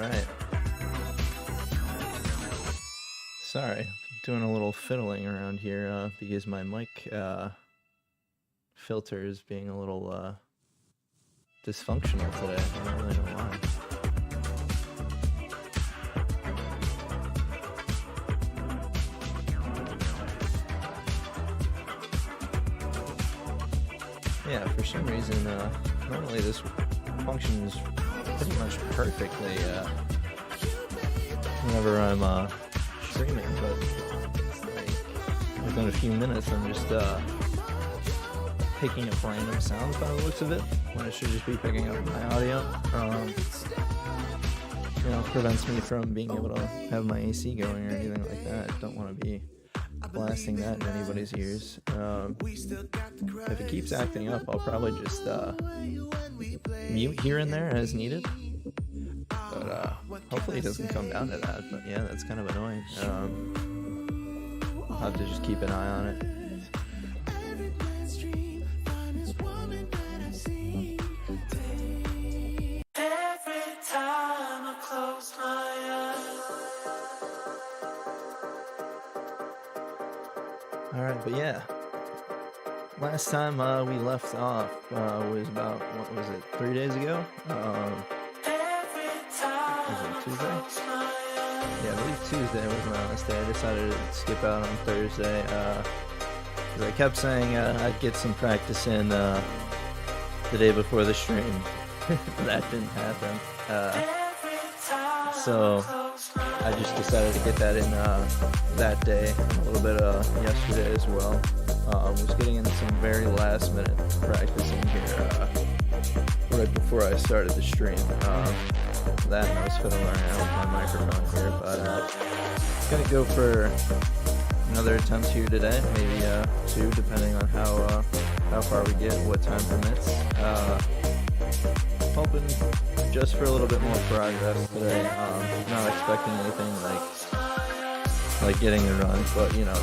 Alright. Sorry, doing a little fiddling around here because my mic filter is being a little dysfunctional today. I don't really know why. Yeah, for some reason, normally this functions pretty much perfectly whenever I'm streaming, but like within a few minutes I'm just picking up random sounds by the looks of it, when it should just be picking up my audio. You know, prevents me from being able to have my AC going or anything like that. Don't want to be blasting that in anybody's ears. If it keeps acting up, I'll probably just mute here and there as needed. But hopefully it doesn't come down to that. But yeah, that's kind of annoying. I'll have to just keep an eye on it. Alright, but yeah, last time we left off was about, what was it, 3 days ago? Was it Tuesday? Yeah, I believe Tuesday was my last day. I decided to skip out on Thursday because I kept saying I'd get some practice in the day before the stream. That didn't happen. So I just decided to get that in that day, and a little bit yesterday as well. Was getting in some very last minute practicing here right before I started the stream. That and I was fiddling around with my microphone here, but gonna go for another attempt here today, maybe 2, depending on how far we get, what time permits. Hoping just for a little bit more progress today. Not expecting anything like getting a run, but you know,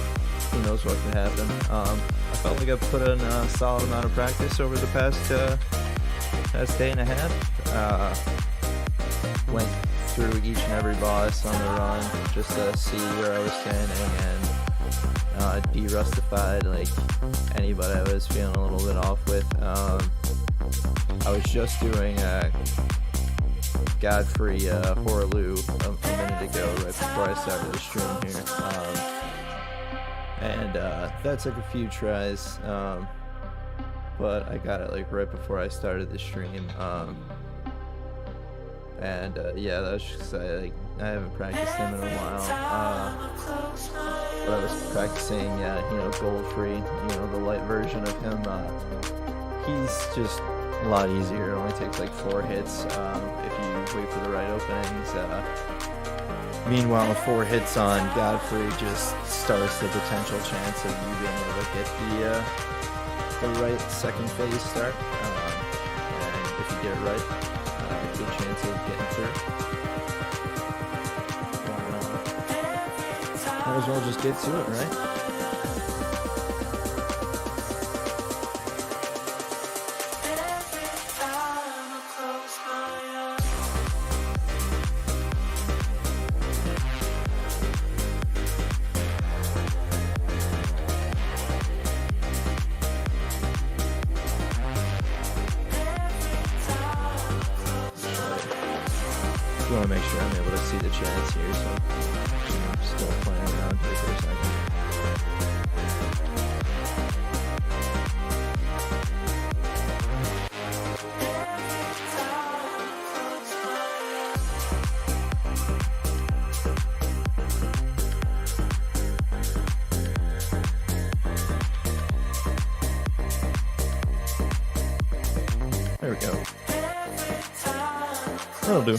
who knows what could happen. I felt like I put in a solid amount of practice over the past day and a half. Went through each and every boss on the run just to see where I was standing and de-rustified like anybody I was feeling a little bit off with. I was just doing Godfrey Horaloo a minute ago, right before I started the stream here. And that took a few tries, but I got it like right before I started the stream. Yeah, that's just I haven't practiced him in a while. But I was practicing, you know, Gold-Free, you know, the light version of him. He's just a lot easier. It only takes like 4 hits if you wait for the right openings. Meanwhile, 4 hits on Godfrey just starts the potential chance of you being able to get the right second phase start. And if you get it right, good chance of getting through. Might as well just get to it, right? I want to make sure I'm able to see the chats here, so I'm still playing around here for a second. There we go. That'll do.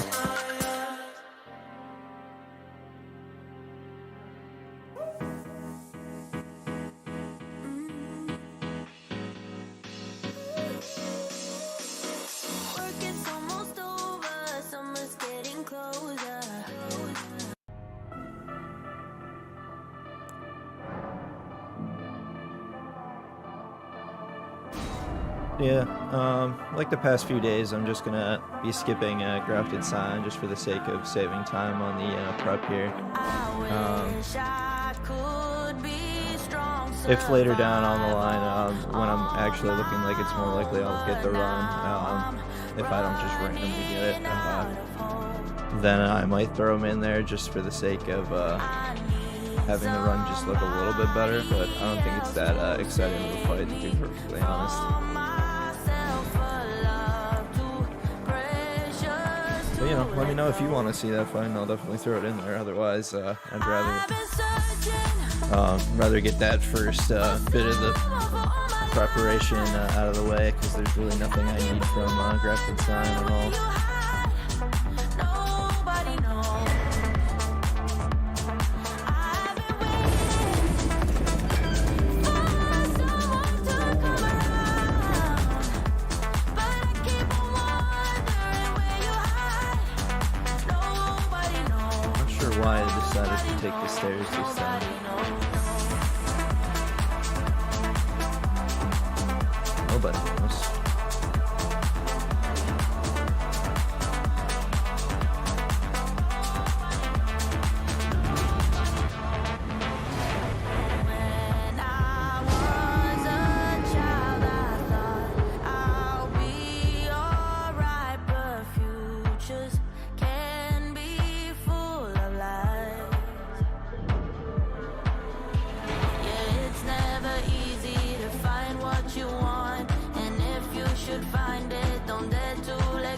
Yeah, like the past few days, I'm just gonna be skipping Grafted Sign just for the sake of saving time on the prep here. If later down on the line, when I'm actually looking like it's more likely I'll get the run, if I don't just randomly get it, then I might throw them in there just for the sake of having the run just look a little bit better, but I don't think it's that exciting of a fight, to be perfectly honest. But, you know, let me know if you want to see that fight, and I'll definitely throw it in there. Otherwise, I'd rather get that first bit of the preparation out of the way, because there's really nothing I need from Grafted Sign at all. Why I decided to take the stairs this time. Nobody knows.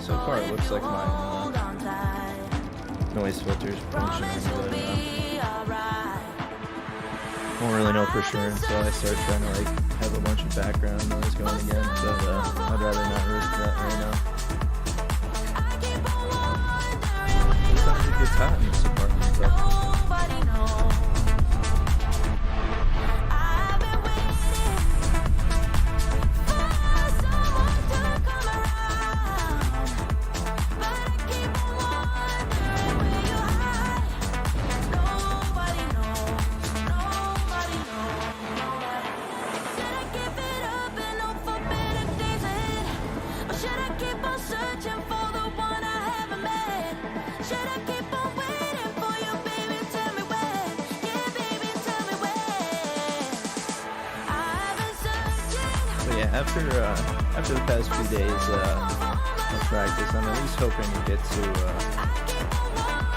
So far it looks like my noise filter is functioning, but won't really know for sure until I start trying to like have a bunch of background noise going again, but I'd rather not risk that right now. Sometimes it gets hot in this apartment, so. After the past few days of practice, I'm at least hoping to get to,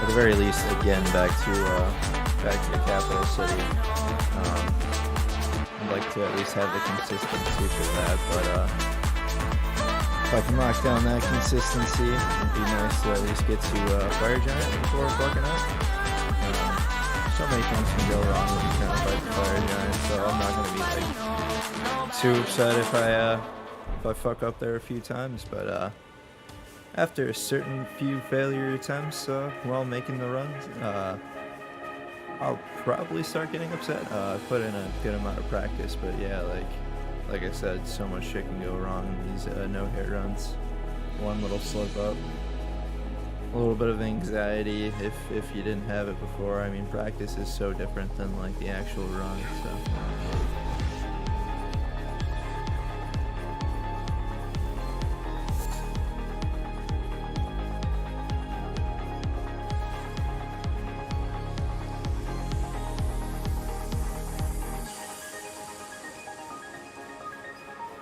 at the very least, again back to the capital city. I'd like to at least have the consistency for that, but if I can lock down that consistency, it'd be nice to at least get to Fire Giant before fucking up. So many things can go wrong when you try to fight the Fire Giant, so I'm not going to be like too upset if I fuck up there a few times, but after a certain few failure attempts while making the runs, I'll probably start getting upset. I put in a good amount of practice, but yeah, like I said, so much shit can go wrong in these no-hit runs. One little slip up, a little bit of anxiety if you didn't have it before. I mean, practice is so different than like the actual run, so.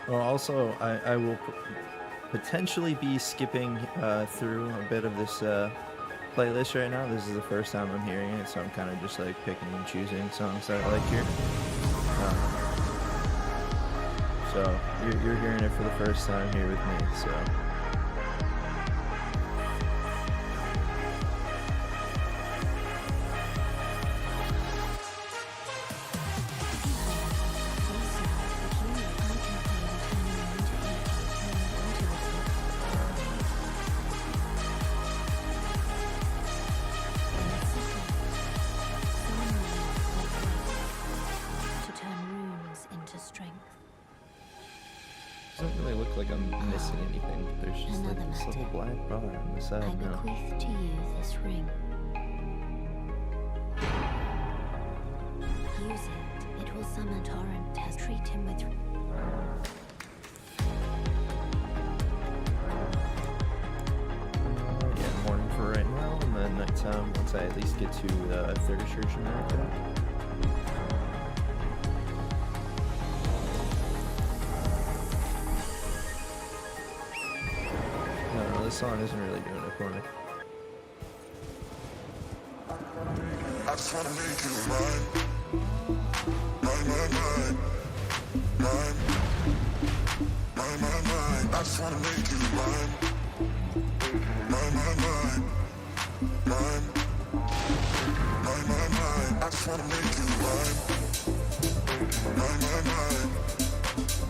Well, also, I will potentially be skipping through a bit of this playlist right now. This is the first time I'm hearing it, so I'm kind of just like picking and choosing songs that I like here. So you're hearing it for the first time here with me, so. Doesn't really look like I'm missing anything, but there's just like this little black bar on the side now. I bequeath to you this ring. Use it. It will summon torrent. Treat him with. I at least get to the third church in America. I don't know, this song isn't really doing it for me. I just wanna make you mine, mine, mine, mine, mine, mine, mine, mine. I just wanna make you mine, mine, mine, mine, mine, mine, mine, mine. I just wanna make you mine, mine, mine, mine,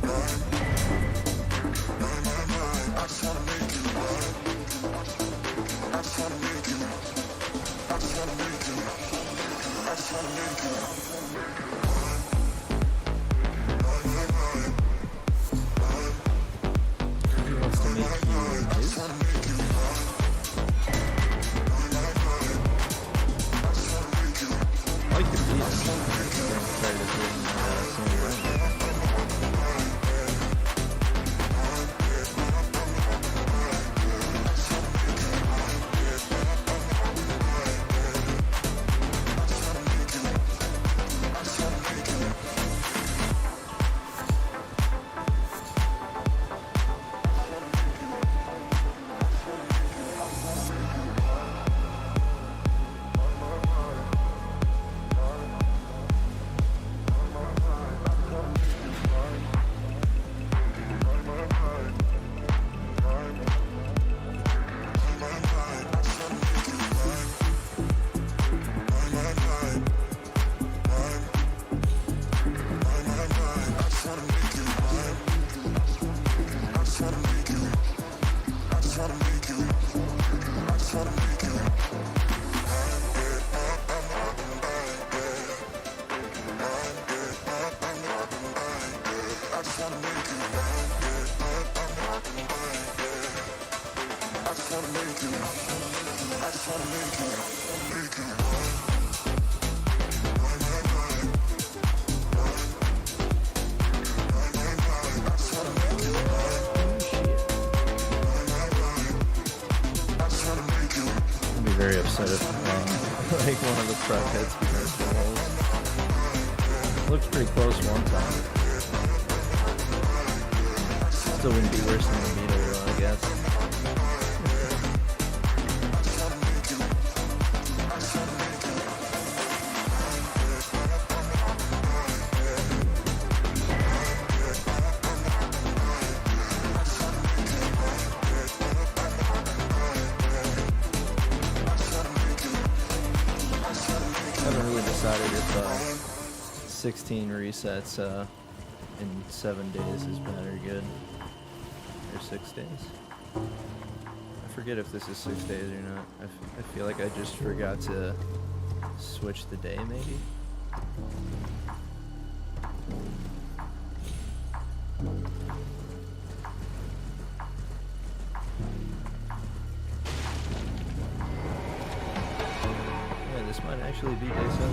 mine, mine, mine, mine. I just wanna make you mine. I just wanna make you. I just wanna make you. I just wanna make you mine, mine, mine, mine, mine, He wants to make you I just his? wanna make you mine, mine, mine, mine. I just wanna make you. I like the beat. I'm excited to hear Sandy Ryan. I'd be very upset if like one of the front heads becomes balls. Looks pretty close one time. Still wouldn't be worse than the Beetle though, I guess. Haven't really decided if 16 resets in 7 days is bad or good. Or 6 days. I forget if this is 6 days or not. I feel like I just forgot to switch the day maybe. Yeah, this might actually be day 7.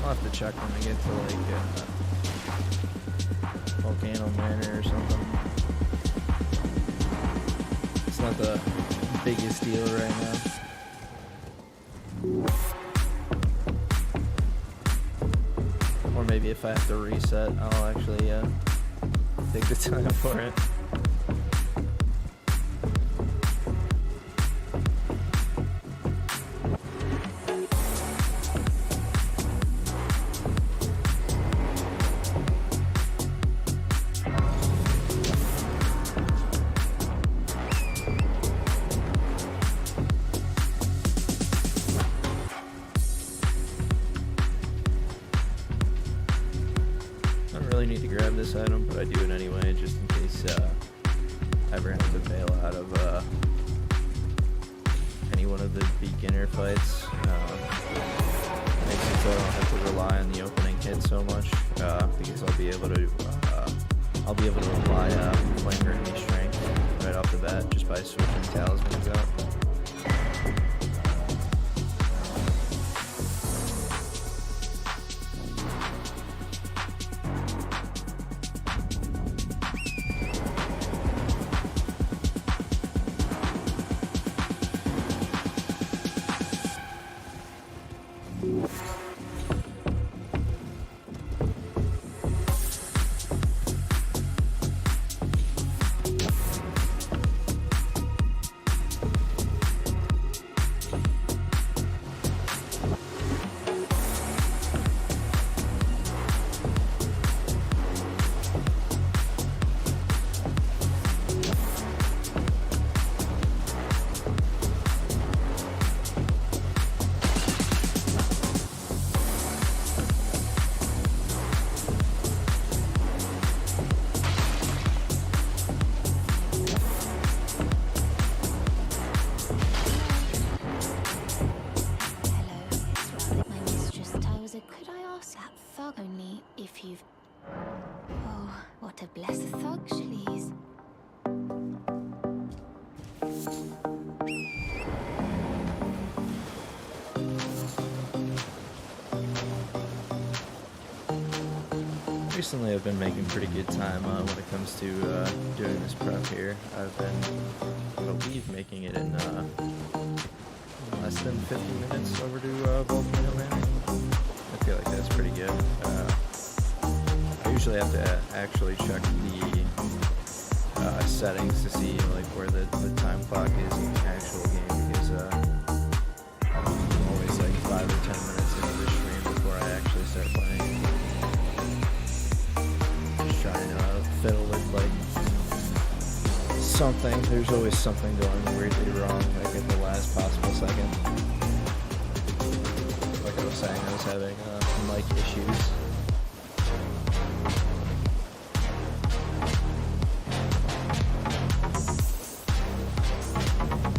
I'll have to check when I get to like Volcano Manor or something. It's not the biggest deal right now. Or maybe if I have to reset, I'll actually take the time for it. Need to grab this item, but I do it anyway just in case I ever have to bail out of any one of the beginner fights. Makes it so I don't have to rely on the opening hit so much because I'll be able to apply Flame Enemy Strength right off the bat just by switching talismans out. So could I ask that thug only if you've... Oh, what a blessed thug, Shalees. Recently, I've been making pretty good time when it comes to doing this prep here. I've been, I believe, making it in less than 50 minutes over to Volcano Manor. I feel like that's pretty good. I usually have to actually check the settings to see like where the time clock is in the actual game, because I'm always like 5 or 10 minutes into the stream before I actually start playing. Just trying to fiddle with like something. There's always something going weirdly wrong, like at the last possible second. Like I was saying, I was having mic issues.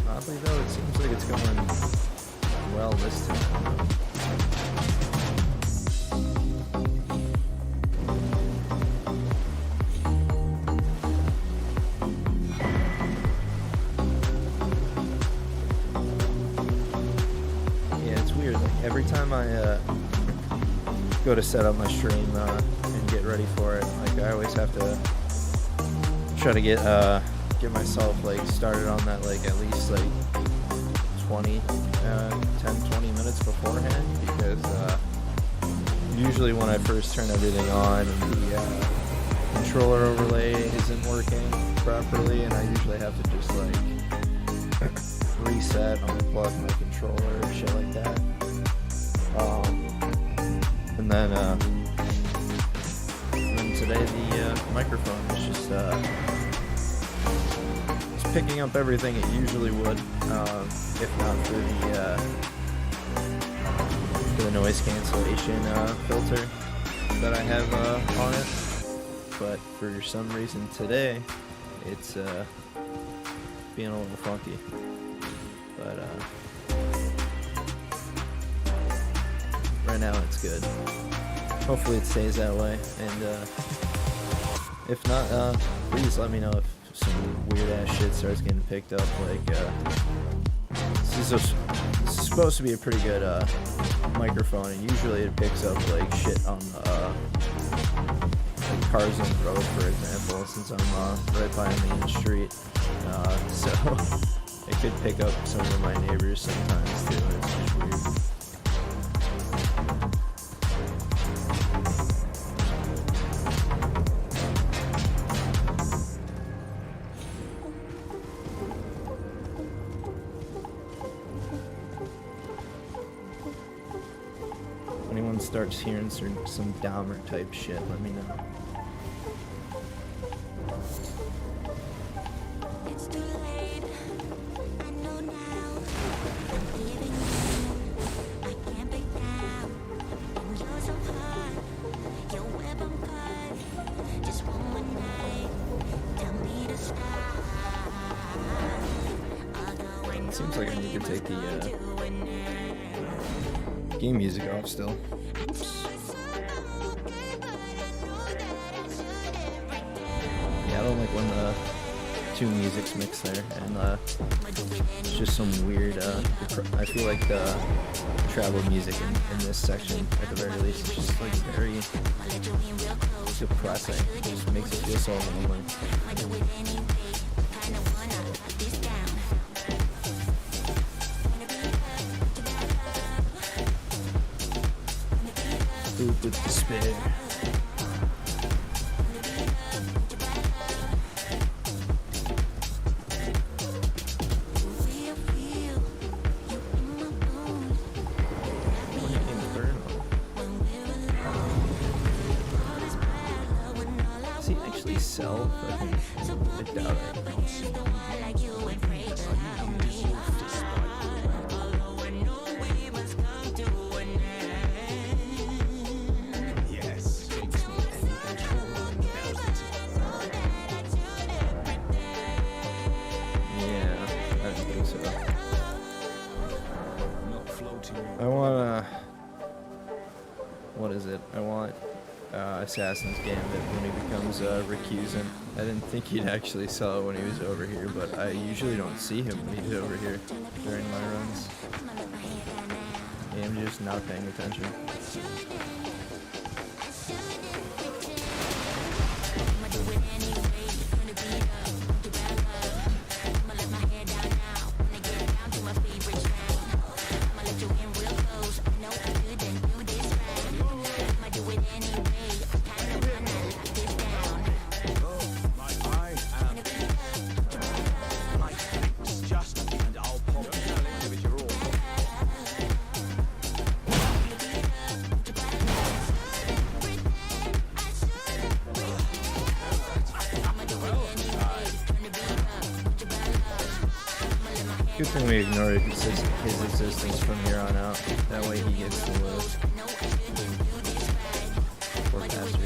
Oddly though, it seems like it's going well this time. Every time I go to set up my stream and get ready for it, like I always have to try to get myself like started on that like at least like 10-20 minutes beforehand, because usually when I first turn everything on and the controller overlay isn't working properly, and I usually have to just like reset, unplug my controller, shit like that. And then today the microphone is just it's picking up everything it usually would, if not for the noise cancellation filter that I have on it. But for some reason today, it's being a little funky. But right now it's good. Hopefully it stays that way, and if not, please let me know if some weird ass shit starts getting picked up. Like this is supposed to be a pretty good microphone, and usually it picks up like shit on like cars on the road, for example, since I'm right by a main street, so it could pick up some of my neighbors sometimes too. It's just weird. Anyone starts hearing some Dahmer type shit, let me know. It's too late. I know now. Leaving you, I can't be down. And you're so hot. Your weapon cut. Just one more night. Tell me to stop. Although I know Seems like I need to take the game music off still. Yeah, I don't like when the two music's mixed there, and it's just some weird, I feel like the travel music in this section, at the very least, is just like very depressing. It just makes it feel so lonely. Food with despair. Does he actually sell fucking? I doubt it. I what is it? I want Assassin's Gambit when he becomes recusant. I didn't think he'd actually sell it when he was over here, but I usually don't see him when he's over here during my runs. I'm just not paying attention. Good thing we ignore his existence from here on out. That way he gets to live. Poor bastard.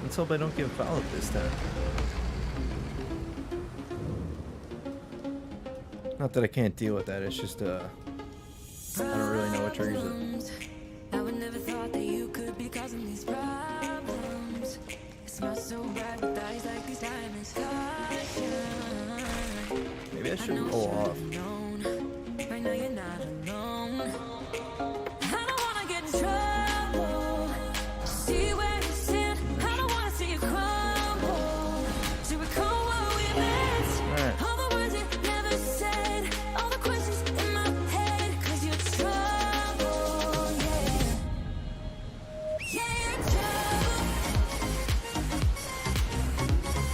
Let's hope I don't get fouled this time. Not that I can't deal with that, it's just I don't really know what triggers it. I would never thought that you could be causing these problems. It smells so bad, but eyes like these diamonds caution. Maybe I should roll off. Right now you're not alone. I don't wanna get in trouble. See where you stand. I don't wanna see you crumble. To recall what we meant. All the words you never said. All the questions in my head. 'Cause you're trouble, yeah. Yeah, you're trouble.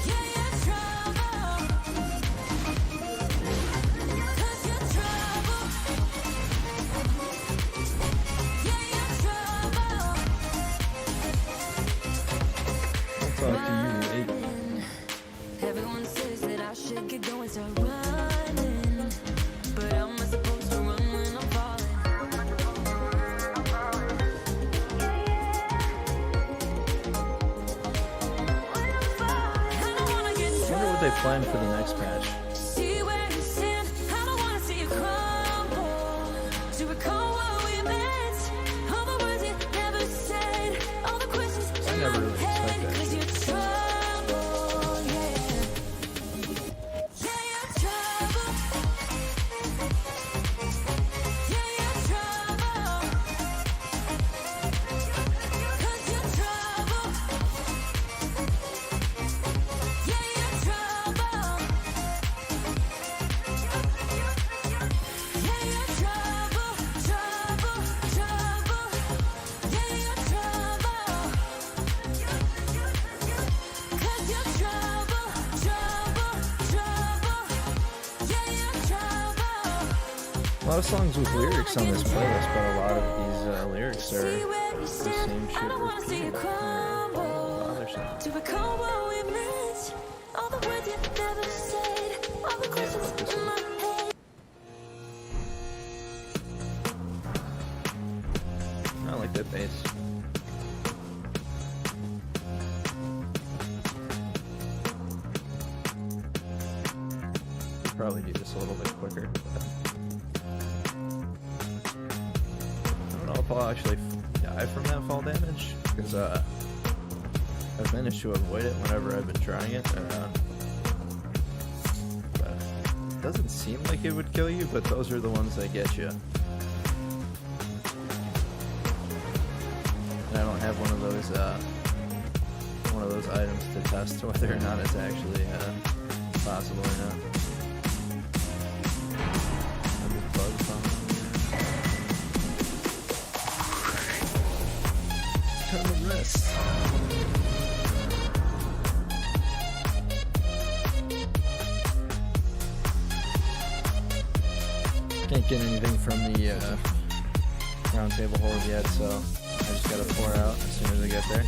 Yeah, you're trouble. 'Cause you're trouble. Yeah, you're trouble. I'll talk to you later. Everyone says that I should get going, start running. But how am I supposed to run when I'm falling? I don't wanna get in I wonder what they planned for the next patch. See where you stand. I don't wanna see you crumble. To recall what we meant. All the words you never said. All the questions I in never my really head. expect that. 'Cause you're trouble, yeah. Yeah, you're trouble. Yeah, you're trouble. 'Cause you're trouble. Yeah, you're trouble. Yeah, you're trouble, trouble, trouble. Yeah, you're trouble. 'Cause you're trouble, trouble, trouble. Yeah, you're trouble. A lot of songs with lyrics on this playlist, but a lot of these lyrics are See where you the stand. same I shit don't wanna see you repeated. crumble. Bothersome. To recall what we meant. All the words you never said. All the questions in my head. I like that bass. Probably do this a little bit quicker. I don't know if I'll actually die from that fall damage, because I've managed to avoid it whenever I've been trying it. But it doesn't seem like it would kill you, but those are the ones that get you. And I don't have one of those items to test whether or not it's actually possible or not. I'm just bugged on. Time to rest. Can't get anything from the round table hold yet, so I just gotta pour out as soon as I get there.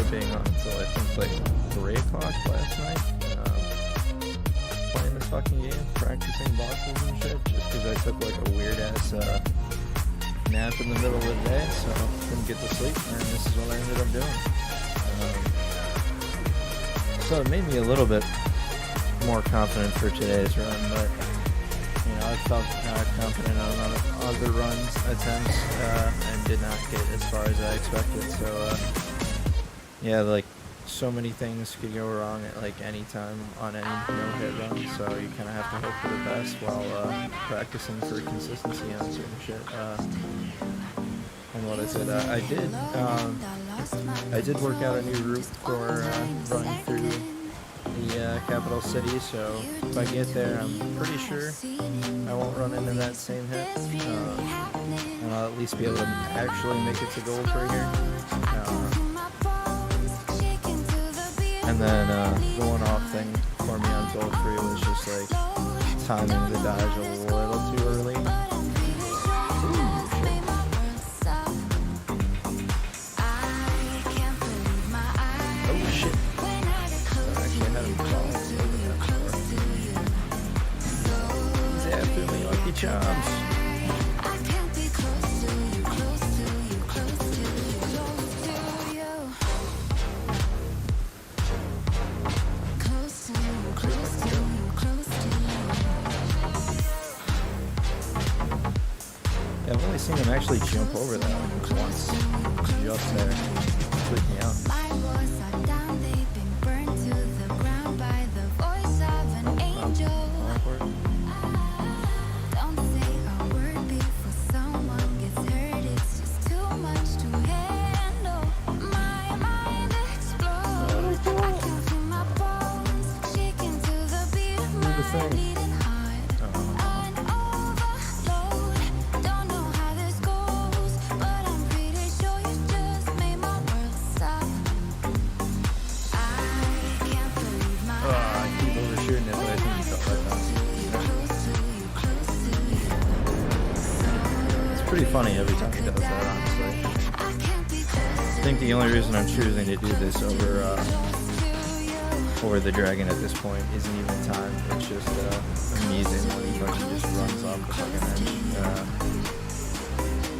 Being on until I think like 3 o'clock last night, playing this fucking game, practicing bosses and shit, just because I took like a weird ass nap in the middle of the day, so couldn't get to sleep, and this is what I ended up doing. So it made me a little bit more confident for today's run, but you know, I felt confident on other runs attempts and did not get as far as I expected, so yeah, like, so many things could go wrong at, like, any time on any no-hit run, so you kind of have to hope for the best while practicing for consistency on certain shit. And what I said, I did work out a new route for running through the capital city, so if I get there, I'm pretty sure I won't run into that same hit, and I'll at least be able to actually make it to gold for here. And then the one-off thing for me on gold 3 was just like timing the dodge a little too early. Oh shit. I actually had him fall over that. He's after me, Lucky Charms. I've only seen him actually jump over that like once. Just there. Freaked me out. Pretty funny every time he does that, honestly. I think the only reason I'm choosing to do this over the dragon at this point isn't even time. It's just amusing when he fucking just runs off the fucking edge.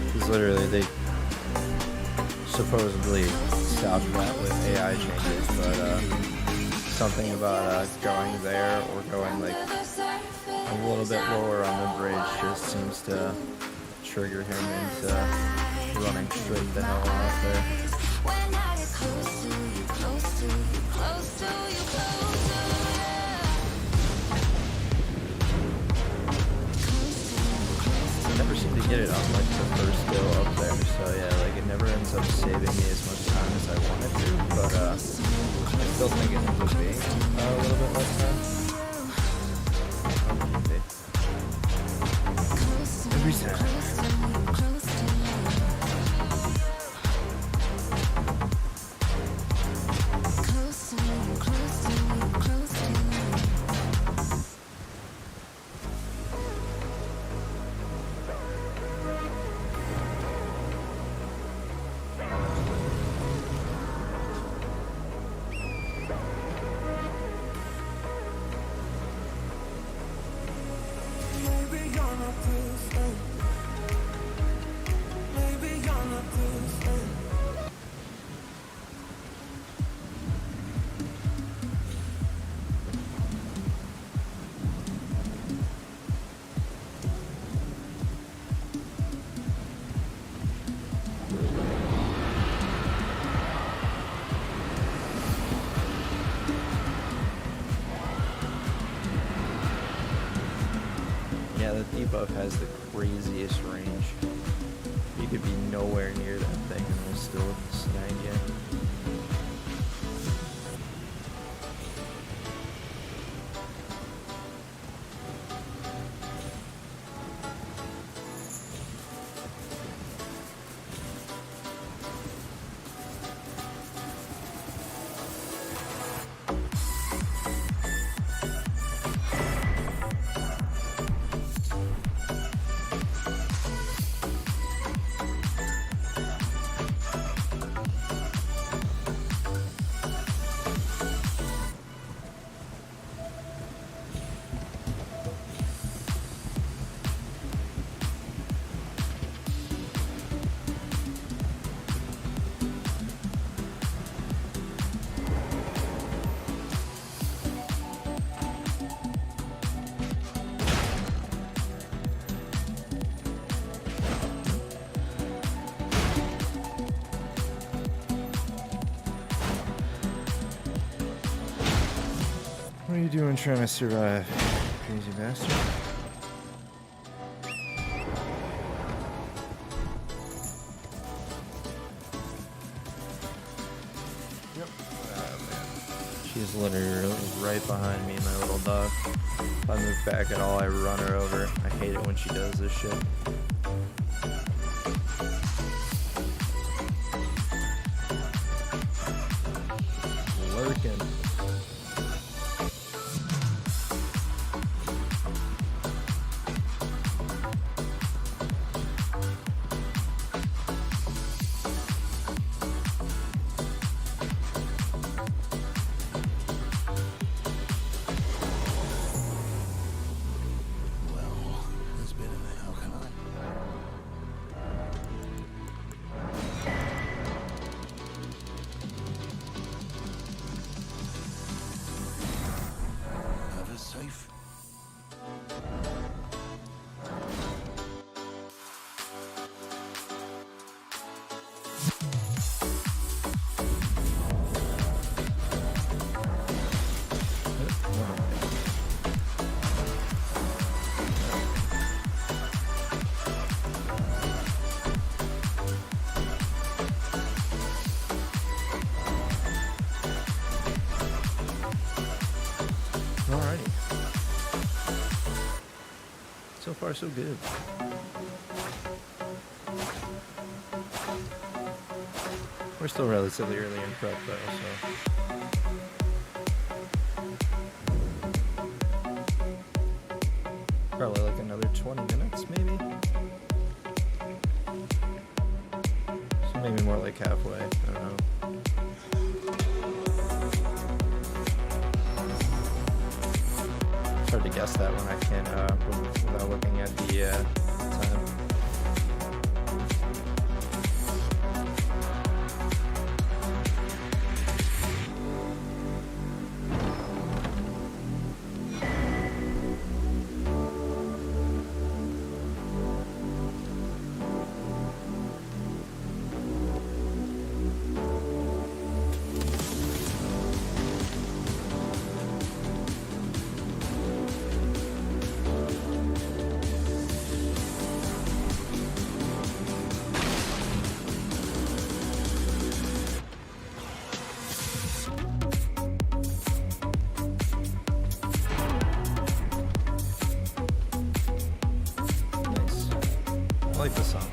Because literally they supposedly stopped that with AI changes, but something about going there or going like a little bit lower on the bridge just seems to trigger him into running straight the hell out there. I never seem to get it on like the first go up there, so yeah, like it never ends up saving me as much time as I wanted to, but I still think it ends up being a little bit less time. Every time. Yeah, the debuff has the craziest range. You could be nowhere near that thing and it'll still snag you. What are you doing trying to survive, crazy bastard? She's literally right behind me, my little dog. If I move back at all, I run her over. I hate it when she does this shit. Lurking. Alrighty. So far, so good. We're still relatively early in prep though, so. Probably like another 20 minutes, maybe? So maybe more like halfway, I don't know. It's hard to guess that when I can't, without looking at the time. I like this song.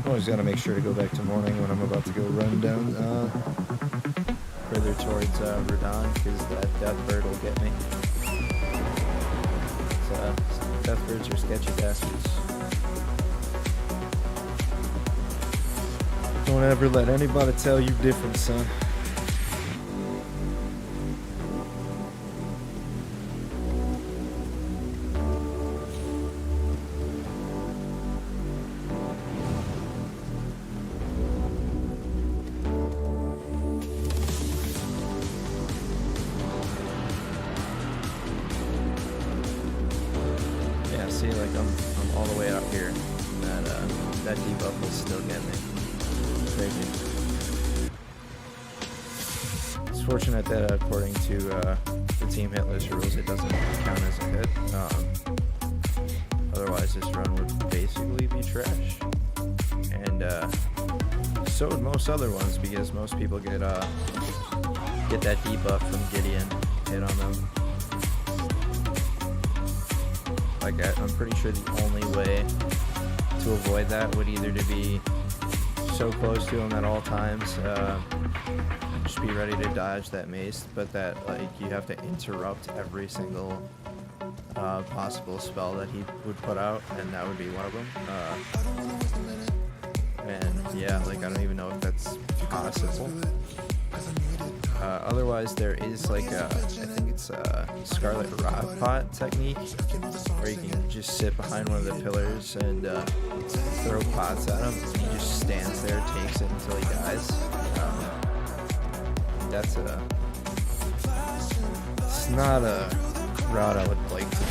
Always gotta make sure to go back to morning when I'm about to go run down further towards Rodon, because that death bird will get me. Death birds are sketchy bastards. Don't ever let anybody tell you different, son. See, like I'm all the way out here. That debuff will still get me. Crazy. It's fortunate that according to the team hit list rules, it doesn't count as a hit. Otherwise, this run would basically be trash. And so would most other ones, because most people get that debuff from Gideon hit on them. Like, I'm pretty sure the only way to avoid that would either to be so close to him at all times, just be ready to dodge that mace, but that, like, you have to interrupt every single possible spell that he would put out, and that would be one of them. And yeah, like, I don't even know if that's possible. Otherwise, there is like I think it's a Scarlet Rot Pot technique, where you can just sit behind one of the pillars and throw pots at him. He just stands there, takes it until he dies. It's not a route I would like to do.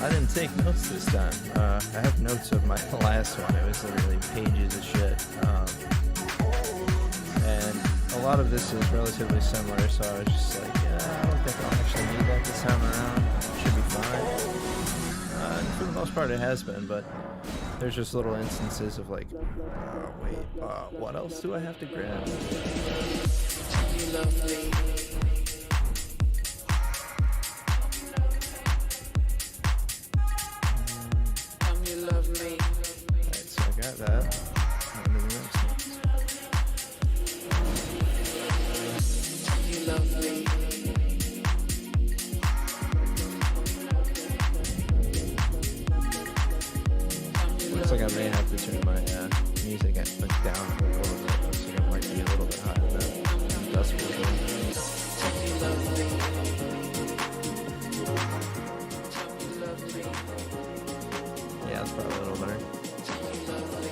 I didn't take notes this time. I have notes of my last one. It was literally pages of shit. And a lot of this is relatively similar, so I was just like, yeah, I don't think I'll actually need that this time around. It should be fine. And for the most part it has been, but there's just little instances of like, wait, what else do I have to grab? You love me. You love me. Alright, so I got that. On to the next one. You love me. Looks like I may have to turn my music down a little bit. Looks like it might be a little bit high. That decibels there. You love me. You love me. Yeah, that's probably a little better. You love me.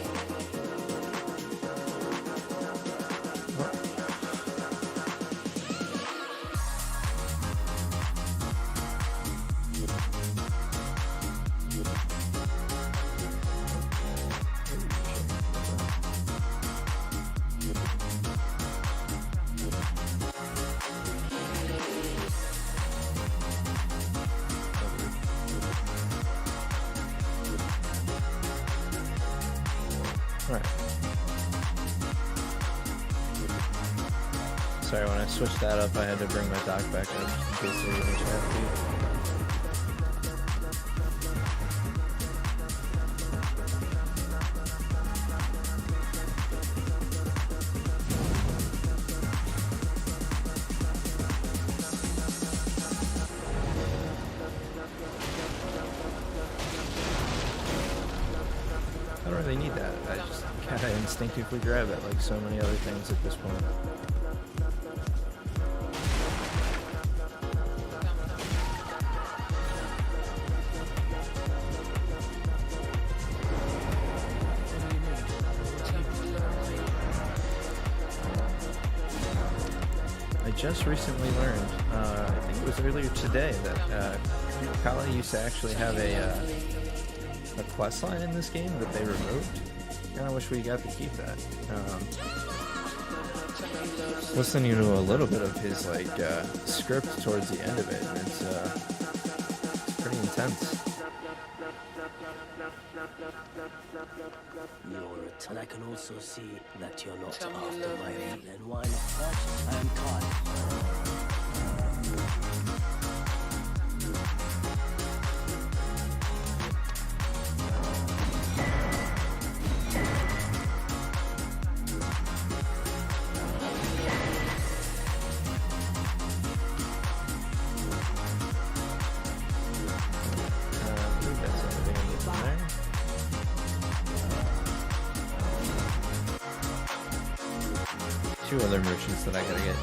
Alright. Sorry, when I switched that up, I had to bring my dock back up just in case there was any chat feed. I don't really need that. I just gotta instinctively grab it like so many other things at this point. I just recently learned, I think it was earlier today, that Kala used to actually have a quest line in this game that they removed. Kind of wish we got to keep that. Listening to a little bit of his like script towards the end of it, and it's pretty intense. And I can also see that you're not Tell me you after love my me. feel, and why not that? I am caught. I think that's everything I need from there. Two other merchants that I gotta get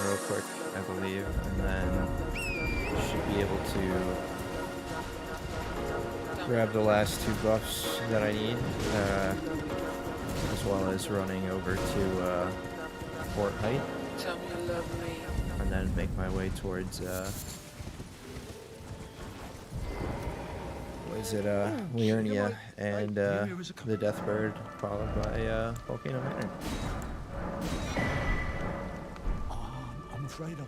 real quick, I believe, and then should be able to grab the last two buffs that I need, as well as running over to Fort Height, Tell me you love me. and then make my way towards Liurnia and the Deathbird, followed by Volcano Manor. I'm afraid of.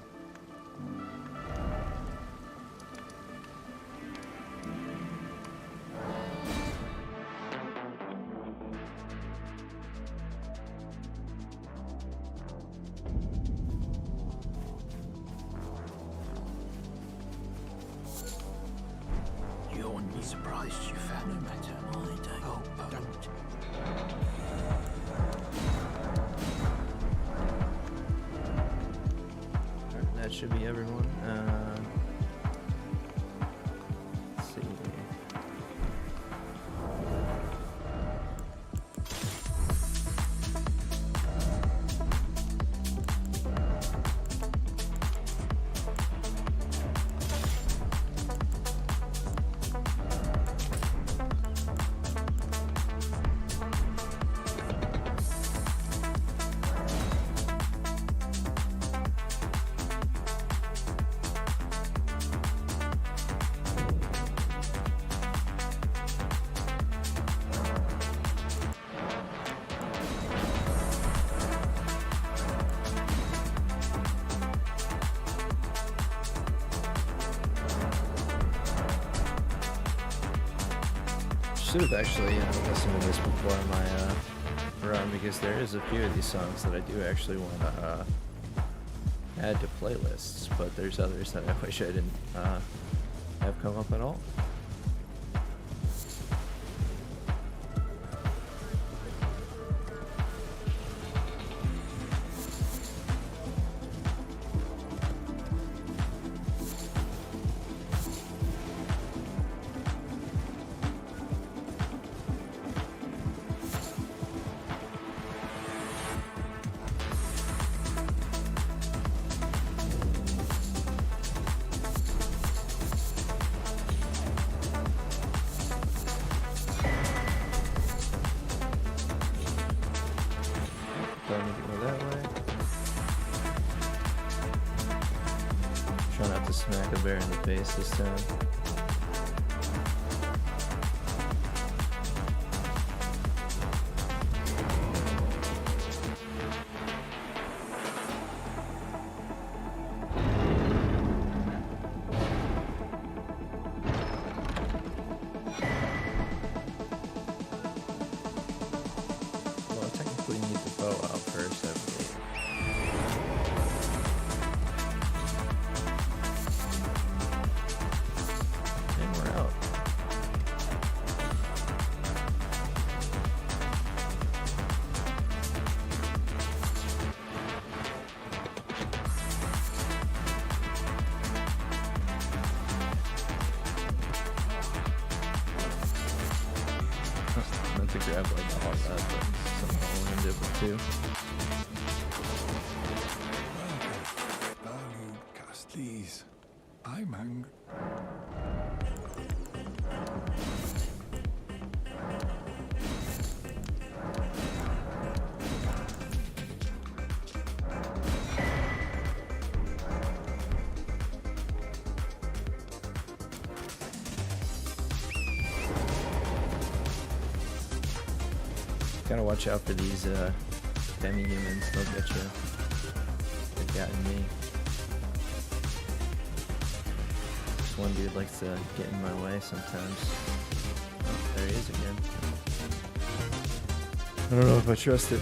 You wouldn't be surprised you found no matter. I don't. That should be everyone. Let's see. should have actually listened to this before my run, because there is a few of these songs that I do actually want to add to playlists, but there's others that I wish I didn't have come up at all. Do I need to go that way? Try not to smack a bear in the face this time. Well, I technically need the bow out first, I believe. And we're out. I meant to grab like all that, but somehow I ended up with two. Valued Castilles, I'm angry. Gotta watch out for these demi-humans, they'll get you. They've gotten me. This one dude likes to get in my way sometimes. Oh, there he is again. I don't know if I trust it.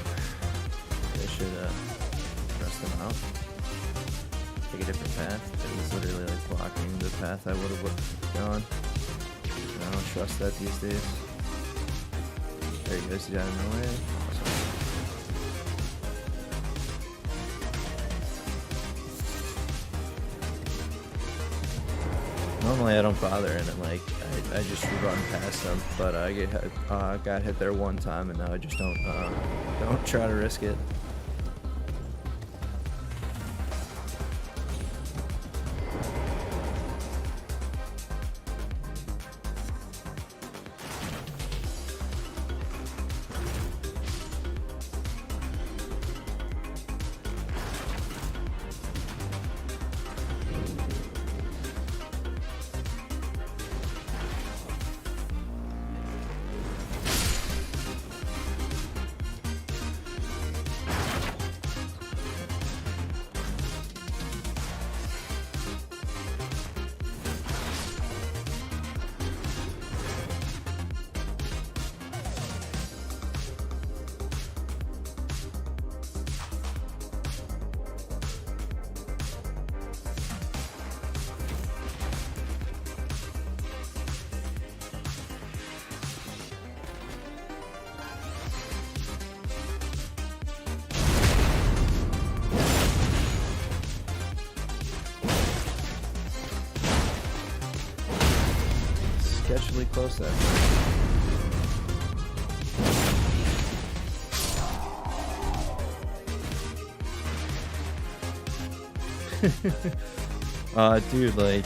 I should trust him out. Take a different path. He's literally like blocking the path I would have gone. I don't trust that these days. There he goes, he's out of my way. Awesome. Normally I don't bother and it, like I just run past them, but I got hit there one time and now I just don't try to risk it. Sketchily close there. Dude, like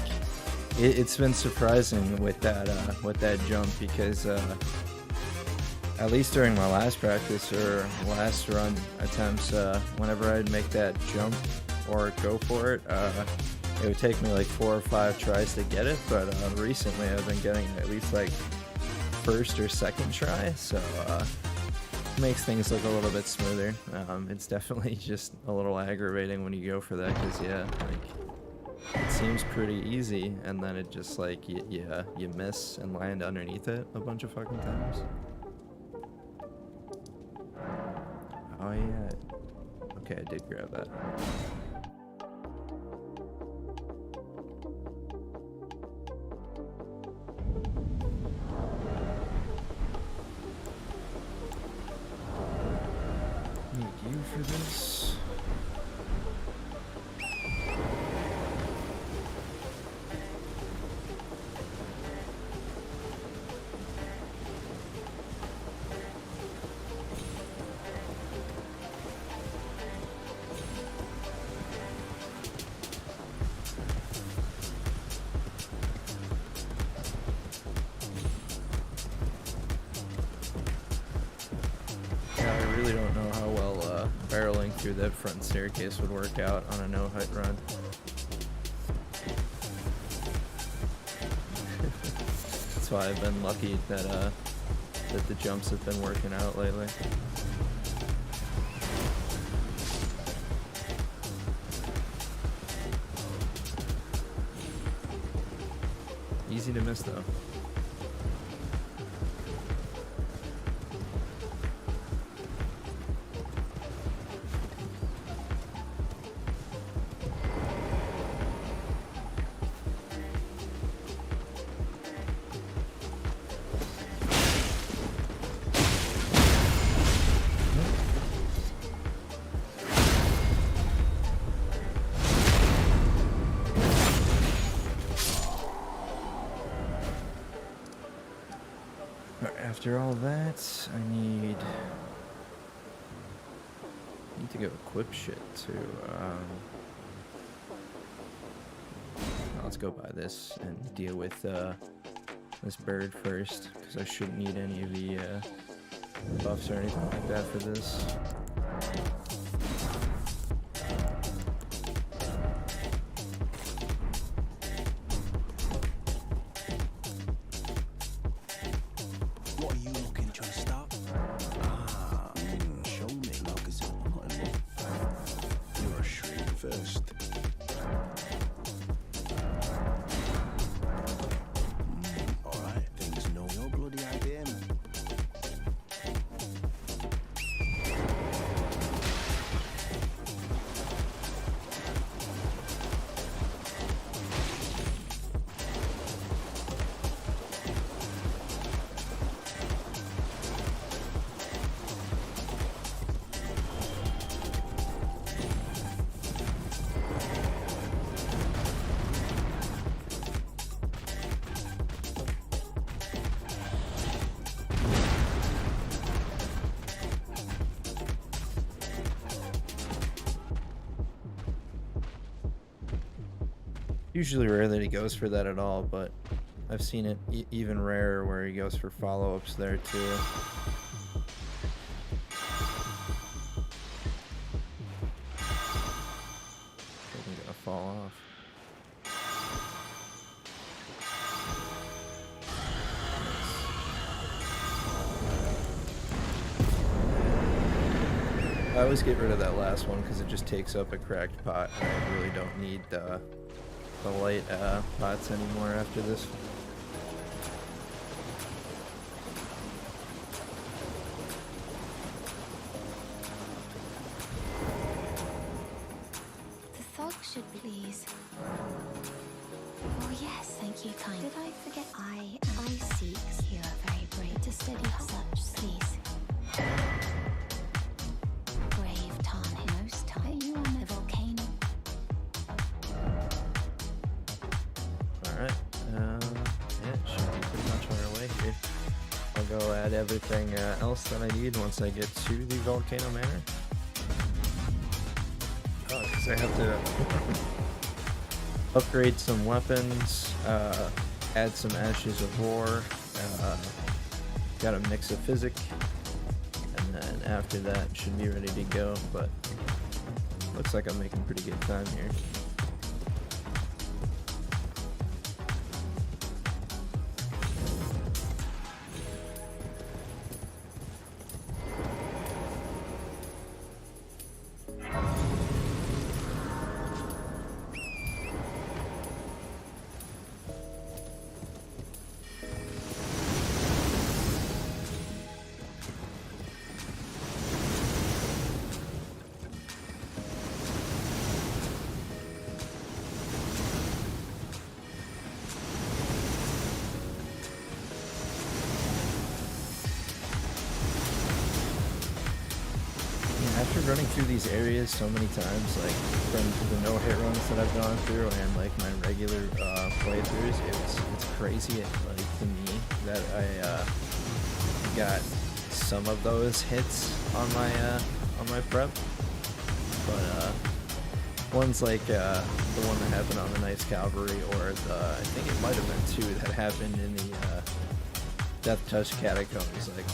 it's been surprising with that jump because at least during my last practice or last run attempts, whenever I'd make that jump or go for it, it would take me like 4 or 5 tries to get it, but recently I've been getting it at least like first or second try, so makes things look a little bit smoother. It's definitely just a little aggravating when you go for that, because yeah, like it seems pretty easy, and then it just like you miss and land underneath it a bunch of fucking times. Oh yeah. Okay, I did grab that. Need you for this. I really don't know how well barreling through that front staircase would work out on a no-height run. That's why I've been lucky that that the jumps have been working out lately. Easy to miss though. After all that, I need to go equip shit too. Let's go buy this and deal with this bird first, because I shouldn't need any of the buffs or anything like that for this. What are you looking to start? Show me, Lucas. I'm not in love. You're a shrewd first. Alright, things know your bloody idea, man. Usually rare that he goes for that at all, but I've seen it even rarer where he goes for follow-ups there too. I'm gonna fall off. I always get rid of that last one because it just takes up a cracked pot, and I really don't need the light pots anymore after this. The thug should please. Oh yes, thank you, kind. Did I forget? I seek. You are very brave to steady such, please. Brave Tarn, most time. Are you on the volcano? Alright, yeah, should be pretty much on our way here. I'll go add everything else that I need once I get to the Volcano Manor. Oh, because I have to upgrade some weapons, add some Ashes of War, got a mix of Physic, and then after that should be ready to go, but looks like I'm making pretty good time here. running through these areas so many times, like from the no-hit runs that I've gone through and like my regular playthroughs. It's crazy, like to me, that I got some of those hits on my prep, but one's like the one that happened on the Knights Cavalry, or I think it might have been 2 that happened in the Death Touch Catacombs. Like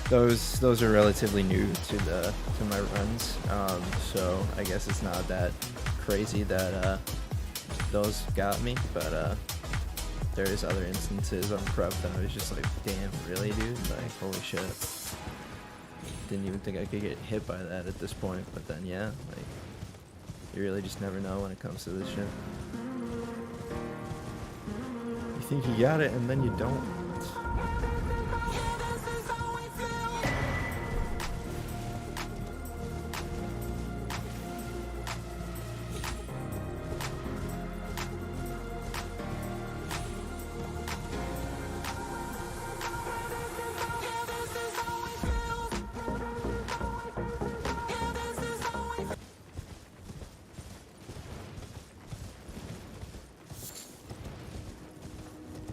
those are relatively new to my runs, so I guess it's not that crazy that those got me, but there's other instances on prep that I was just like, damn, really, dude? Like, holy shit. Didn't even think I could get hit by that at this point, but then yeah, like, you really just never know when it comes to this shit. You think you got it, and then you don't.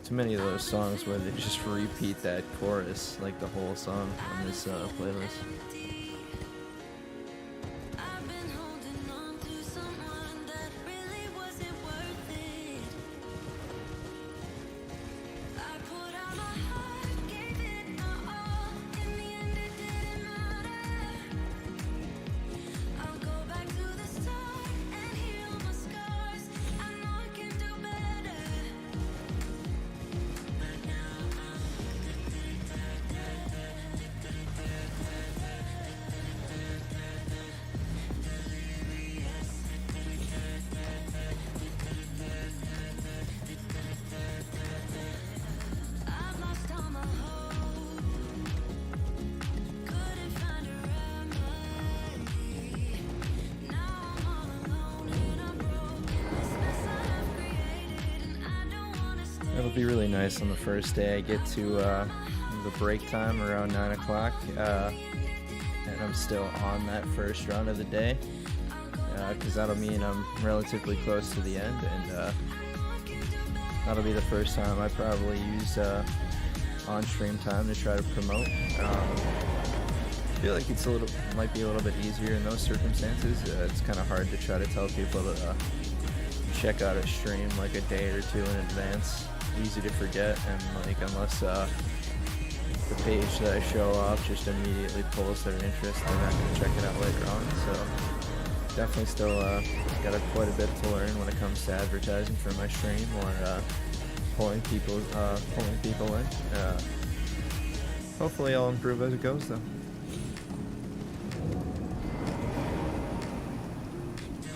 Too many of those songs where they just repeat that chorus like the whole song on this playlist. I've been holding on to someone that really wasn't worth it. I put out my heart, gave it my all. In the end, it didn't matter. I'll go back to the start and heal my scars. I know I can do better. But now I've lost all my hope. Couldn't find a remedy. Now I'm all alone and I'm broken. This mess I have created, and I don't wanna stay. It'll be really nice on the first day I get to the break time around 9 o'clock, and I'm still on that first run of the day, because that'll mean I'm relatively close to the end, and that'll be the first time I probably use on-stream time to try to promote. I feel like might be a little bit easier in those circumstances. It's kind of hard to try to tell people to check out a stream like a day or 2 in advance. Easy to forget, and like unless the page that I show off just immediately pulls their interest, they're not going to check it out later on. So definitely still got quite a bit to learn when it comes to advertising for my stream, or pulling people in. Hopefully I'll improve as it goes though.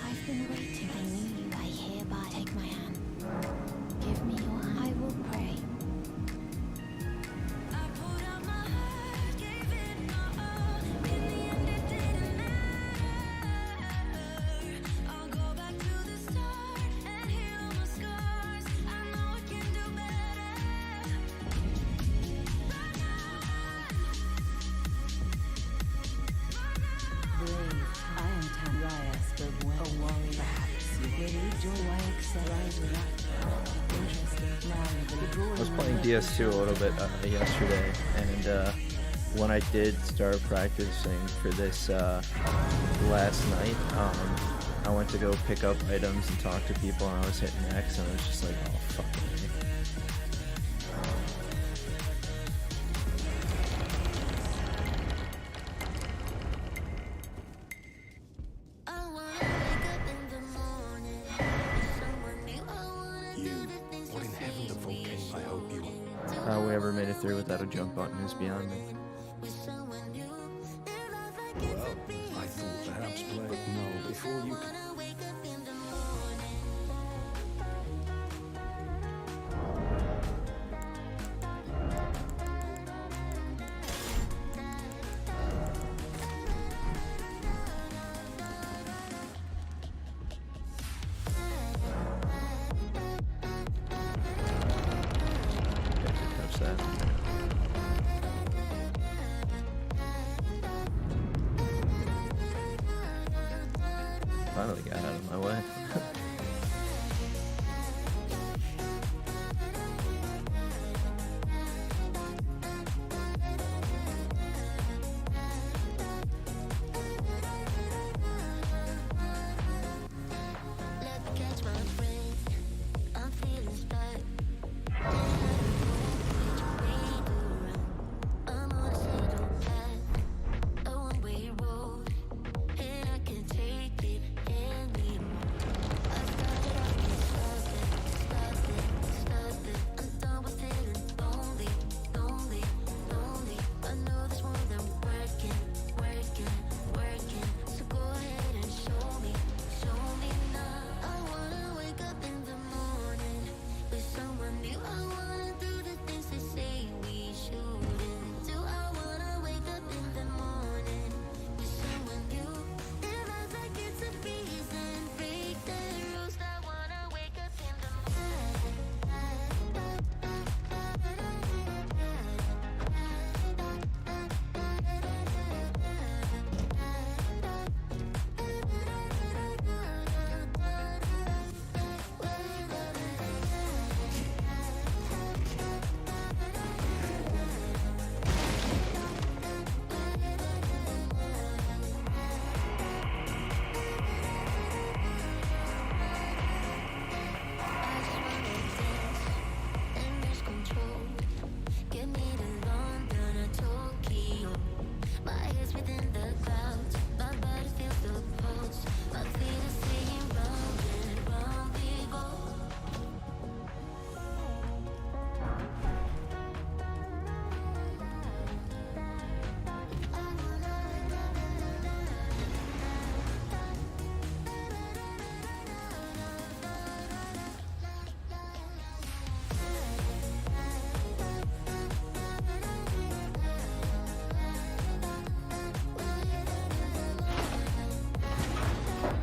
I've been waiting. I knew you. I hereby take my hand. Give me your hand. I will pray. I put out my heart, gave it my all. In the end, it didn't matter. I'll go back to the start and heal my scars. I know I can do better. Brave, I am Tarias, a warrior. Perhaps you will rejoice. Why excel I interesting. Now I was playing DS2 a little bit yesterday, and when I did start practicing for this last night, I went to go pick up items and talk to people, and I was hitting X, and I was just like, oh, fuck me. I wanna wake up in the morning. Someone new. I wanna do the things What in heaven the fuck came? I hope you How we ever made it through without a jump button is beyond me. with someone new. If I forget Well, to be I thought perhaps play. No, before you could. wanna wake up in the morning. Touch that.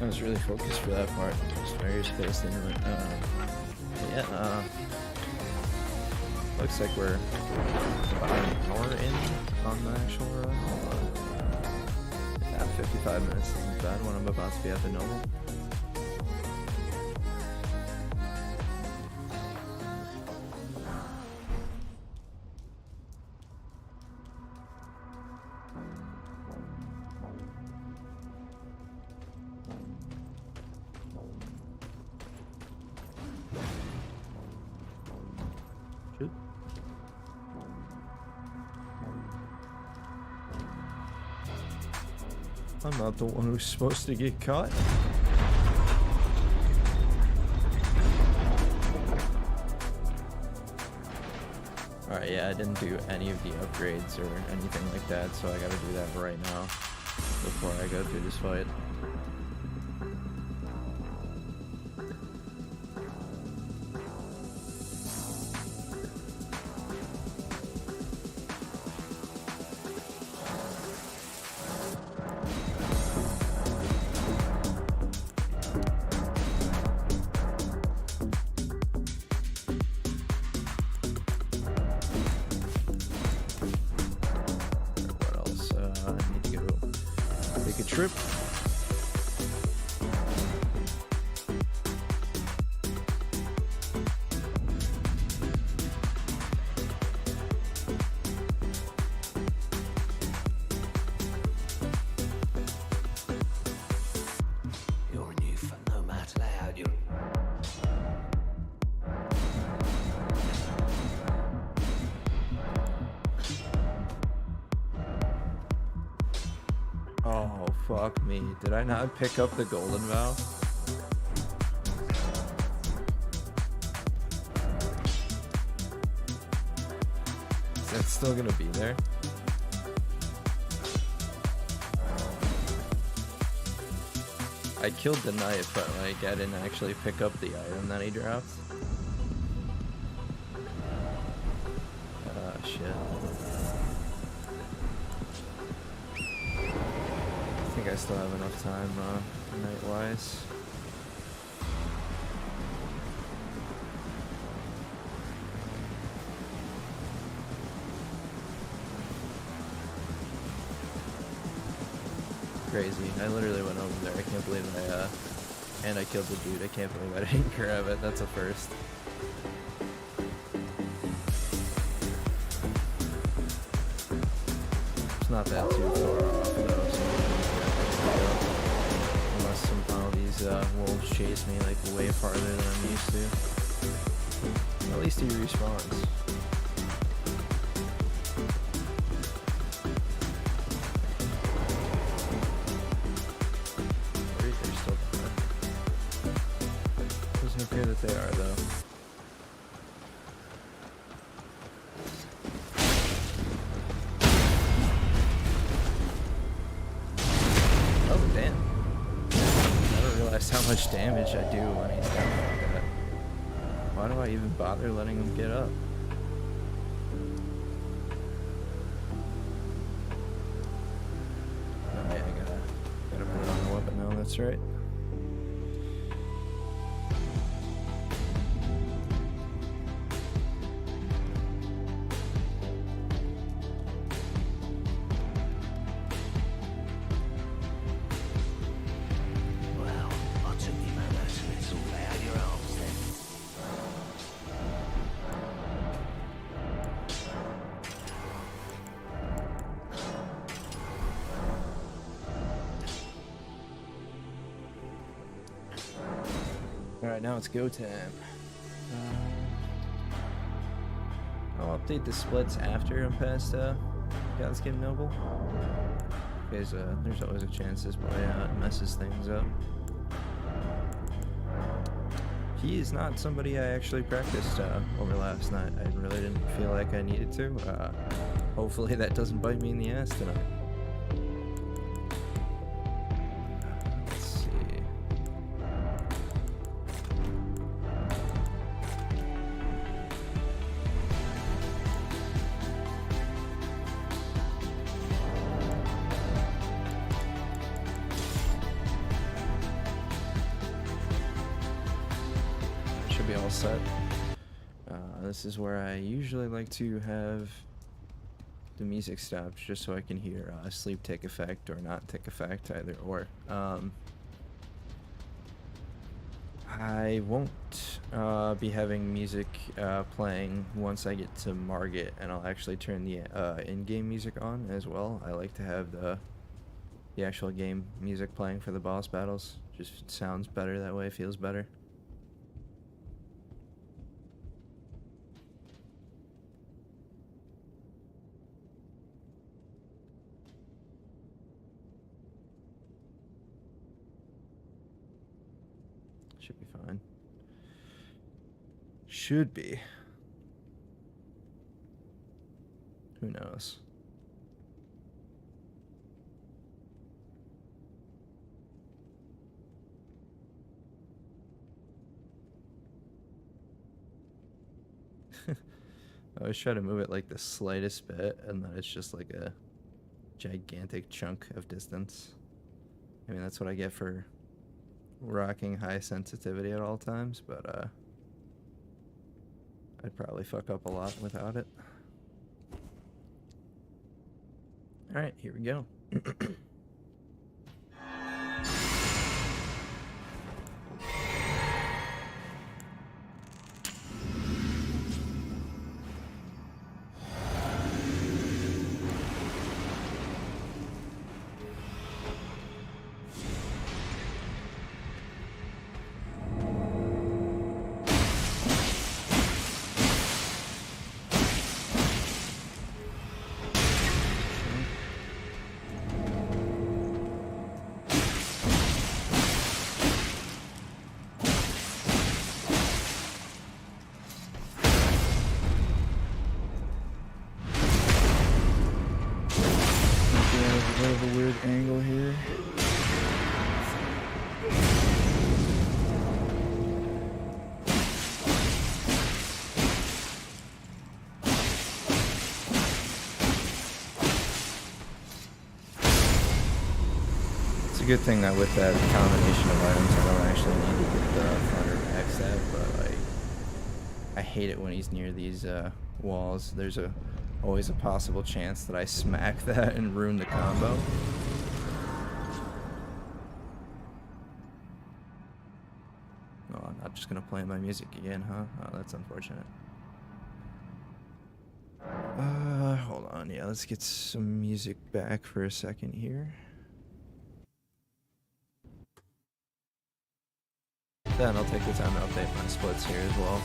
I was really focused for that part. Just very spaced into it. Yeah, looks like we're about an hour in on the actual run. Hold on. Yeah, 55 minutes isn't bad when I'm about to be at the Noble. Shoot. I'm not the one who's supposed to get caught. Alright, yeah, I didn't do any of the upgrades or anything like that, so I gotta do that right now before I go through this fight. Trip. You're a new fan, no matter how you. Oh, fuck me. Did I not pick up the golden vow? Is that still gonna be there? I killed the knight, but like I didn't actually pick up the item that he dropped. Ah, shit. I think I still have enough time, night-wise. Crazy. I literally went over there. I can't believe and I killed the dude. I can't believe I didn't grab it. That's a first. It's not that too far off, though, so unless somehow these wolves chase me like way farther than I'm used to. At least he respawns. They're still there. Doesn't appear that they are, though. Oh, damn. I never realized how much damage I do when he's down like that. Why do I even bother letting him get up? Oh yeah, I gotta put it on the weapon now, that's right. Well, I took the manner to it's all out your arms then. Alright, now it's go time. I'll update the splits after I'm past God's Game Noble. Because there's always a chance this boy messes things up. He is not somebody I actually practiced over last night. I really didn't feel like I needed to. Hopefully that doesn't bite me in the ass tonight. Let's see. all set. This is where I usually like to have the music stopped just so I can hear sleep take effect or not take effect, either or. I won't be having music playing once I get to Margit, and I'll actually turn the in-game music on as well. I like to have the actual game music playing for the boss battles. Just sounds better that way, feels better. Should be fine. Should be. Who knows? I always try to move it like the slightest bit, and then it's just like a gigantic chunk of distance. I mean, that's what I get for rocking high sensitivity at all times, but I'd probably fuck up a lot without it. Alright, here we go. Angle here. It's a good thing that with that combination of items, I don't actually need to get the front or back stab, but I hate it when he's near these walls. There's always a possible chance that I smack that and ruin the combo. Oh, I'm not just gonna play my music again, huh? Oh, that's unfortunate. Hold on, yeah, let's get some music back for a second here. Then I'll take the time to update my splits here as well.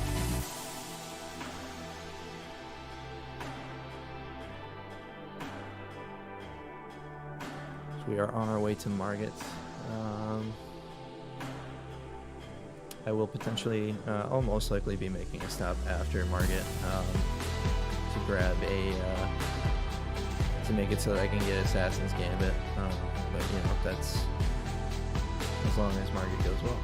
So we are on our way to Margit. I will potentially, I'll most likely be making a stop after Margit to grab to make it so that I can get Assassin's Gambit. But you know, that's as long as Margit goes well.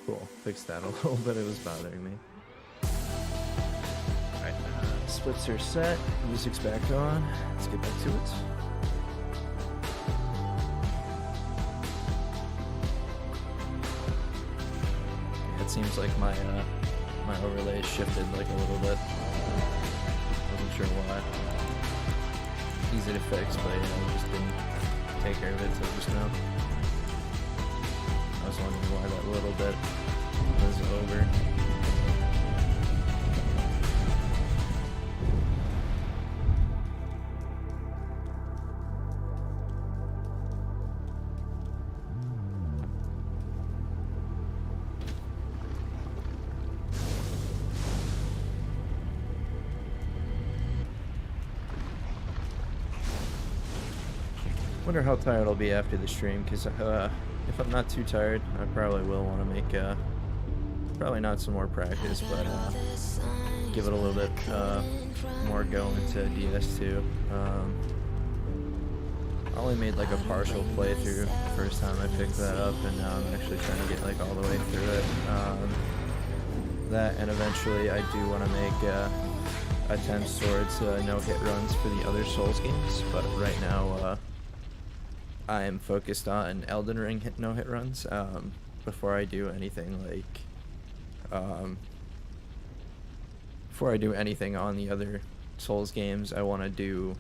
Cool, fixed that a little bit, it was bothering me. Alright, splits are set, music's back on, let's get back to it. It seems like my overlay shifted like a little bit. Wasn't sure why. Easy to fix, but yeah, I just didn't take care of it till just now. I was wondering why that little bit was over. Wonder how tired I'll be after the stream, because if I'm not too tired, I probably will want to make probably not some more practice, but give it a little bit more go into DS2. I only made like a partial playthrough the first time I picked that up, and now I'm actually trying to get like all the way through it. That, and eventually I do want to make attempts towards no-hit runs for the other Souls games, but right now I am focused on Elden Ring no-hit runs. Before I do anything before I do anything on the other Souls games, I want to do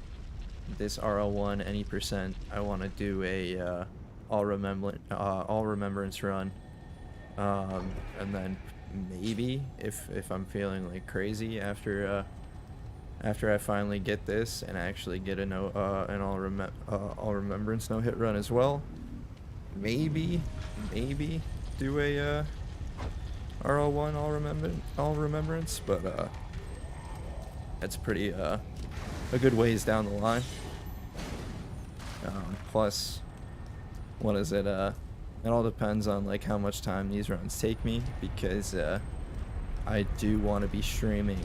this RL1 any percent. I want to do a all remembrance run, and then maybe if I'm feeling like crazy after I finally get this and actually get an all remembrance no hit run as well, maybe do a RL1 all remembrance, but that's pretty a good ways down the line. Plus, what is it? It all depends on like how much time these runs take me, because I do want to be streaming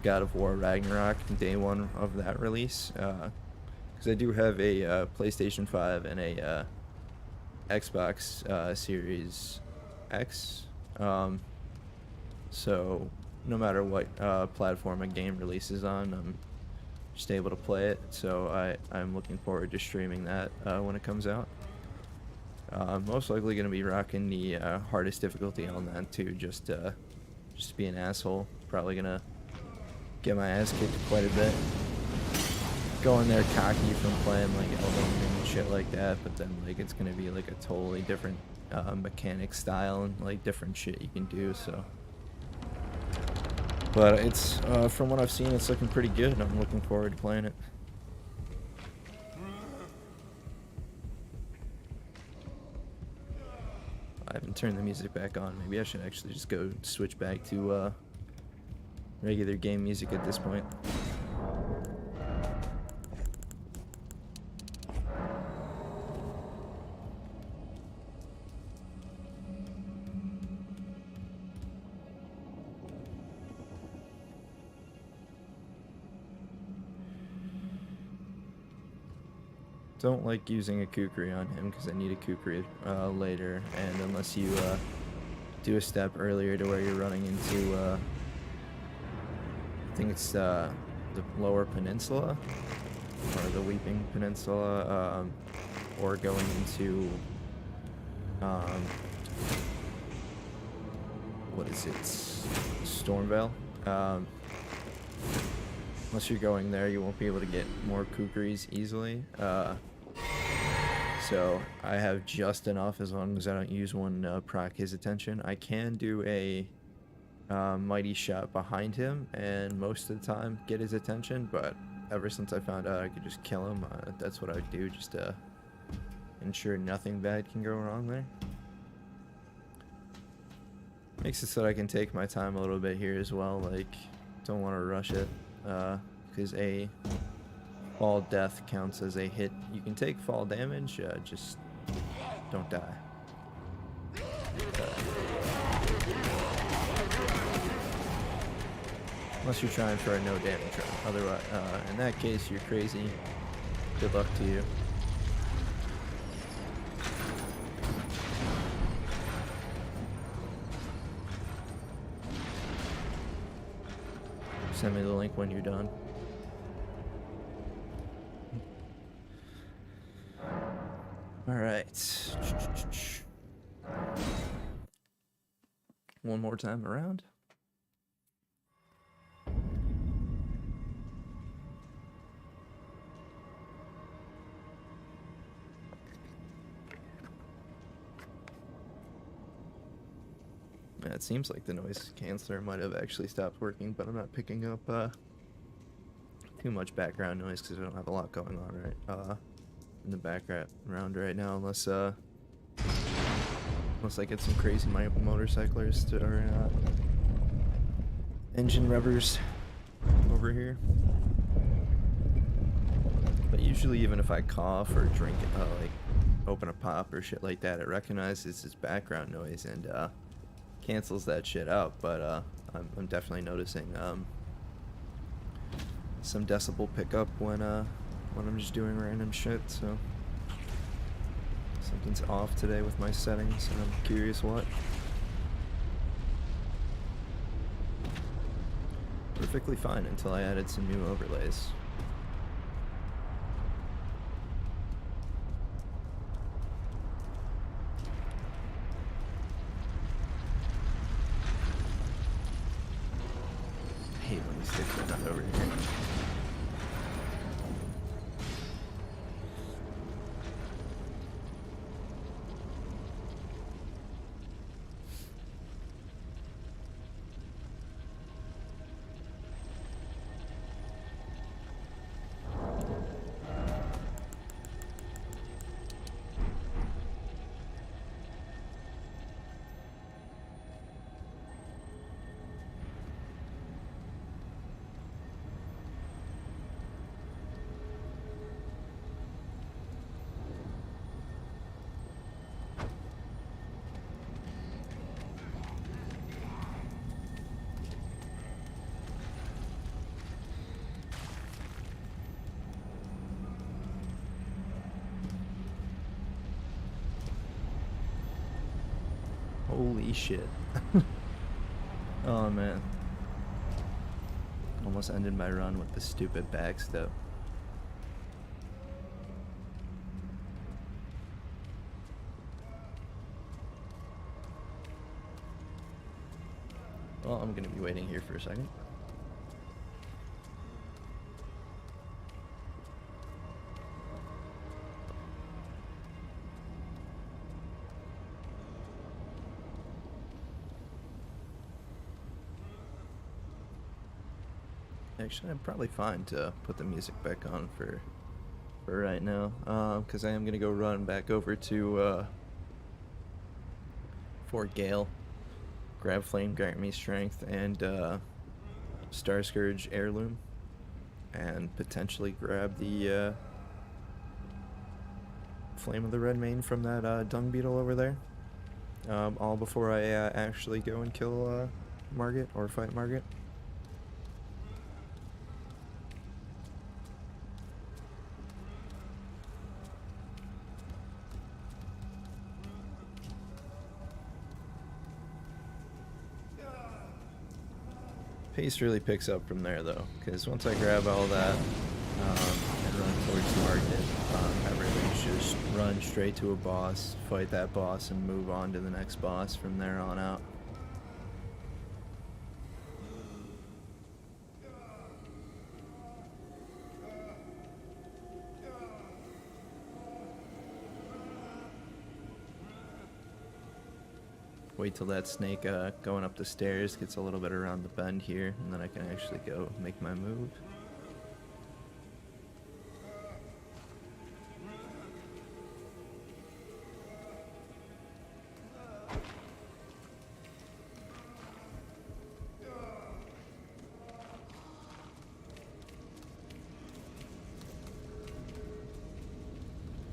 God of War Ragnarok day one of that release, because I do have a PlayStation 5 and a Xbox Series X, so no matter what platform a game releases on, I'm just able to play it. So I'm looking forward to streaming that when it comes out. Most likely going to be rocking the hardest difficulty on that too, just to be an asshole. Probably gonna get my ass kicked quite a bit. Going there cocky from playing like Elden Ring and shit like that, but then like it's gonna be like a totally different mechanic style and like different shit you can do. So, but it's from what I've seen, it's looking pretty good, and I'm looking forward to playing it. I haven't turned the music back on. Maybe I should actually just go switch back to regular game music at this point. Don't like using a kukri on him because I need a kukri later, and unless you do a step earlier to where you're running into I think it's the Lower Peninsula or the Weeping Peninsula, or going into what is it, Stormvale. Unless you're going there, you won't be able to get more kukris easily. So I have just enough, as long as I don't use one proc his attention. I can do a mighty shot behind him and most of the time get his attention, but ever since I found out I could just kill him, that's what I do, just to ensure nothing bad can go wrong there. Makes it so that I can take my time a little bit here as well, like don't want to rush it, because a fall death counts as a hit. You can take fall damage, just don't die. Unless you're trying for a no damage run. Otherwise, in that case, you're crazy. Good luck to you. Send me the link when you're done. All right. One more time around. Yeah, it seems like the noise canceller might have actually stopped working, but I'm not picking up too much background noise because I don't have a lot going on in the background right now, unless I get some crazy motorcyclers or engine revvers over here. But usually, even if I cough or drink, like open a pop or shit like that, it recognizes its background noise and cancels that shit out. But I'm definitely noticing some decibel pickup when when I'm just doing random shit, so something's off today with my settings, and I'm curious what. Perfectly fine until I added some new overlays. I hate when these sticks are not over here. Holy shit. Oh man. Almost ended my run with the stupid backstep. Well, I'm gonna be waiting here for a second. Actually, I'm probably fine to put the music back on for right now, because I am gonna go run back over to Fort Gale, grab Flame, grant me strength, and Star Scourge heirloom, and potentially grab the Flame of the Red Mane from that dung beetle over there. All before I actually go and kill Margit or fight Margit. Pace really picks up from there though, because once I grab all that and run towards Margit, I really just run straight to a boss, fight that boss, and move on to the next boss from there on out. Wait till that snake going up the stairs gets a little bit around the bend here, and then I can actually go make my move.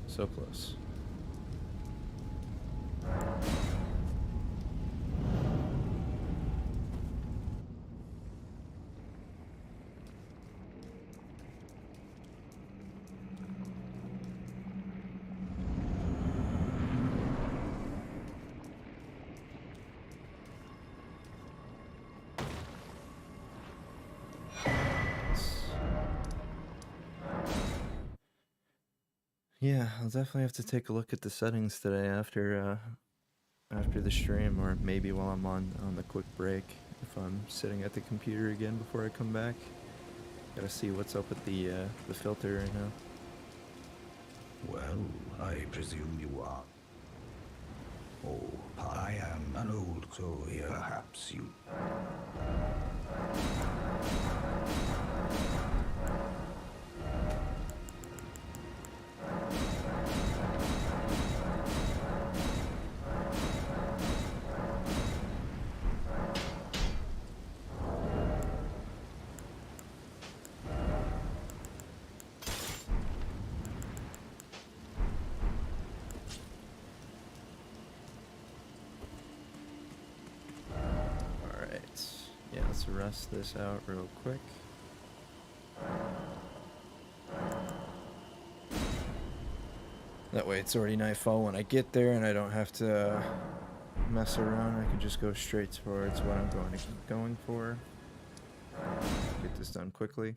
So close. Yeah, I'll definitely have to take a look at the settings today after the stream, or maybe while I'm on the quick break if I'm sitting at the computer again before I come back. Gotta see what's up with the filter right now. Well, I presume you are. Oh, I am an old soul here. Perhaps you... Let's rest this out real quick. That way it's already nightfall when I get there and I don't have to mess around. I can just go straight towards what I'm going to keep going for. Get this done quickly.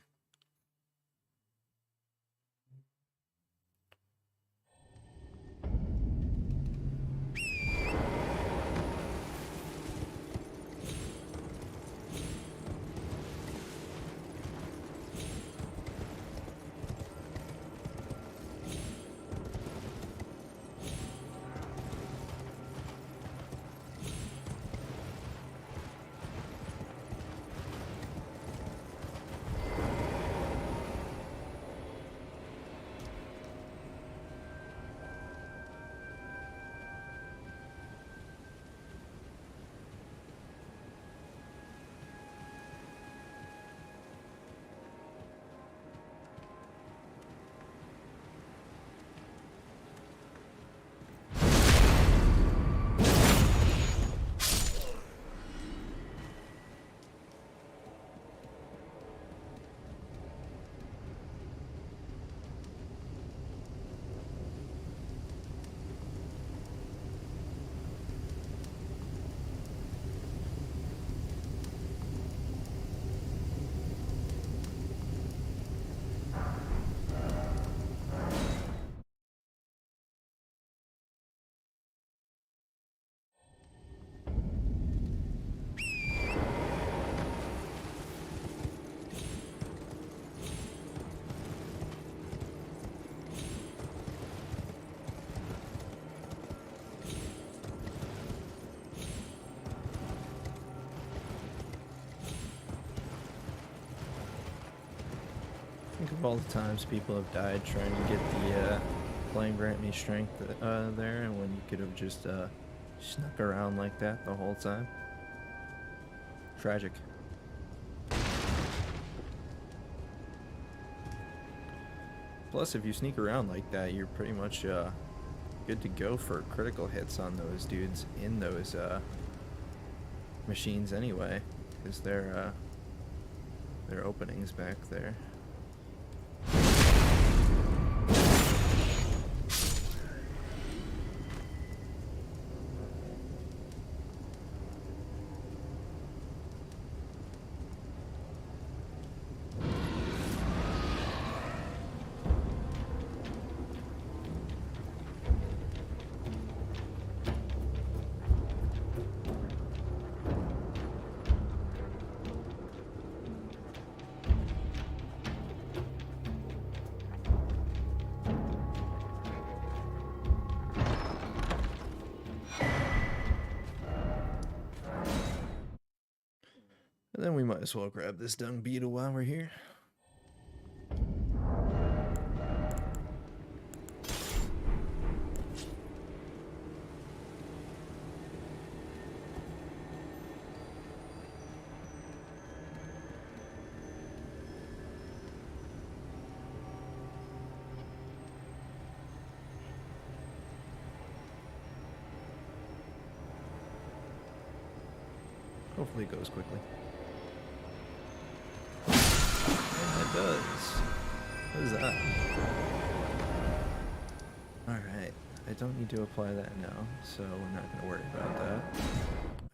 Think of all the times people have died trying to get the playing grant me strength there, and when you could have just snuck around like that the whole time. Tragic. Plus, if you sneak around like that, you're pretty much good to go for critical hits on those dudes in those machines anyway, because they're openings back there. And then we might as well grab this dung beetle while we're here. Hopefully it goes quickly. It does. What is that? Alright, I don't need to apply that now, so we're not going to worry about that.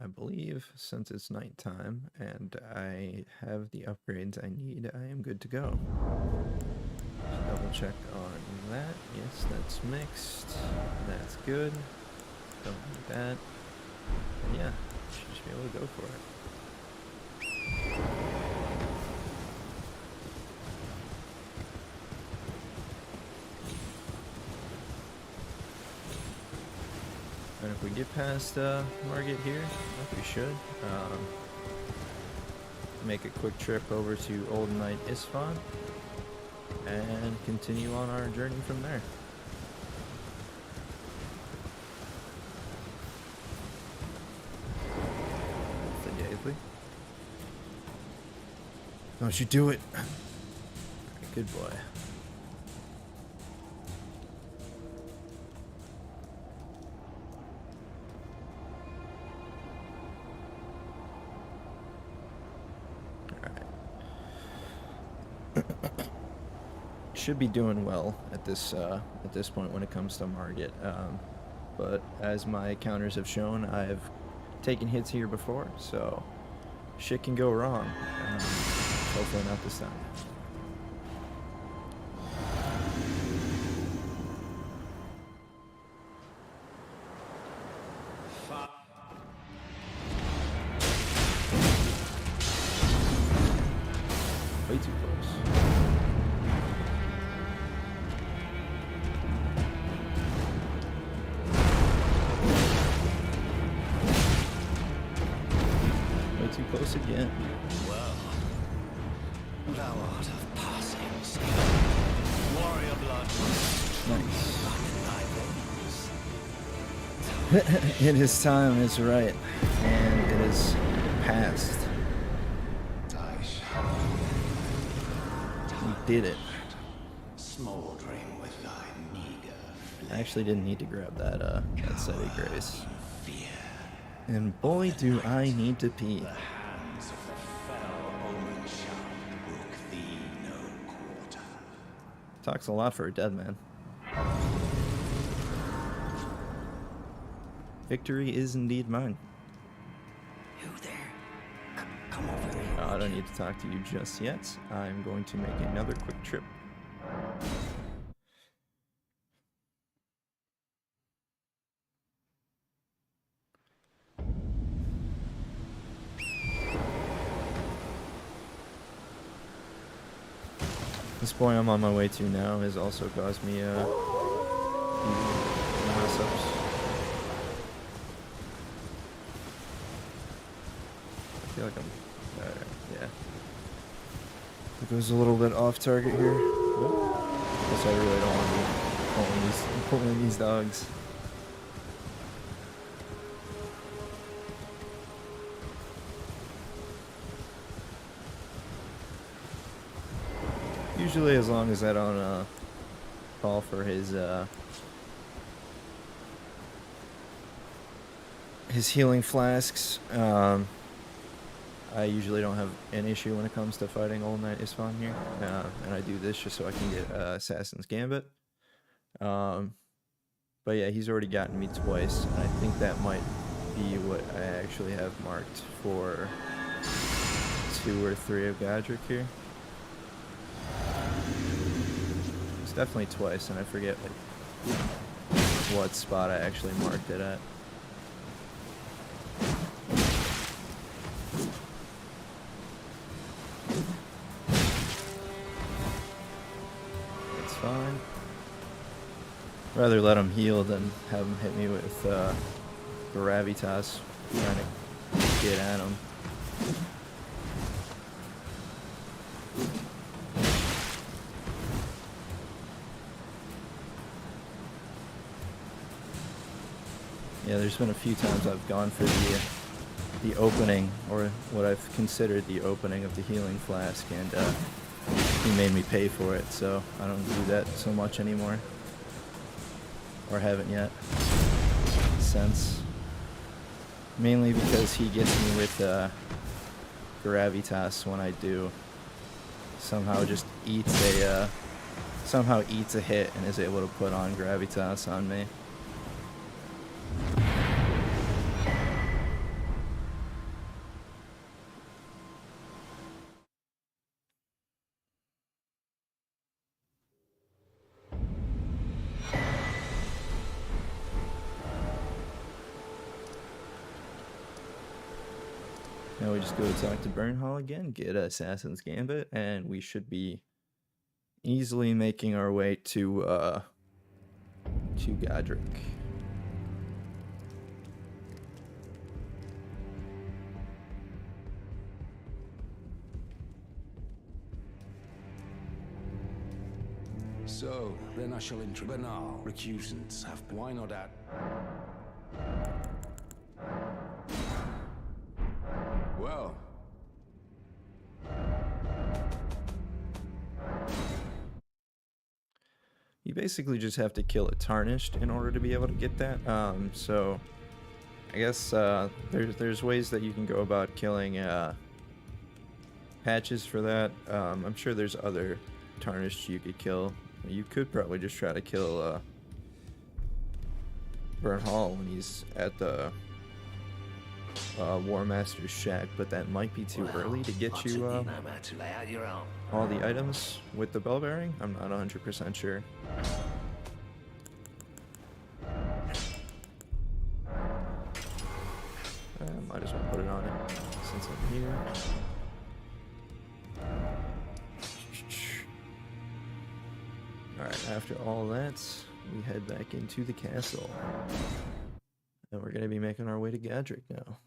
I believe since it's nighttime and I have the upgrades I need, I am good to go. Just double check on that. Yes, that's mixed. That's good. Don't need that. And yeah, should just be able to go for it. And if we get past Margit here, like we should, make a quick trip over to Old Knight Isfahan and continue on our journey from there. Don't you do it. Good boy. Alright. should be doing well at this point when it comes to Margit. But as my counters have shown, I've taken hits here before, so shit can go wrong. Hopefully not this time. Way too close. Way too close again. Well, thou art of passing skill. Warrior blood Nice. in thy veins. It is time is right, and it is past. I shall We did it. smoldering with thy meager I actually didn't need to grab that City Grace. fear. And boy, do I need to pee. The hands of the fell omen shall brook thee no quarter. Talks a lot for a dead man. Victory is indeed mine. You there? Come over here. I don't need to talk to you just yet. I'm going to make another quick trip. This boy I'm on my way to now has also caused me mess ups. I feel like I'm yeah. It goes a little bit off target here. Guess I really don't want to be pulling these dogs. Usually, as long as I don't fall for his healing flasks, I usually don't have an issue when it comes to fighting Old Knight Isfan here, and I do this just so I can get Assassin's Gambit. But yeah, he's already gotten me twice, and I think that might be what I actually have marked for 2 or 3 of Godric here. It's definitely twice, and I forget like what spot I actually marked it at. It's fine. Rather let him heal than have him hit me with gravitas trying to get at him. Yeah, there's been a few times I've gone for the opening, or what I've considered the opening of the healing flask, and he made me pay for it, so I don't do that so much anymore. Or haven't yet. Since. Mainly because he gets me with gravitas when I do. Somehow just eats a hit and is able to put on gravitas on me. Now we just go talk to Burnhall again, get Assassin's Gambit, and we should be easily making our way to Godric. So, then I shall introduce banal recusants have. Why not add? Well. You basically just have to kill a Tarnished in order to be able to get that. So I guess there's ways that you can go about killing patches for that. I'm sure there's other Tarnished you could kill. You could probably just try to kill Burn Hall when he's at the War Master's shack, but that might be too early to get you all the items with the bell bearing. I'm not 100% sure. Might as well put it on it since I'm here. Alright, after all that, we head back into the castle. And we're going to be making our way to Gadrick now.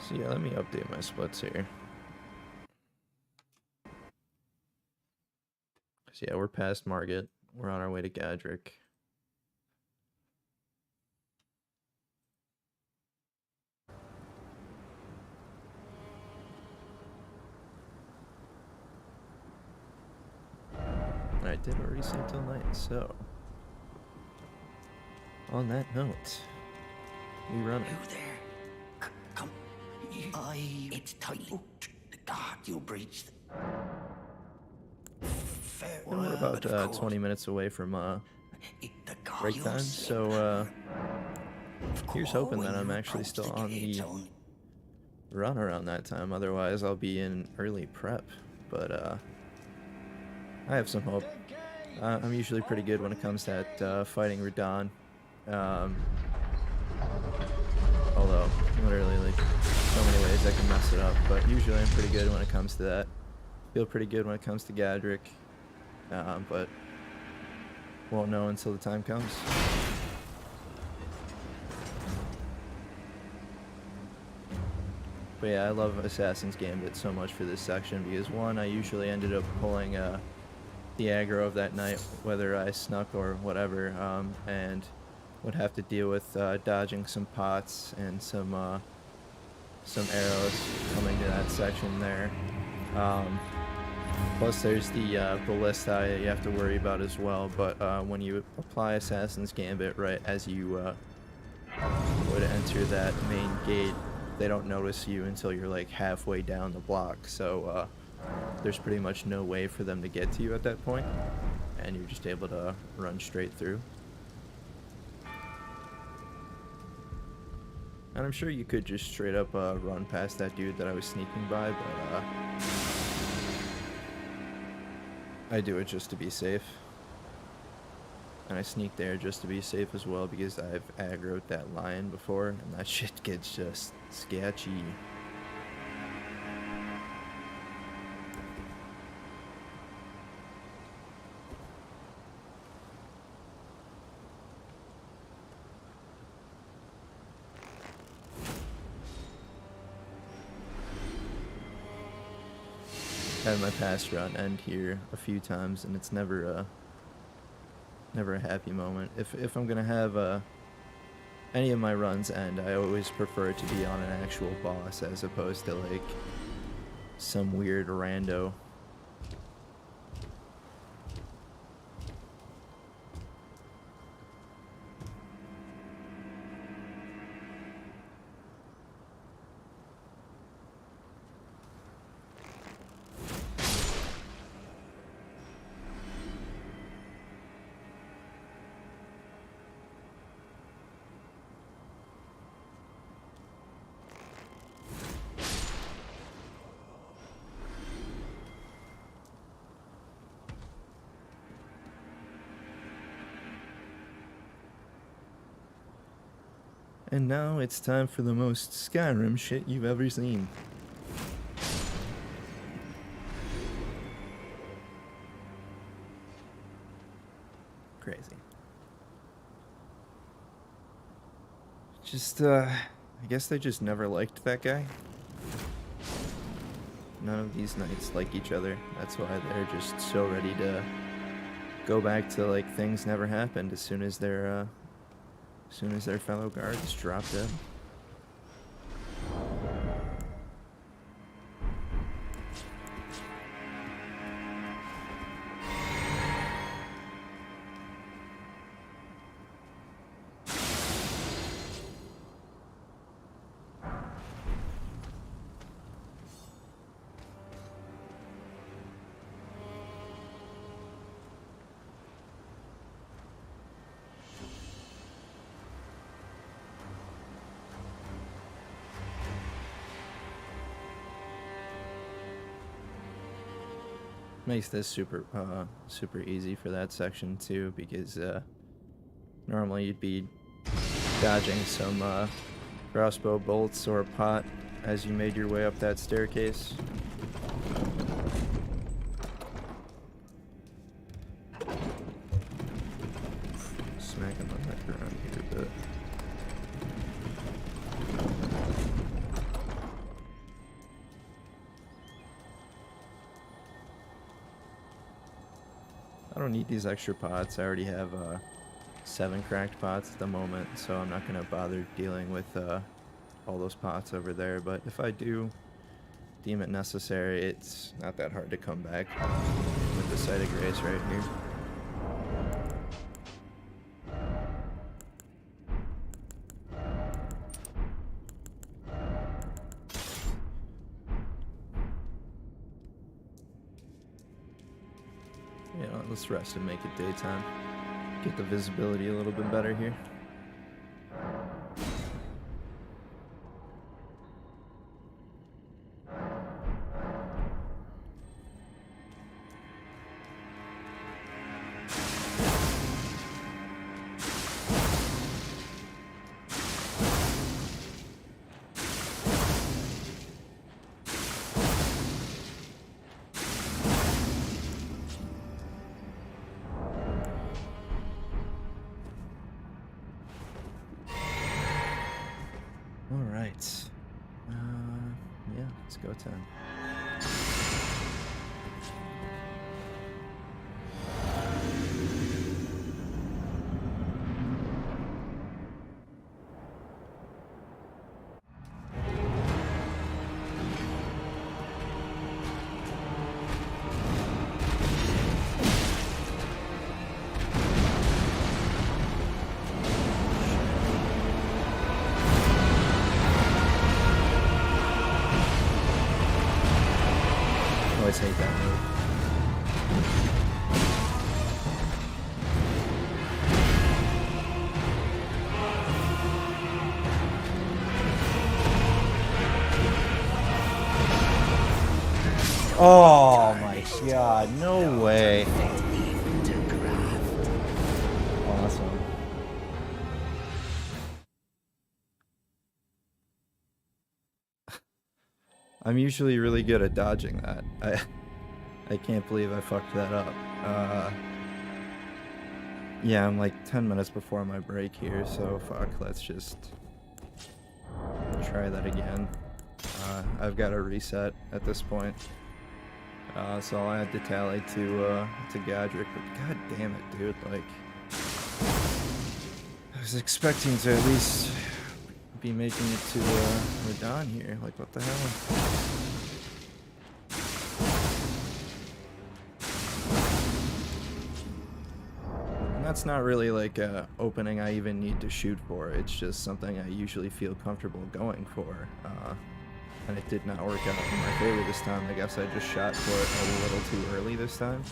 So yeah, let me update my splits here. So yeah, we're past Margit. We're on our way to Gadrick. I did already sleep till night, so on that note, we run it. You there? Come. It's tight. The guard you breached. And we're about 20 minutes away from break time, so here's hoping that I'm actually still on the run around that time. Otherwise, I'll be in early prep. But I have some hope. I'm usually pretty good when it comes to fighting Radahn. Although, literally, like, so many ways I can mess it up. But usually I'm pretty good when it comes to that. Feel pretty good when it comes to Gadrick. But won't know until the time comes. But yeah, I love Assassin's Gambit so much for this section because one, I usually ended up pulling the aggro of that night, whether I snuck or whatever, and would have to deal with dodging some pots and some arrows coming to that section there. Plus there's the ballista you have to worry about as well, but when you apply Assassin's Gambit right as you would enter that main gate, they don't notice you until you're like halfway down the block, so there's pretty much no way for them to get to you at that point, and you're just able to run straight through. And I'm sure you could just straight up run past that dude that I was sneaking by, but I do it just to be safe. And I sneak there just to be safe as well because I've aggroed that lion before and that shit gets just sketchy. Had my past run end here a few times and it's never a happy moment. If I'm gonna have any of my runs end, I always prefer it to be on an actual boss as opposed to like some weird rando. And now it's time for the most Skyrim shit you've ever seen. Crazy. Just, I guess they just never liked that guy. None of these knights like each other. That's why they're just so ready to go back to, like, things never happened as soon as their fellow guards drop dead. makes this super easy for that section too, because normally you'd be dodging some crossbow bolts or pot as you made your way up that staircase. Smack him on that ground here a bit. I don't need these extra pots. I already have 7 cracked pots at the moment, so I'm not going to bother dealing with all those pots over there. But if I do deem it necessary, it's not that hard to come back with the Site of Grace right here. Yeah, let's rest and make it daytime. Get the visibility a little bit better here. Alright. Yeah, let's go 10. I always hate that move. Oh my god, no way. Awesome. I'm usually really good at dodging that. I can't believe I fucked that up. Yeah, I'm like 10 minutes before my break here, so fuck, let's just try that again. I've got a reset at this point. So I'll add the tally to Godric, but god damn it, dude, like, I was expecting to at least be making it to Radon here, like what the hell? And that's not really like a opening I even need to shoot for, it's just something I usually feel comfortable going for. And it did not work out in my favor this time. I guess I just shot for it a little too early this time,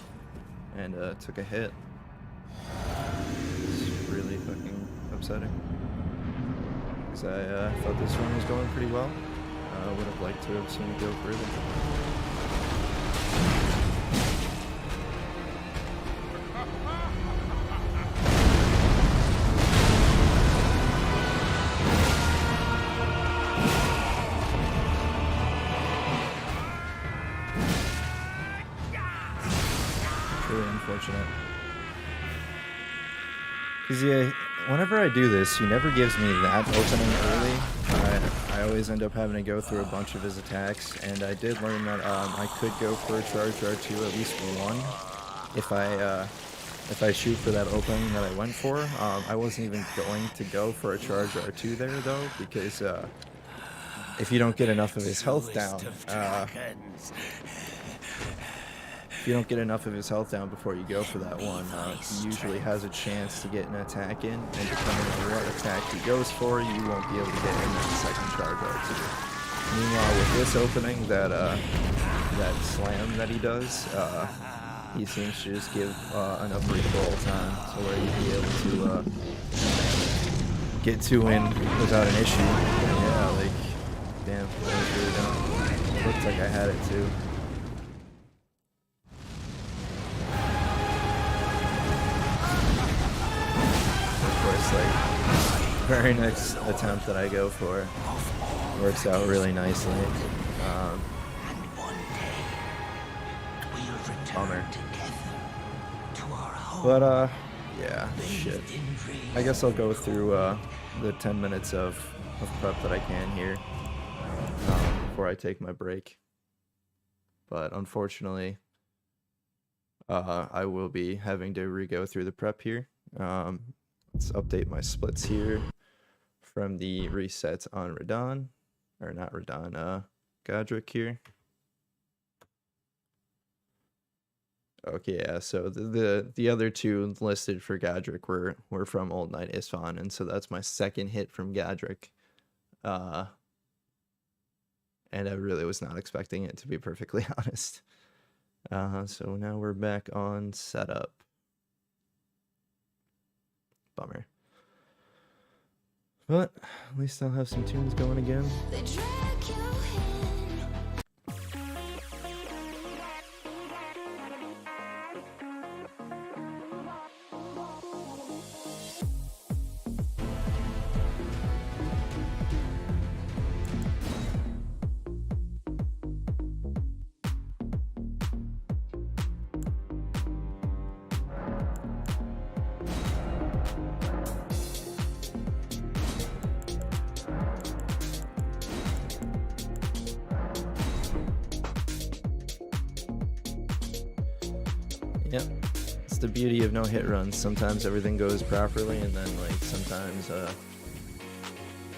and took a hit. It's really fucking upsetting. Because I thought this one was going pretty well. I would have liked to have seen it go further. Really unfortunate. Because yeah, whenever I do this, he never gives me that opening early. I always end up having to go through a bunch of his attacks, and I did learn that I could go for a charge R2 at least one if I shoot for that opening that I went for. I wasn't even going to go for a charge R2 there though, because if you don't get enough of his health down, if you don't get enough of his health down before you go for that one, he usually has a chance to get an attack in, and depending on what attack he goes for, you won't be able to get in that second charge R2. Meanwhile, with this opening, that slam that he does, he seems to just give enough recoil time so where you'd be able to get 2 in without an issue. And yeah, like, damn, that was really dumb. Looked like I had it too. this like very next attempt that I go for works out really nicely. Bummer. But yeah, shit. I guess I'll go through the 10 minutes of prep that I can here before I take my break. But unfortunately, I will be having to re-go through the prep here. Let's update my splits here from the resets on Radon, or not Radon, Godric here. Okay, yeah, so the other two listed for Godric were from Old Knight Isfan, and so that's my second hit from Godric. And I really was not expecting it, to be perfectly honest. So now we're back on setup. Bummer. But at least I'll have some tunes going again. They drag you in. Yep. It's the beauty of no hit runs. Sometimes everything goes properly, and then like sometimes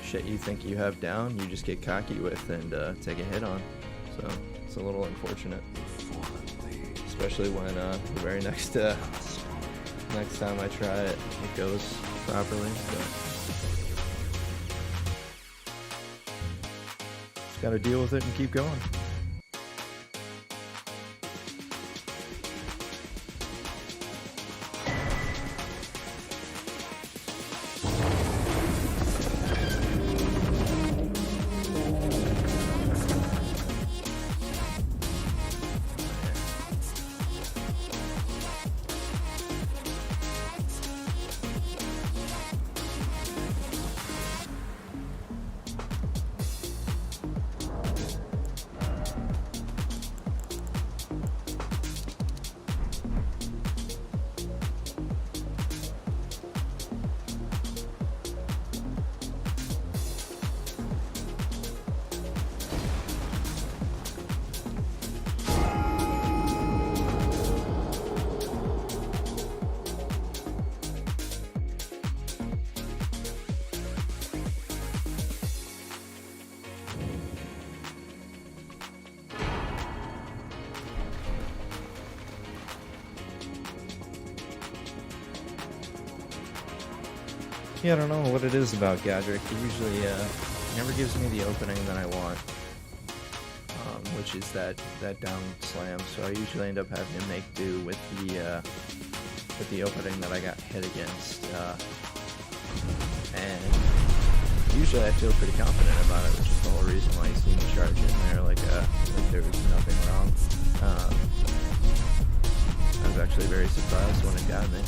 shit you think you have down, you just get cocky with and take a hit on. So it's a little unfortunate. Especially when the very next time I try it, it goes properly. So just gotta deal with it and keep going. Yeah, I don't know what it is about Godric. He usually never gives me the opening that I want, which is that down slam. So I usually end up having to make do with the opening that I got hit against, and usually I feel pretty confident about it, which is the whole reason why you see me charge in there like there was nothing wrong. I was actually very surprised when it got me.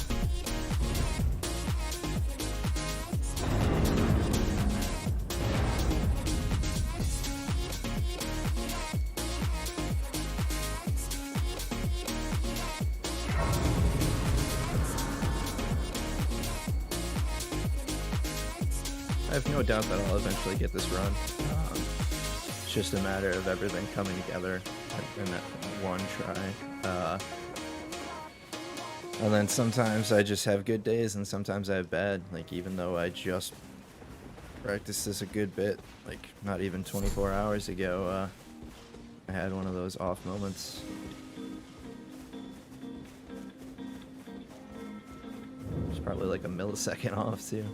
I have no doubt that I'll eventually get this run. It's just a matter of everything coming together in that one try. And then sometimes I just have good days and sometimes I have bad. Like, even though I just practiced this a good bit, like not even 24 hours ago, I had one of those off moments. It's probably like a millisecond off too.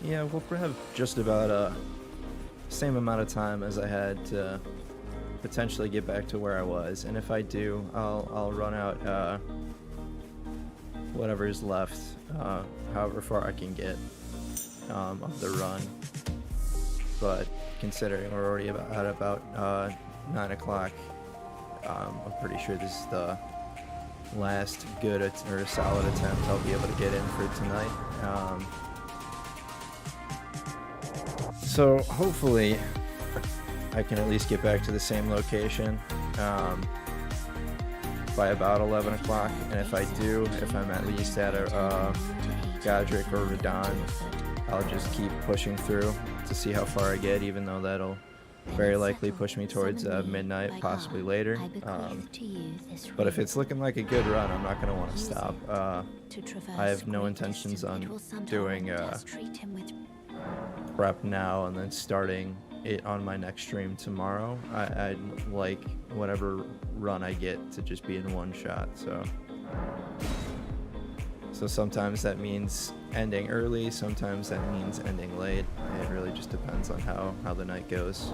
Yeah, we'll have just about same amount of time as I had to potentially get back to where I was, and if I do, I'll run out whatever's left, however far I can get of the run. But considering we're already at about 9 o'clock, I'm pretty sure this is the last good or solid attempt I'll be able to get in for tonight. So hopefully I can at least get back to the same location by about 11 o'clock, and if I do, if I'm at least at a Godric or Radon, I'll just keep pushing through to see how far I get, even though that'll very likely push me towards midnight, possibly later. But if it's looking like a good run, I'm not going to want to stop. I have no intentions on doing prep now and then starting it on my next stream tomorrow. I'd like whatever run I get to just be in one shot. So sometimes that means ending early, sometimes that means ending late. It really just depends on how the night goes.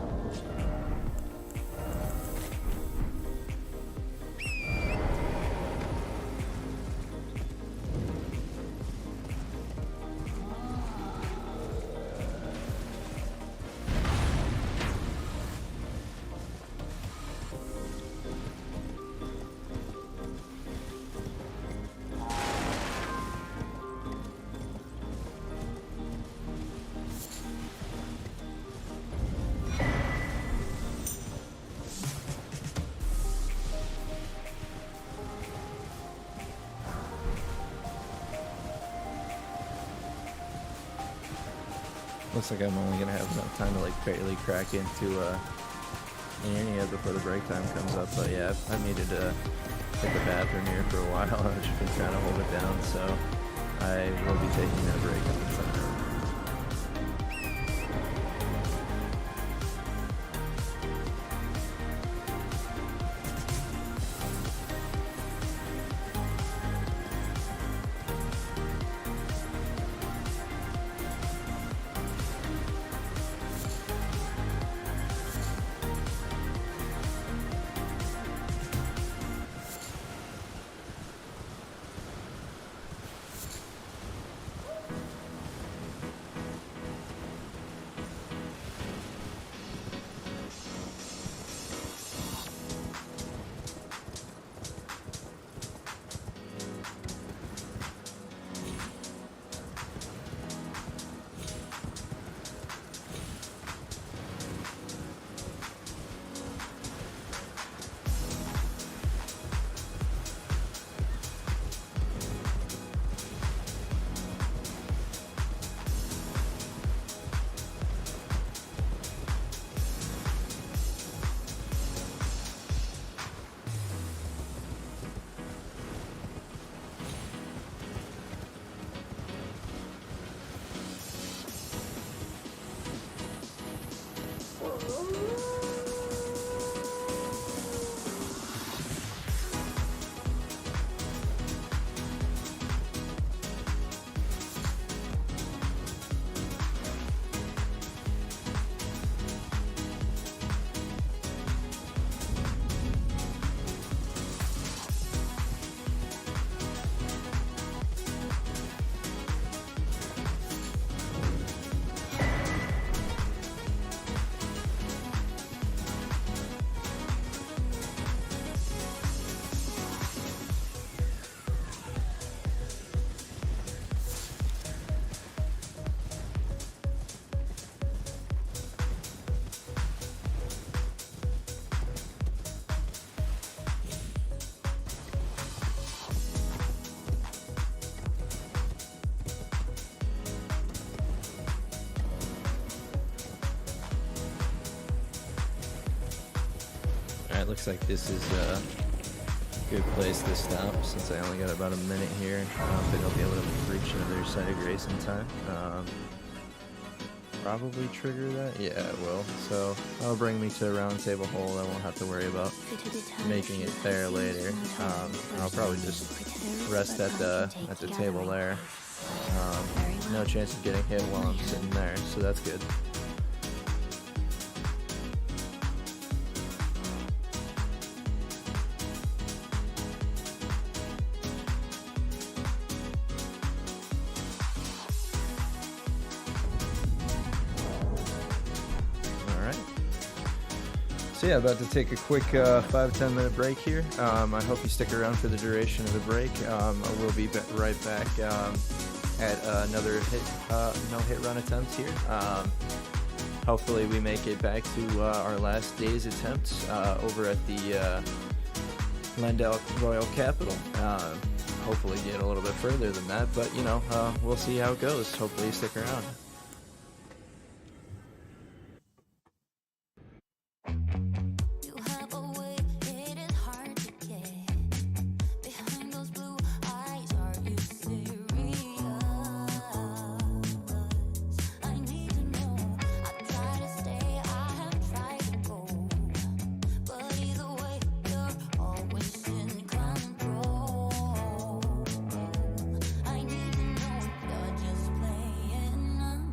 Looks like I'm only gonna have enough time to like barely crack into Anya before the break time comes up. But yeah, I've needed to hit the bathroom here for a while. I've just been trying to hold it down, so I will be taking that break on the time. Alright, looks like this is a good place to stop since I only got about a minute here. I don't think I'll be able to reach another site of grace in time. Probably trigger that? Yeah, it will. So that'll bring me to a round table hole. I won't have to worry about making it there later. I'll probably just rest at the table there. No chance of getting hit while I'm sitting there, so that's good. So yeah, about to take a quick 5-10 minute break here. I hope you stick around for the duration of the break. I will be right back at another no-hit run attempt here. Hopefully we make it back to our last day's attempts over at the Lendell Royal Capital. Hopefully get a little bit further than that, but you know, we'll see how it goes. Hopefully you stick around. You have a way, it is hard to get behind those blue eyes. Are you serious? I need to know. I try to stay, I have tried to go, but either way, you're always in control. I need to know you're just playing.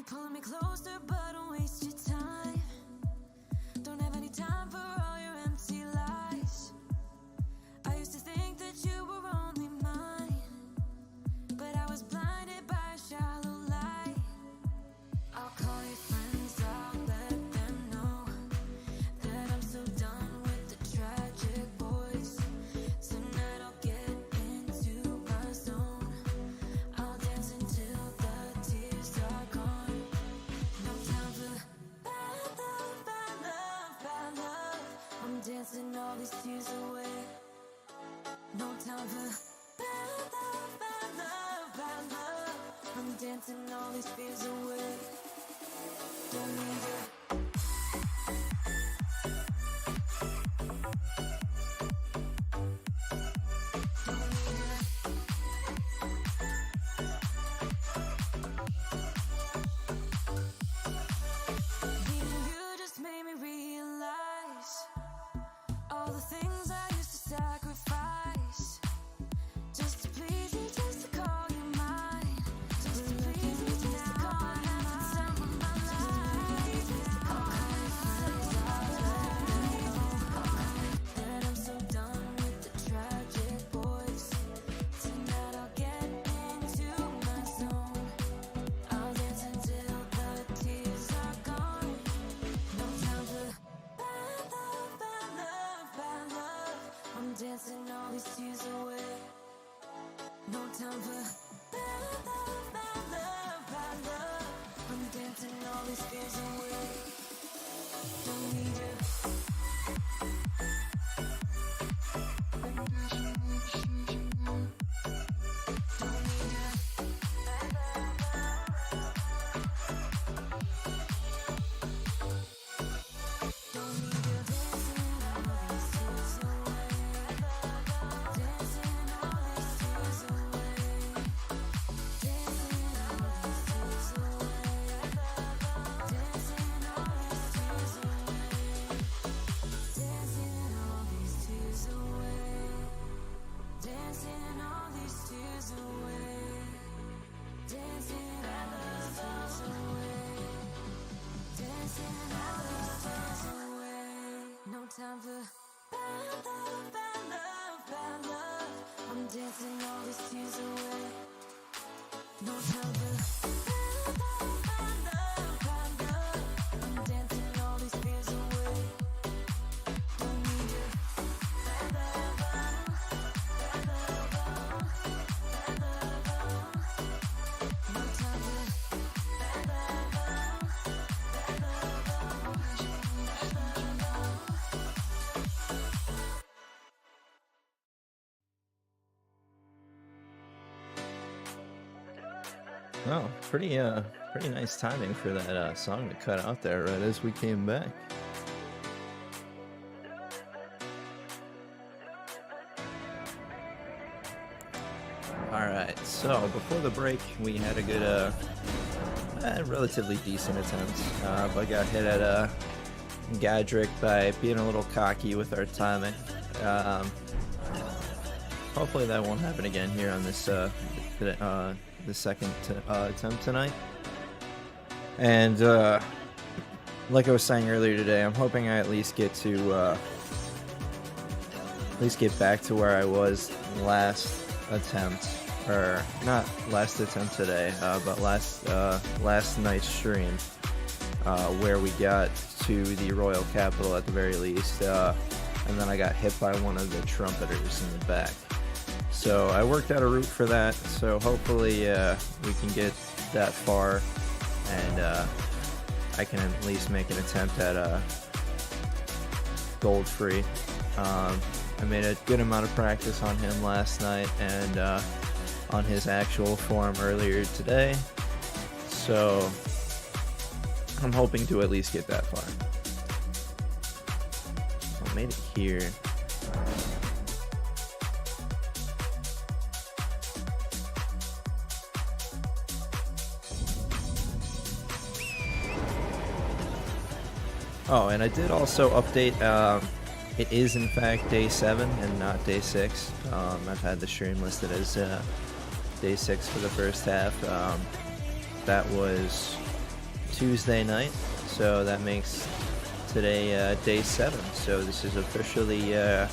pulling me closer, but don't waste your time. Don't have any time for all your empty lies. I used to think that you were only mine, but I was blinded by a shallow light. I'll call your friends, I'll let them know that I'm so done with the tragic boys. Tonight I'll get into my zone. I'll dance until the tears are gone. No time for bad love, bad love, bad love. I'm dancing all these tears away. No time for bad love, bad love, bad love. I'm dancing all these fears away. Don't need it. Don't need it. Meeting you just made me realize all the things I used to sacrifice just to please you, just to call you mine, just to please you, just to call you mine. Of my life, I'll call your friends, I'll let them know that I'm so done with the tragic boys. Tonight I'll get into my zone. I'll dance until the tears are gone. No time for bad love, bad love, bad love. I'm dancing all these tears away. No time for bad love, bad love, bad love. I'm dancing all these fears away. Don't need you. Don't need you. Don't need you. Dancing all these tears away. Dancing all these tears away. Dancing all these tears away. Dancing all these tears away. Dancing all these tears away. Dancing all these tears away. Dancing all these tears away. Dancing all these tears away. No time for bad love, bad love, bad love. I'm dancing all these tears away. No time for bad love, bad love, bad love. I'm dancing all these fears away. Don't need you. Bad love, bad love, bad love. No time for bad love, bad love. Oh, pretty nice timing for that song to cut out there right as we came back. Alright, so before the break, we had a good, relatively decent attempt, but got hit at Gadrick by being a little cocky with our timing. Hopefully that won't happen again here on this the second attempt tonight. And like I was saying earlier today, I'm hoping I at least get back to where I was last attempt, or not last attempt today, but last night's stream, where we got to the Royal Capital at the very least, and then I got hit by one of the trumpeters in the back. So I worked out a route for that, so hopefully we can get that far, and I can at least make an attempt at gold free. I made a good amount of practice on him last night and on his actual form earlier today, so I'm hoping to at least get that far. I made it here. Oh, and I did also update, it is in fact day 7 and not day 6. I've had the stream listed as day 6 for the first half. That was Tuesday night, so that makes today day 7. So this is officially the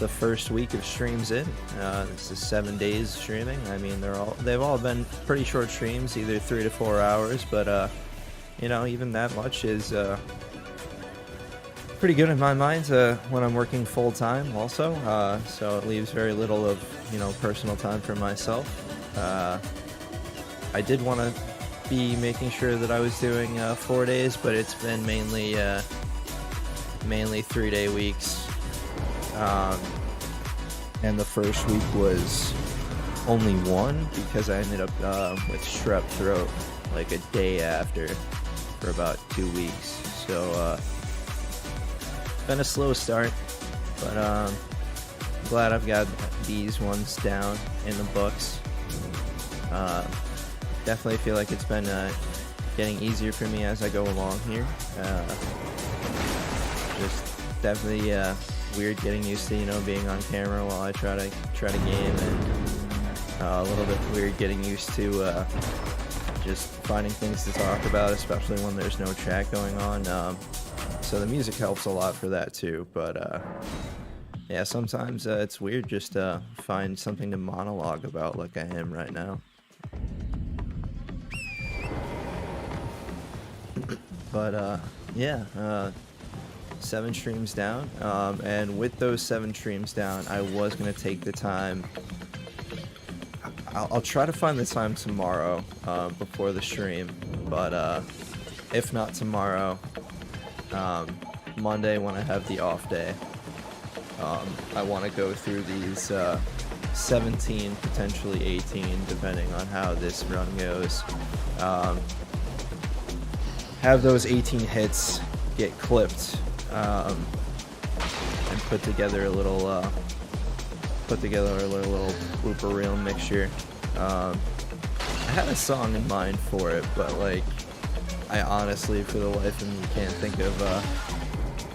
first week of streams in. This is 7 days streaming. I mean, they've all been pretty short streams, either 3 to 4 hours, but you know, even that much is pretty good in my mind when I'm working full time also, so it leaves very little of, you know, personal time for myself. I did want to be making sure that I was doing 4 days, but it's been mainly 3-day weeks, and the first week was only 1 because I ended up with strep throat like a day after for about 2 weeks, so been a slow start, but I'm glad I've got these ones down in the books. Definitely feel like it's been getting easier for me as I go along here. Just definitely weird getting used to, you know, being on camera while I try to game, and a little bit weird getting used to just finding things to talk about, especially when there's no chat going on. So the music helps a lot for that too, but yeah, sometimes it's weird just to find something to monologue about like I am right now. But yeah, 7 streams down, and with those 7 streams down, I was going to take the time. I'll try to find the time tomorrow before the stream, but if not tomorrow, Monday when I have the off day, I want to go through these 17, potentially 18, depending on how this run goes. Have those 18 hits get clipped, and put together a little blooper reel mixture. I had a song in mind for it, but like, I honestly, for the life of me, can't think of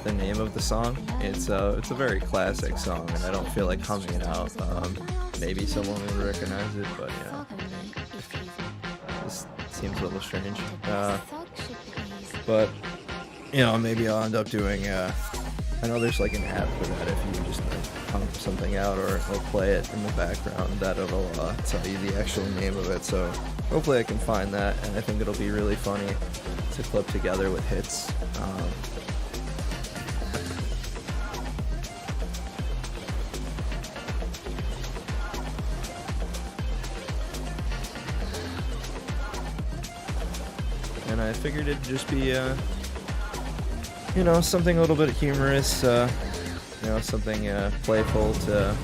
the name of the song. It's a very classic song, and I don't feel like humming it out. Maybe someone would recognize it, but you know, this seems a little strange. But you know, maybe I'll end up doing. I know there's like an app for that. If you just like pump something out or play it in the background, that'll tell you the actual name of it. So hopefully I can find that, and I think it'll be really funny to clip together with hits. And I figured it'd just be, you know, something a little bit humorous, you know, something playful to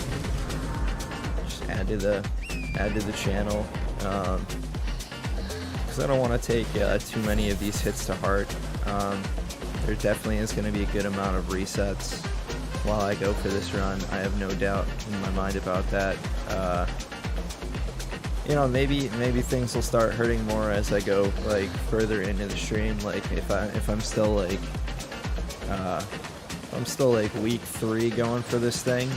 just add to the channel. Because I don't want to take too many of these hits to heart. There definitely is going to be a good amount of resets while I go for this run. I have no doubt in my mind about that. You know, maybe things will start hurting more as I go like further into the stream. Like if I'm still like week 3 going for this thing,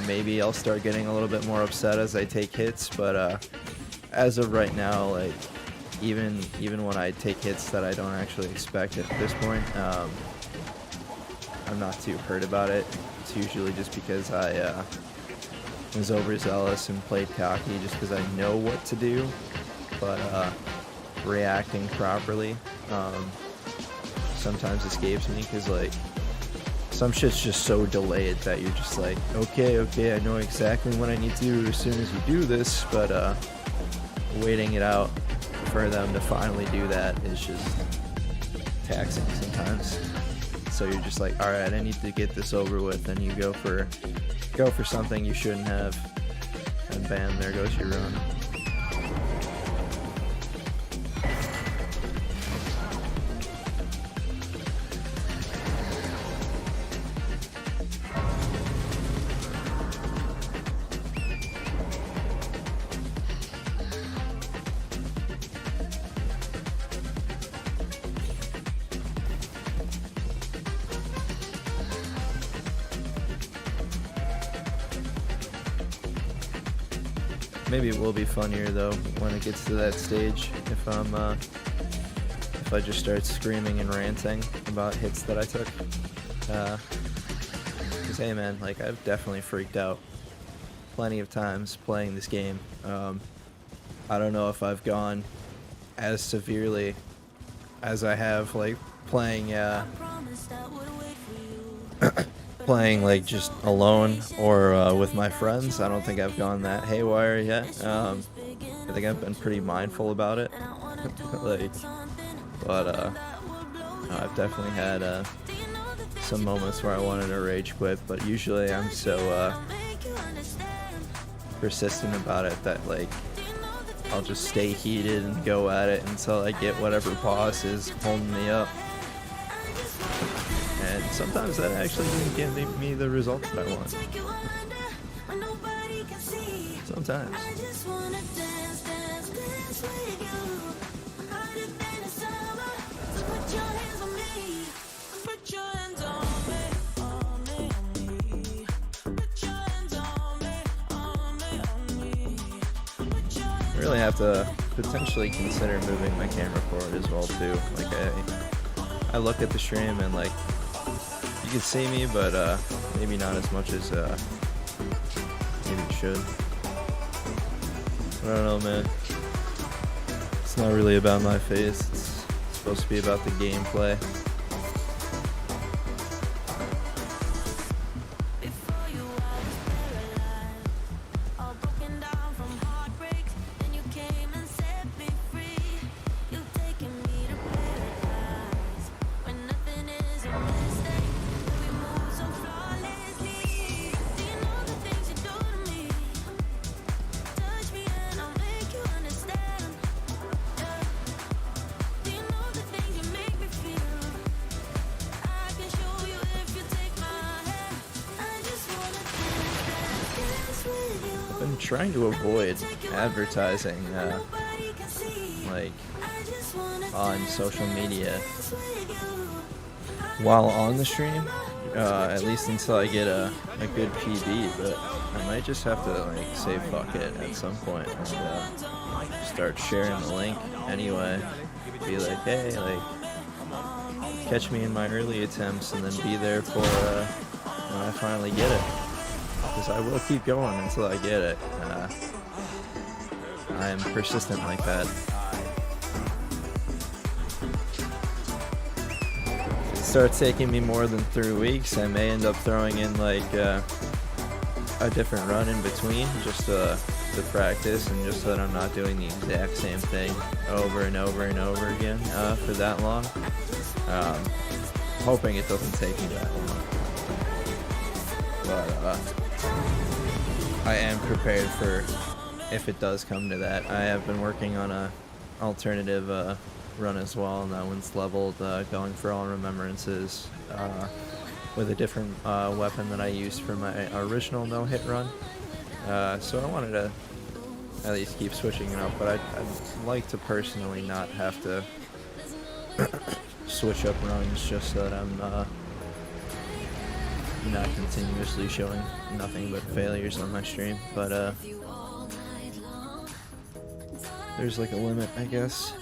maybe I'll start getting a little bit more upset as I take hits. But as of right now, like even when I take hits that I don't actually expect at this point, I'm not too hurt about it. It's usually just because I was overzealous and played cocky just because I know what to do, but reacting properly sometimes escapes me, because like some shit's just so delayed that you're just like, okay, I know exactly what I need to do as soon as you do this, but waiting it out for them to finally do that is just taxing sometimes. So you're just like, alright, I need to get this over with, and you go for something you shouldn't have, and bam, there goes your run. Maybe it will be funnier though when it gets to that stage, if I'm if I just start screaming and ranting about hits that I took. Cause hey man, like I've definitely freaked out plenty of times playing this game. I don't know if I've gone as severely as I have like playing playing like just alone or with my friends. I don't think I've gone that haywire yet. I think I've been pretty mindful about it. Like, but I've definitely had some moments where I wanted to rage quit, but usually I'm so persistent about it that like I'll just stay heated and go at it until I get whatever boss is holding me up. And sometimes that actually doesn't give me the results that I want. Sometimes. I really have to potentially consider moving my camera forward as well too. Like I look at the stream and like you can see me, but maybe not as much as maybe it should. I don't know, man. It's not really about my face. It's supposed to be about the gameplay. Trying to avoid advertising like on social media while on the stream, at least until I get a good PB, but I might just have to like say fuck it at some point and start sharing the link anyway. Be like, hey, like catch me in my early attempts and then be there for when I finally get it. Because I will keep going until I get it. I am persistent like that. If it starts taking me more than 3 weeks, I may end up throwing in like a different run in between just to practice and just so that I'm not doing the exact same thing over and over and over again for that long. Hoping it doesn't take me that long. But I am prepared for if it does come to that. I have been working on a alternative run as well, and that one's leveled, going for all remembrances with a different weapon that I used for my original no-hit run. So I wanted to at least keep switching it up, but I'd like to personally not have to switch up runs just so that I'm not continuously showing nothing but failures on my stream, but there's like a limit, I guess.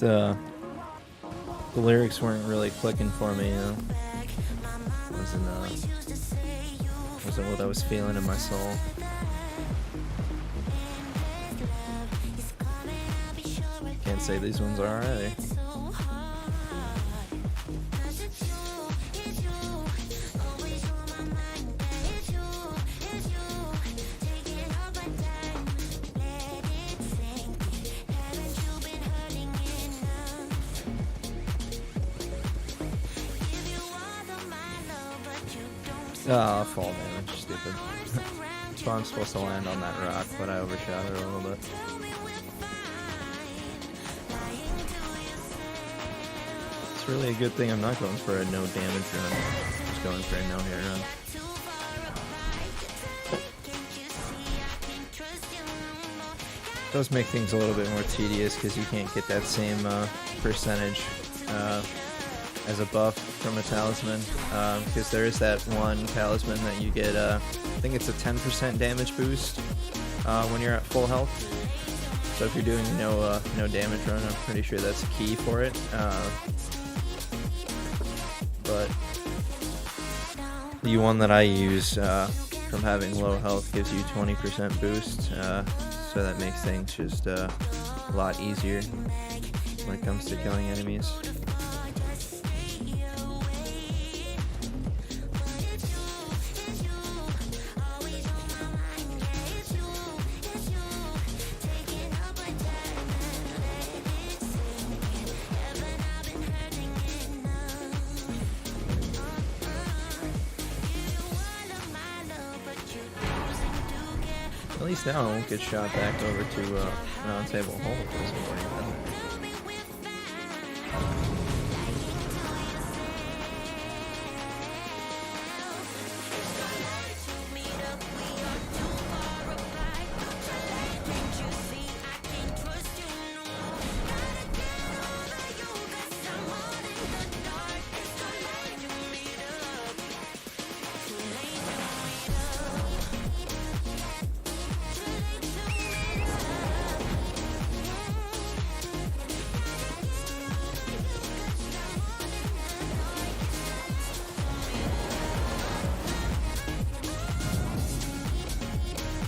The lyrics weren't really clicking for me, you know. Wasn't what I was feeling in my soul. Can't say these ones are either. Oh, fall damage, stupid. So I'm supposed to land on that rock, but I overshot it a little bit. It's really a good thing I'm not going for a no damage run. I'm just going for a no hit run. It does make things a little bit more tedious because you can't get that same percentage as a buff from a talisman, because there is that one talisman that you get, I think it's a 10% damage boost when you're at full health. So if you're doing no damage run, I'm pretty sure that's a key for it. But the one that I use from having low health gives you 20% boost, so that makes things just a lot easier when it comes to killing enemies. At least now I won't get shot back over to an unstable hole.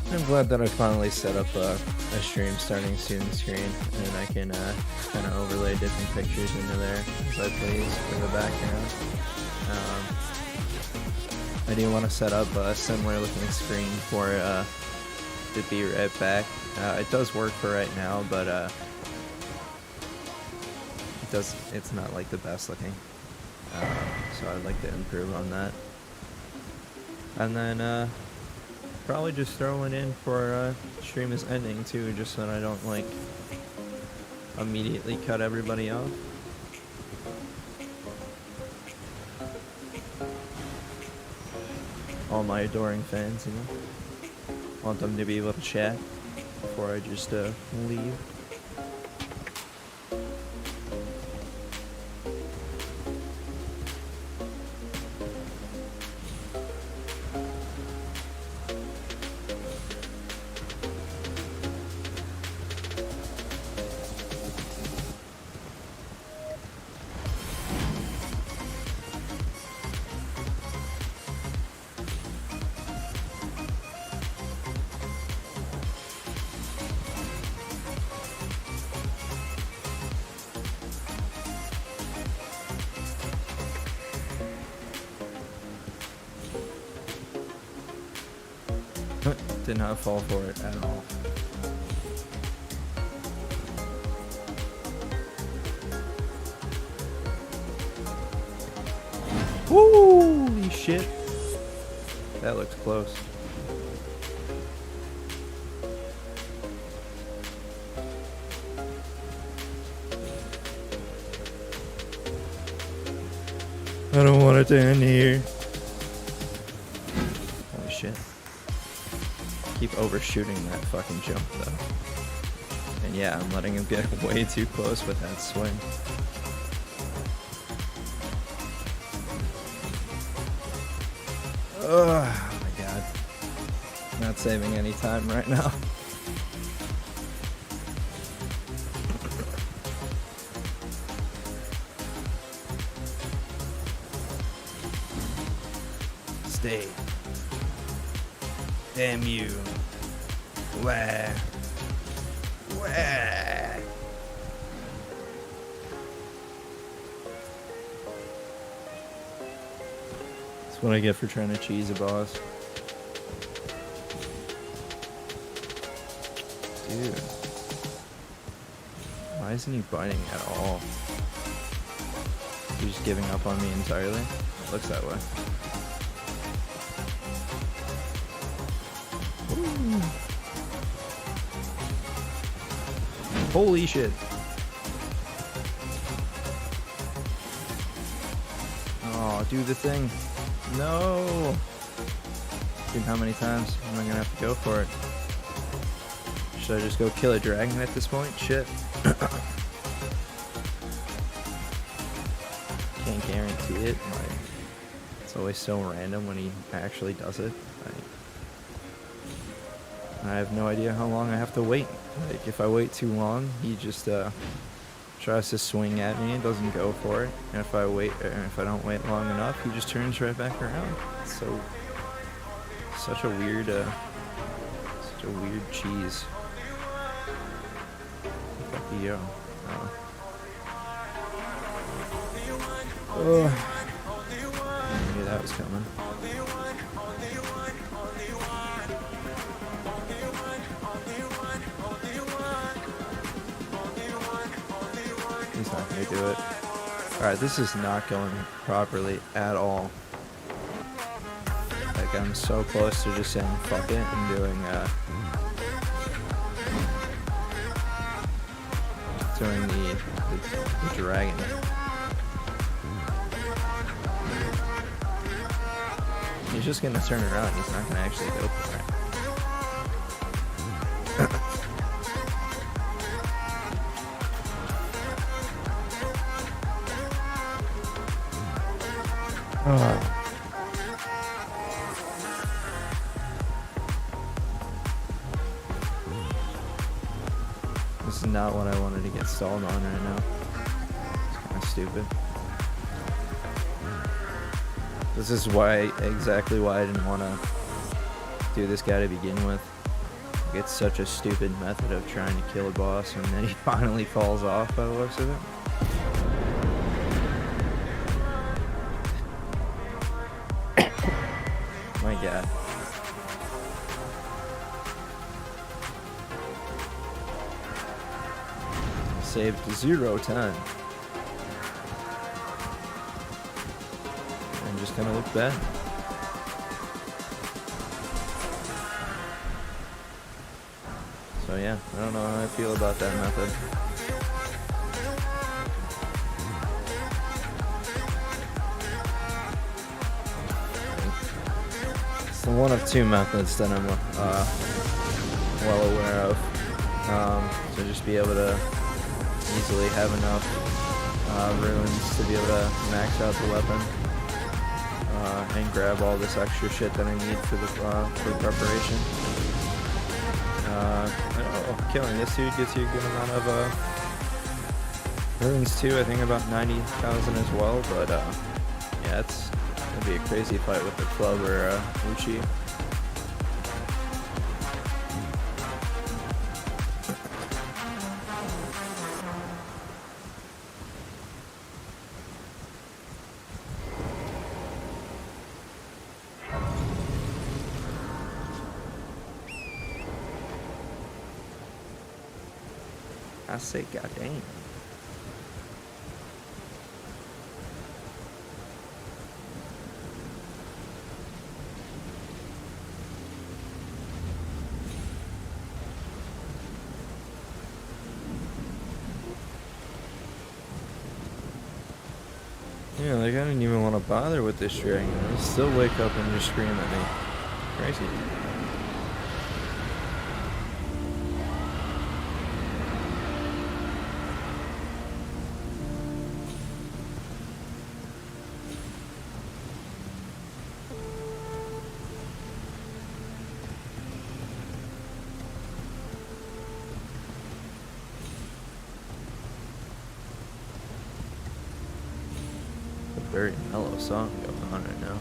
I'm glad that I finally set up a stream starting student screen, and I can kind of overlay different pictures into there as I please for the background. I do want to set up a similar looking screen for the Be Right Back. It does work for right now, but it's not like the best looking. So I'd like to improve on that. And then probably just throw it in for stream is ending too, just so that I don't like immediately cut everybody off. All my adoring fans, you know. Want them to be able to chat before I just leave. Did not fall for it at all. Holy shit. That looks close. I don't want it to end here. Holy shit. Keep overshooting that fucking jump though. And yeah, I'm letting him get way too close with that swing. Oh my god. Not saving any time right now. Stay. Damn you. Where? That's what I get for trying to cheese a boss. Dude. Why isn't he biting at all? He's just giving up on me entirely? It looks that way. Ooh. Holy shit. Oh, do the thing. No! Dude, how many times am I gonna have to go for it? Should I just go kill a dragon at this point? Shit. Can't guarantee it. Like, it's always so random when he actually does it. I have no idea how long I have to wait. Like, if I wait too long, he just tries to swing at me and doesn't go for it. And if I don't wait long enough, he just turns right back around. So, such a weird cheese. Fuck you. Oh. I knew that was coming. He's not gonna do it. Alright, this is not going properly at all. Like, I'm so close to just saying fuck it and doing the dragon. He's just gonna turn around. He's not gonna actually go for it. This is not what I wanted to get stalled on right now. It's kind of stupid. This is exactly why I didn't want to do this guy to begin with. It's such a stupid method of trying to kill a boss, and then he finally falls off by the looks of it. My god. Saved 0 time. And just kind of looked bad. So yeah, I don't know how I feel about that method. It's the one of 2 methods that I'm well aware of. So just be able to easily have enough runes to be able to max out the weapon and grab all this extra shit that I need for the preparation. Killing this dude gets you a good amount of runes too. I think about 90,000 as well. But yeah, it's gonna be a crazy fight with the club or Uchi. I say, goddamn. Yeah, like I didn't even want to bother with this dragon. I'll still wake up and just scream at me. Crazy. Very mellow song going on right now.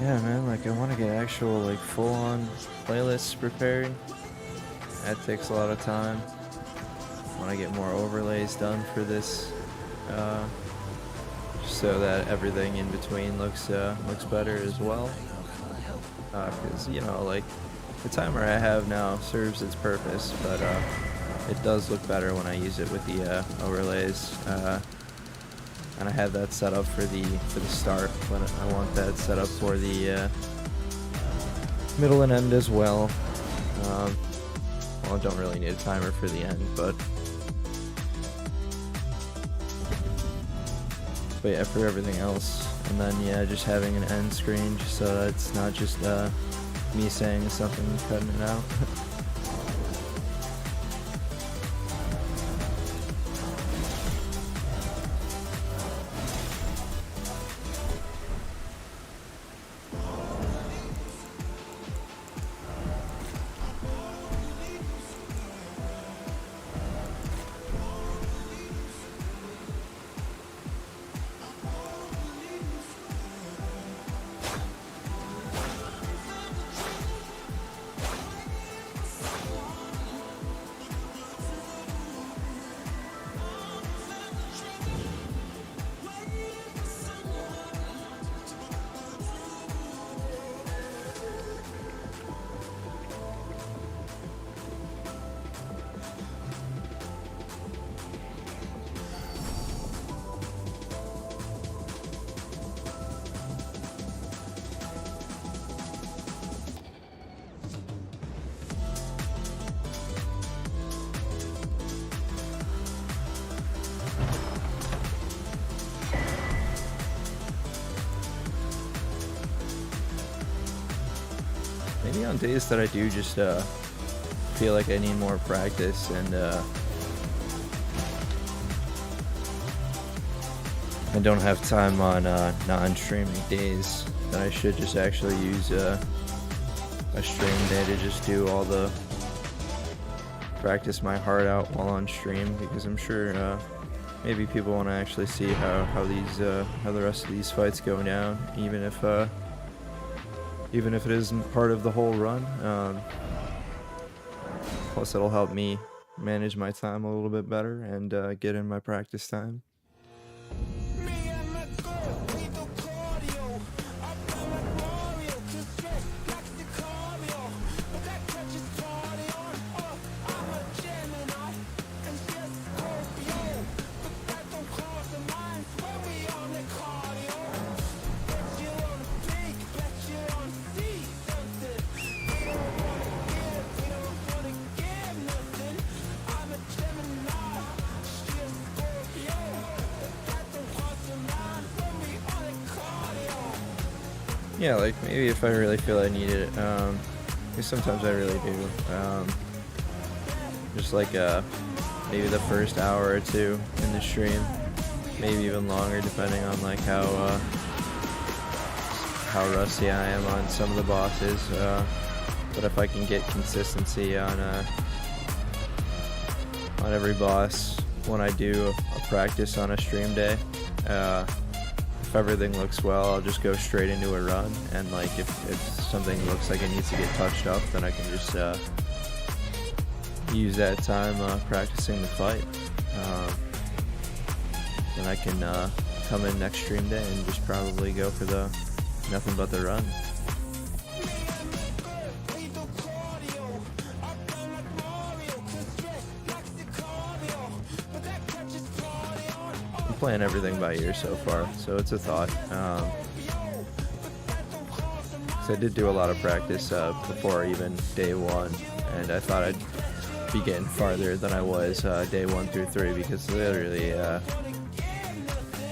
Yeah, man, like I want to get actual like full-on playlists prepared. That takes a lot of time. I want to get more overlays done for this, so that everything in between looks better as well. Because you know, like the timer I have now serves its purpose, but it does look better when I use it with the overlays. And I have that set up for the start, when I want that set up for the middle and end as well. Well, I don't really need a timer for the end, but yeah, for everything else. And then yeah, just having an end screen just so that it's not just me saying something and cutting it out. Maybe on days that I do just feel like I need more practice and I don't have time on non-streaming days, then I should just actually use a stream day to just do all the practice my heart out while on stream, because I'm sure maybe people want to actually see how the rest of these fights go down, even if it isn't part of the whole run. Plus it'll help me manage my time a little bit better and get in my practice time. Yeah, like maybe if I really feel I need it, because sometimes I really do. Just like maybe the first hour or two in the stream, maybe even longer depending on like how rusty I am on some of the bosses. But if I can get consistency on every boss when I do a practice on a stream day, if everything looks well, I'll just go straight into a run, and like if something looks like it needs to get touched up, then I can just use that time practicing the fight. Then I can come in next stream day and just probably go for the nothing but the run. Playing everything by ear so far, so it's a thought. So I did do a lot of practice before even day one, and I thought I'd be getting farther than I was day 1 through 3, because literally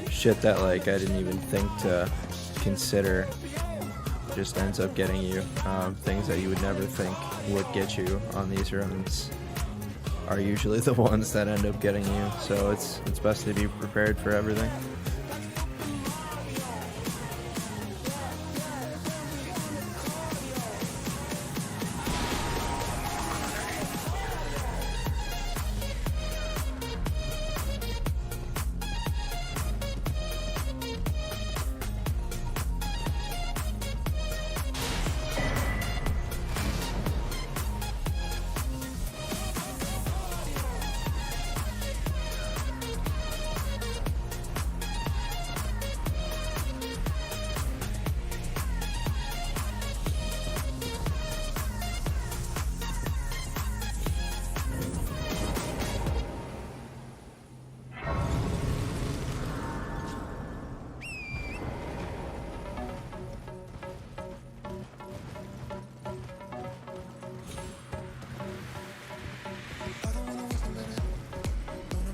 shit that like I didn't even think to consider just ends up getting you. Things that you would never think would get you on these runs are usually the ones that end up getting you, so it's best to be prepared for everything.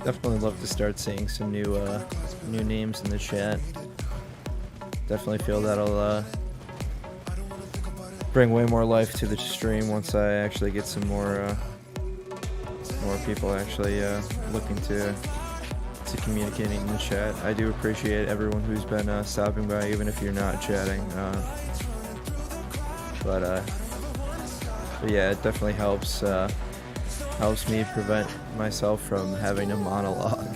Definitely love to start seeing some new names in the chat. Definitely feel that'll bring way more life to the stream once I actually get some more people actually looking to communicating in the chat. I do appreciate everyone who's been stopping by, even if you're not chatting. But yeah, it definitely helps me prevent myself from having a monologue.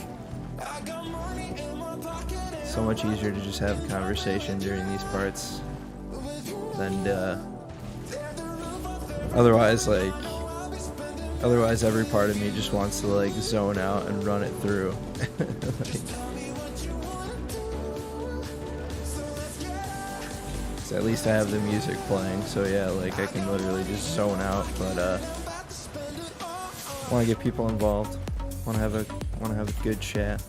So much easier to just have a conversation during these parts than otherwise every part of me just wants to like zone out and run it through. So at least I have the music playing, so yeah, like I can literally just zone out, but want to get people involved, want to have a good chat.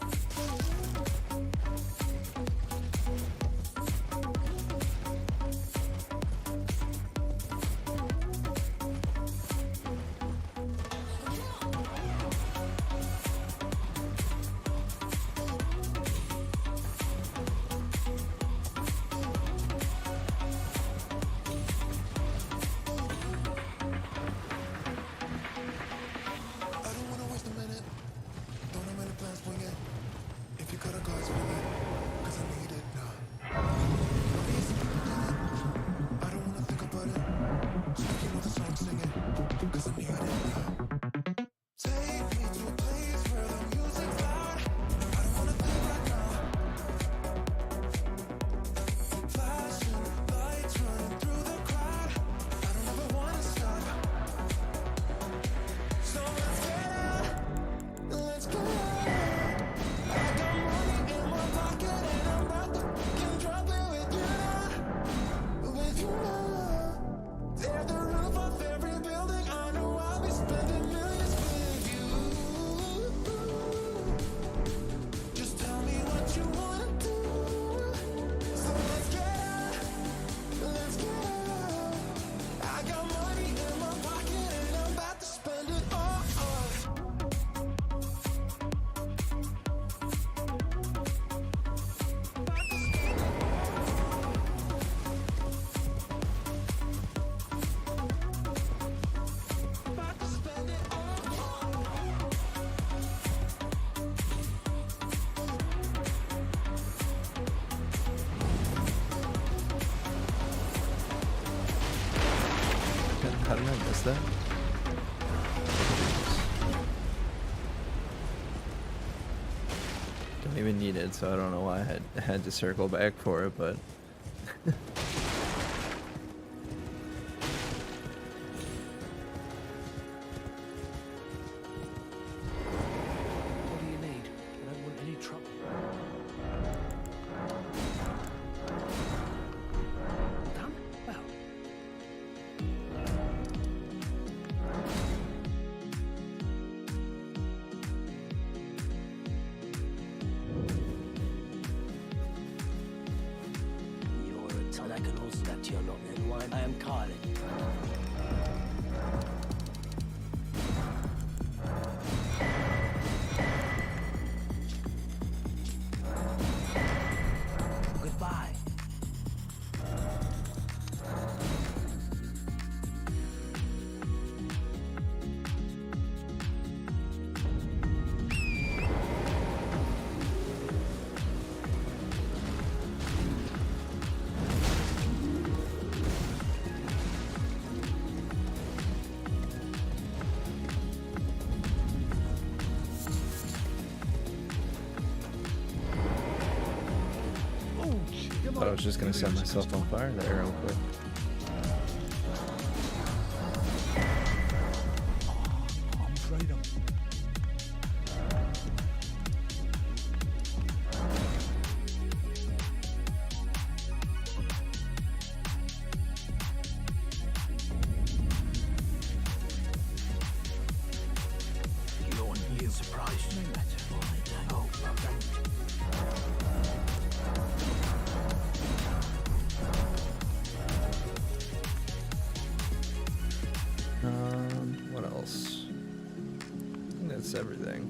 How did I miss that? Don't even need it, so I don't know why I had to circle back for it, but What do you need? I don't want any trouble. Done? Well. You're a ton. I can also that you're not in wine. I am Carly. Goodbye. I thought I was just gonna set myself on fire there real quick. I'm afraid I'm... You're new. Surprised no matter what I do. Oh, don't. What else? I think that's everything.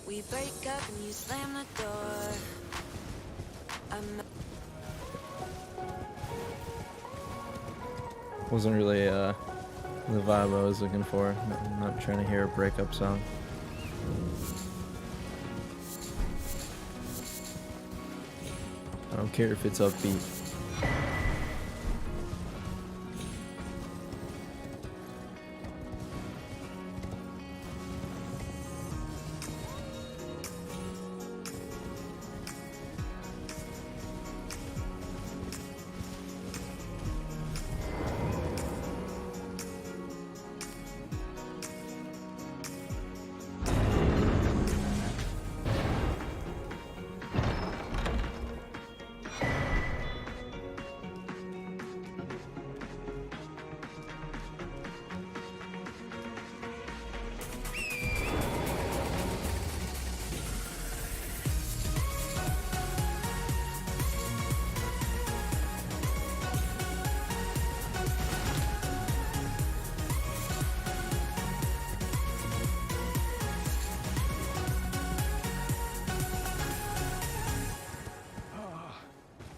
We break up and you slam the door. Wasn't really the vibe I was looking for. I'm not trying to hear a breakup song. I don't care if it's upbeat.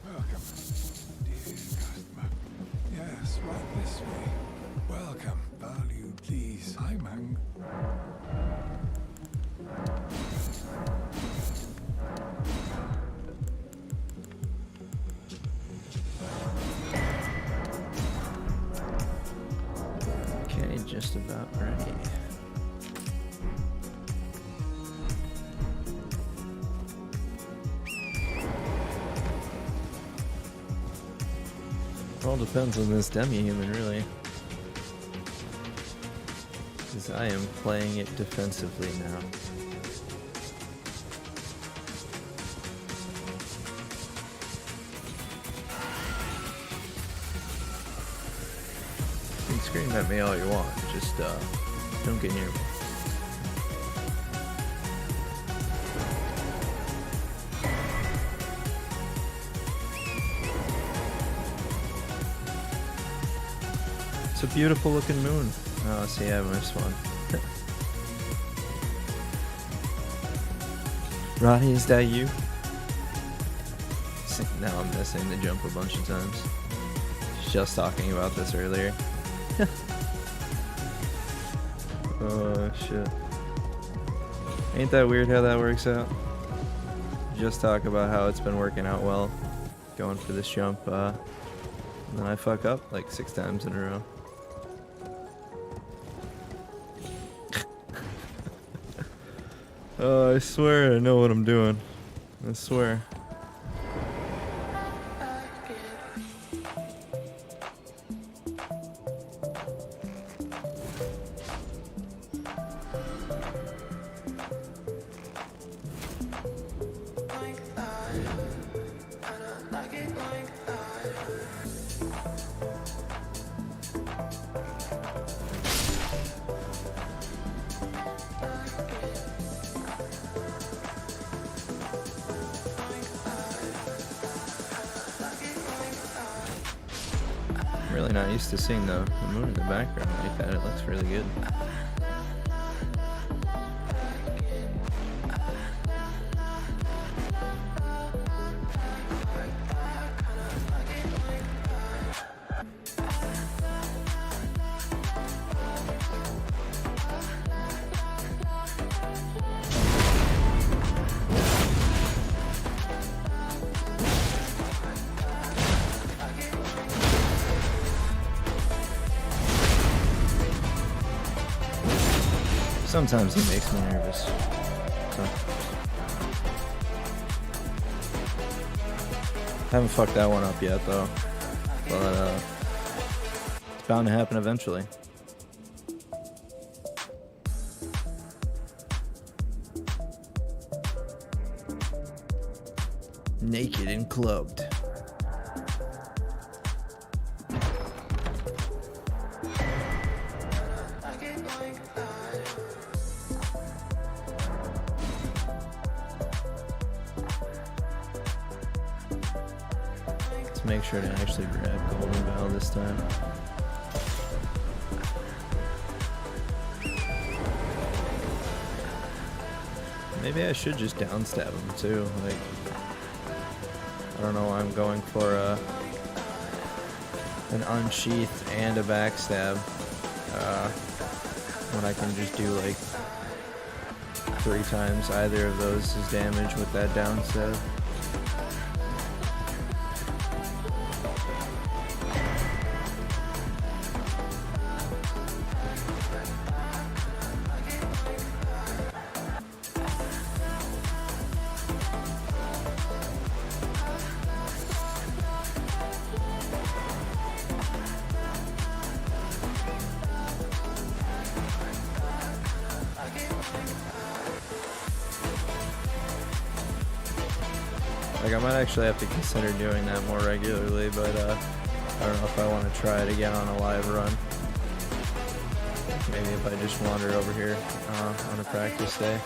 Welcome, dear customer. Yes, right this way. Welcome. Value, please. Hi, Mang. Okay, just about ready. All depends on this demi-human, really. Because I am playing it defensively now. You can scream at me all you want, just don't get near me. It's a beautiful looking moon. Oh, see, I missed one. Roddy, is that you? Now I'm missing the jump a bunch of times. Just talking about this earlier. Oh, shit. Ain't that weird how that works out? Just talk about how it's been working out well. Going for this jump, and then I fuck up like 6 times in a row. Oh, I swear I know what I'm doing. I swear. Really not used to seeing the moon in the background like that. It looks really good. Sometimes he makes me nervous. Haven't fucked that one up yet though, but it's bound to happen eventually. Naked and clubbed. Let's make sure to actually grab Golden Veil this time. Maybe I should just downstab him too. Like, I don't know why I'm going for an unsheath and a backstab when I can just do like 3 times either of those as damage with that downstab. Like, I might actually have to consider doing that more regularly, but I don't know if I want to try it again on a live run. Maybe if I just wander over here on a practice day,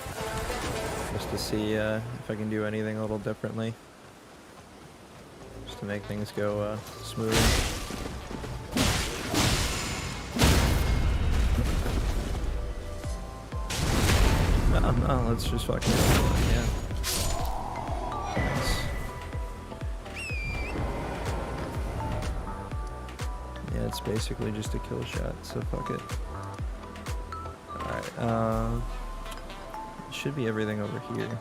just to see if I can do anything a little differently, just to make things go smoother. No, let's just fucking do it again. Yeah, it's basically just a kill shot, so fuck it. Alright, should be everything over here.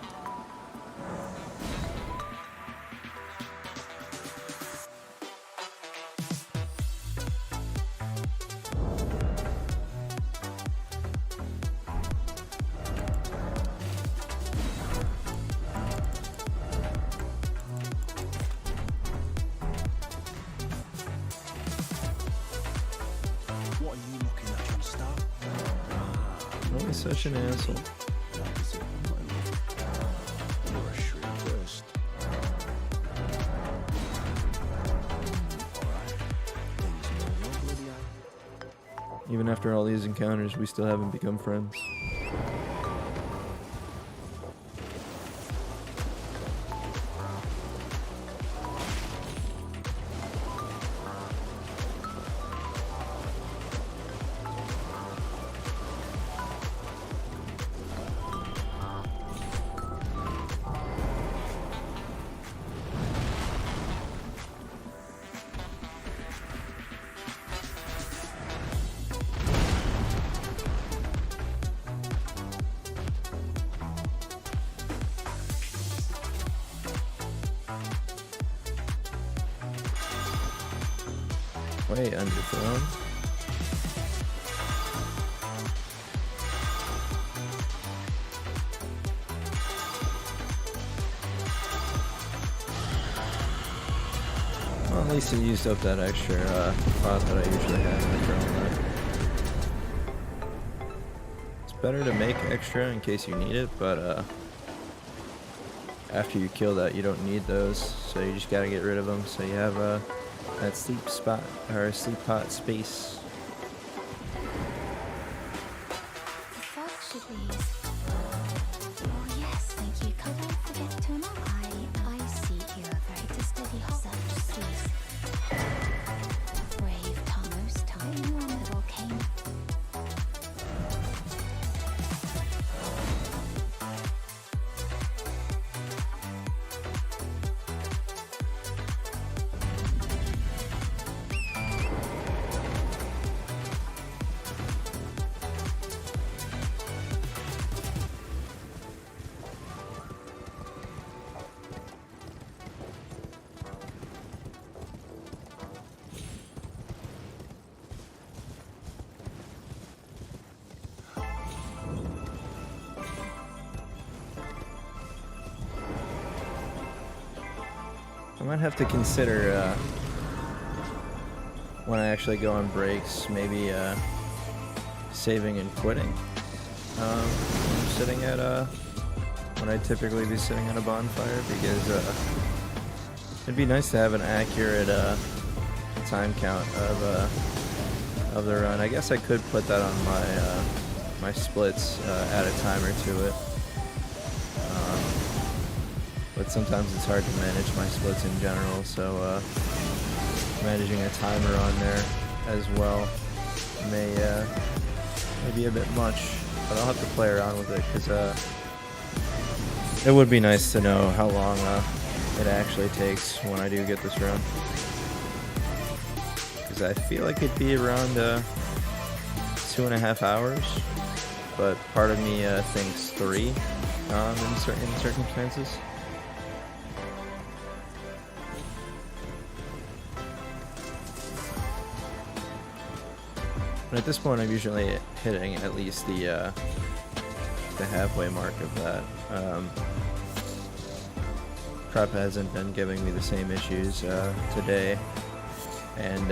What are you looking at, John Star? Don't be such an asshole. You're a shrewd burst. Alright. Things more your bloody eye. Even after all these encounters, we still haven't become friends. Way underthrown. Well, at least it used up that extra pot that I usually have in the throwing that. It's better to make extra in case you need it, but after you kill that, you don't need those, so you just gotta get rid of them. So you have that sleep spot or sleep pot space. The fog should leave. Oh yes, thank you. Could I forget to I see you are very to steady such cease. Brave Thomas, time your little king. I might have to consider when I actually go on breaks, maybe saving and quitting. I'm sitting at when I typically be sitting at a bonfire, because it'd be nice to have an accurate time count of the run. I guess I could put that on my splits, add a timer to it. But sometimes it's hard to manage my splits in general, so managing a timer on there as well may be a bit much, but I'll have to play around with it, because it would be nice to know how long it actually takes when I do get this run, because I feel like it'd be around 2.5 hours, but part of me thinks 3 in certain circumstances. But at this point, I'm usually hitting at least the halfway mark of that. Prep hasn't been giving me the same issues today, and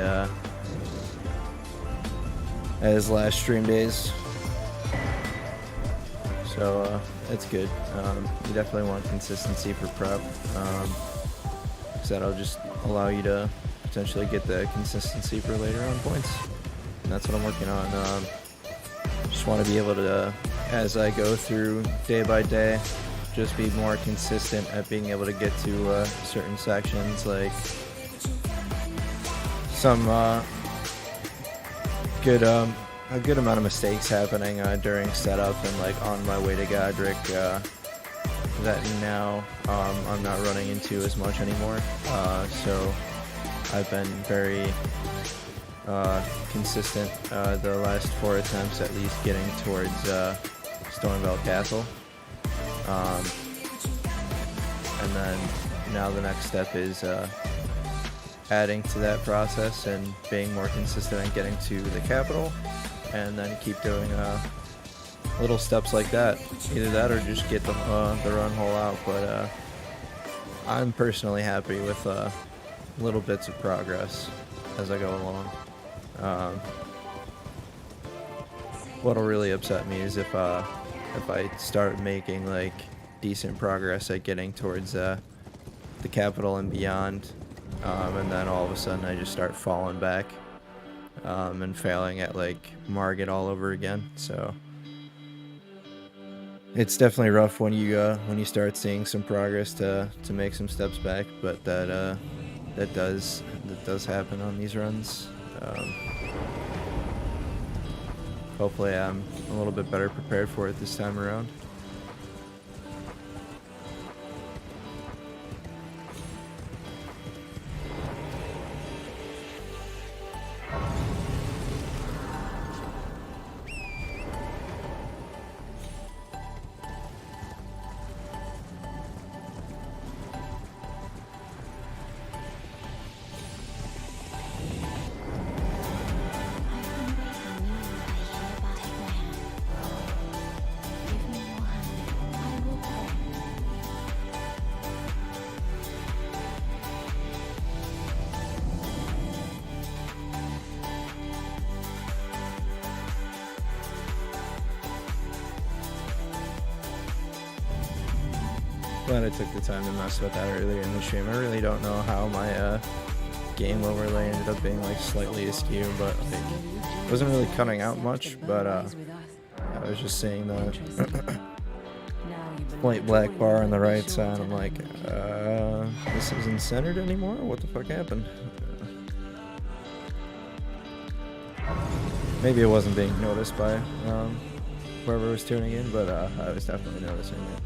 as last stream days, so it's good. You definitely want consistency for prep, because that'll just allow you to potentially get the consistency for later on points. And that's what I'm working on. Just want to be able to, as I go through day by day, just be more consistent at being able to get to certain sections, like some a good amount of mistakes happening during setup and like on my way to Godric that now I'm not running into as much anymore. So I've been very consistent the last 4 attempts, at least getting towards Stormveld Castle. And then now the next step is adding to that process and being more consistent in getting to the capital, and then keep doing little steps like that. Either that or just get the run whole out, but I'm personally happy with little bits of progress as I go along. What'll really upset me is if I start making like decent progress at getting towards the capital and beyond, and then all of a sudden I just start falling back and failing at like Margit all over again. So it's definitely rough when you start seeing some progress to make some steps back, but that does happen on these runs. Hopefully I'm a little bit better prepared for it this time around. Glad I took the time to mess with that earlier in the stream. I really don't know how my game overlay ended up being like slightly askew, but like, it wasn't really cutting out much, but I was just seeing the white black bar on the right side. I'm like, this isn't centered anymore? What the fuck happened? Maybe it wasn't being noticed by whoever was tuning in, but I was definitely noticing it.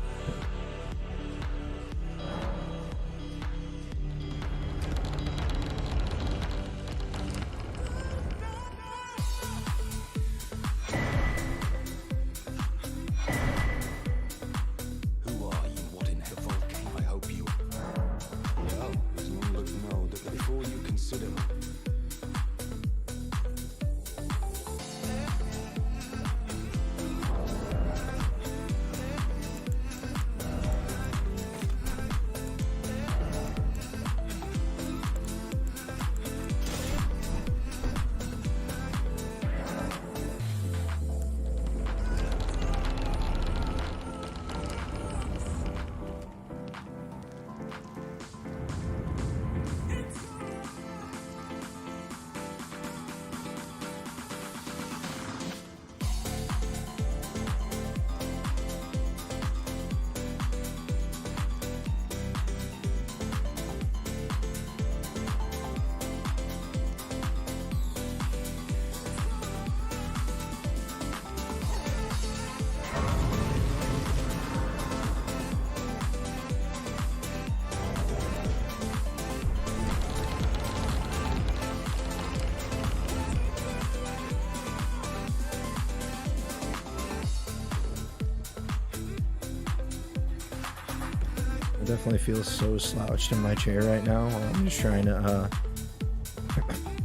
I definitely feel so slouched in my chair right now. I'm just trying to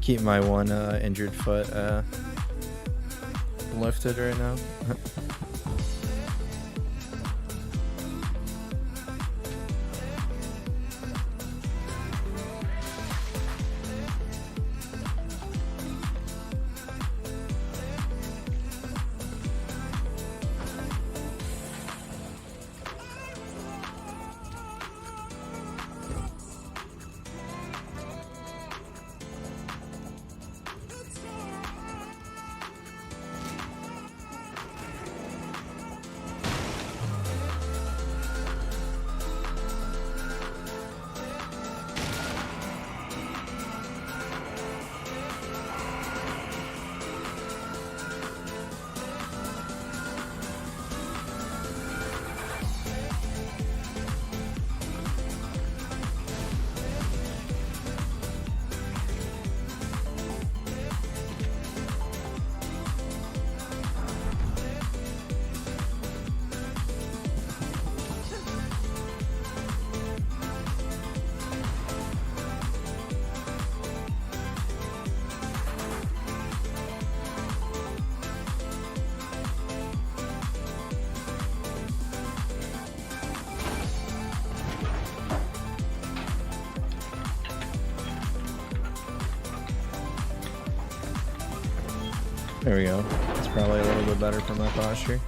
keep my one injured foot lifted right now. There we go. It's probably a little bit better for my posture.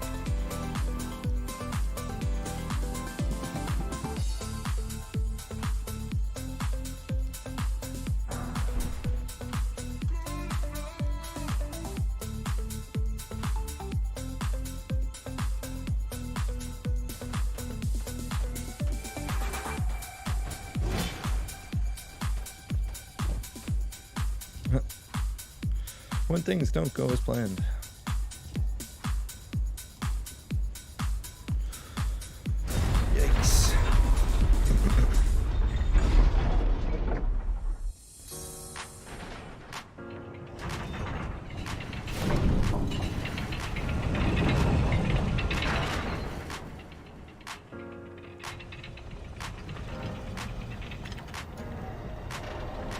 When things don't go as planned. Yikes.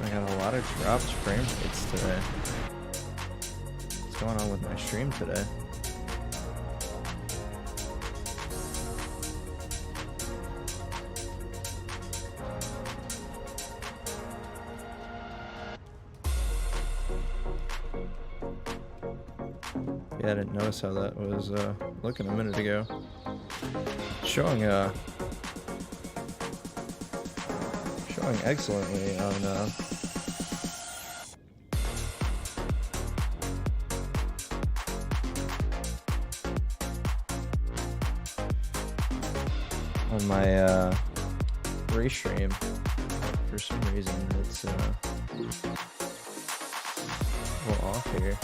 I got a lot of dropped frame rates today. What's going on with my stream today? Yeah, I didn't notice how that was looking a minute ago. Showing excellently on my restream. For some reason it's a little off here.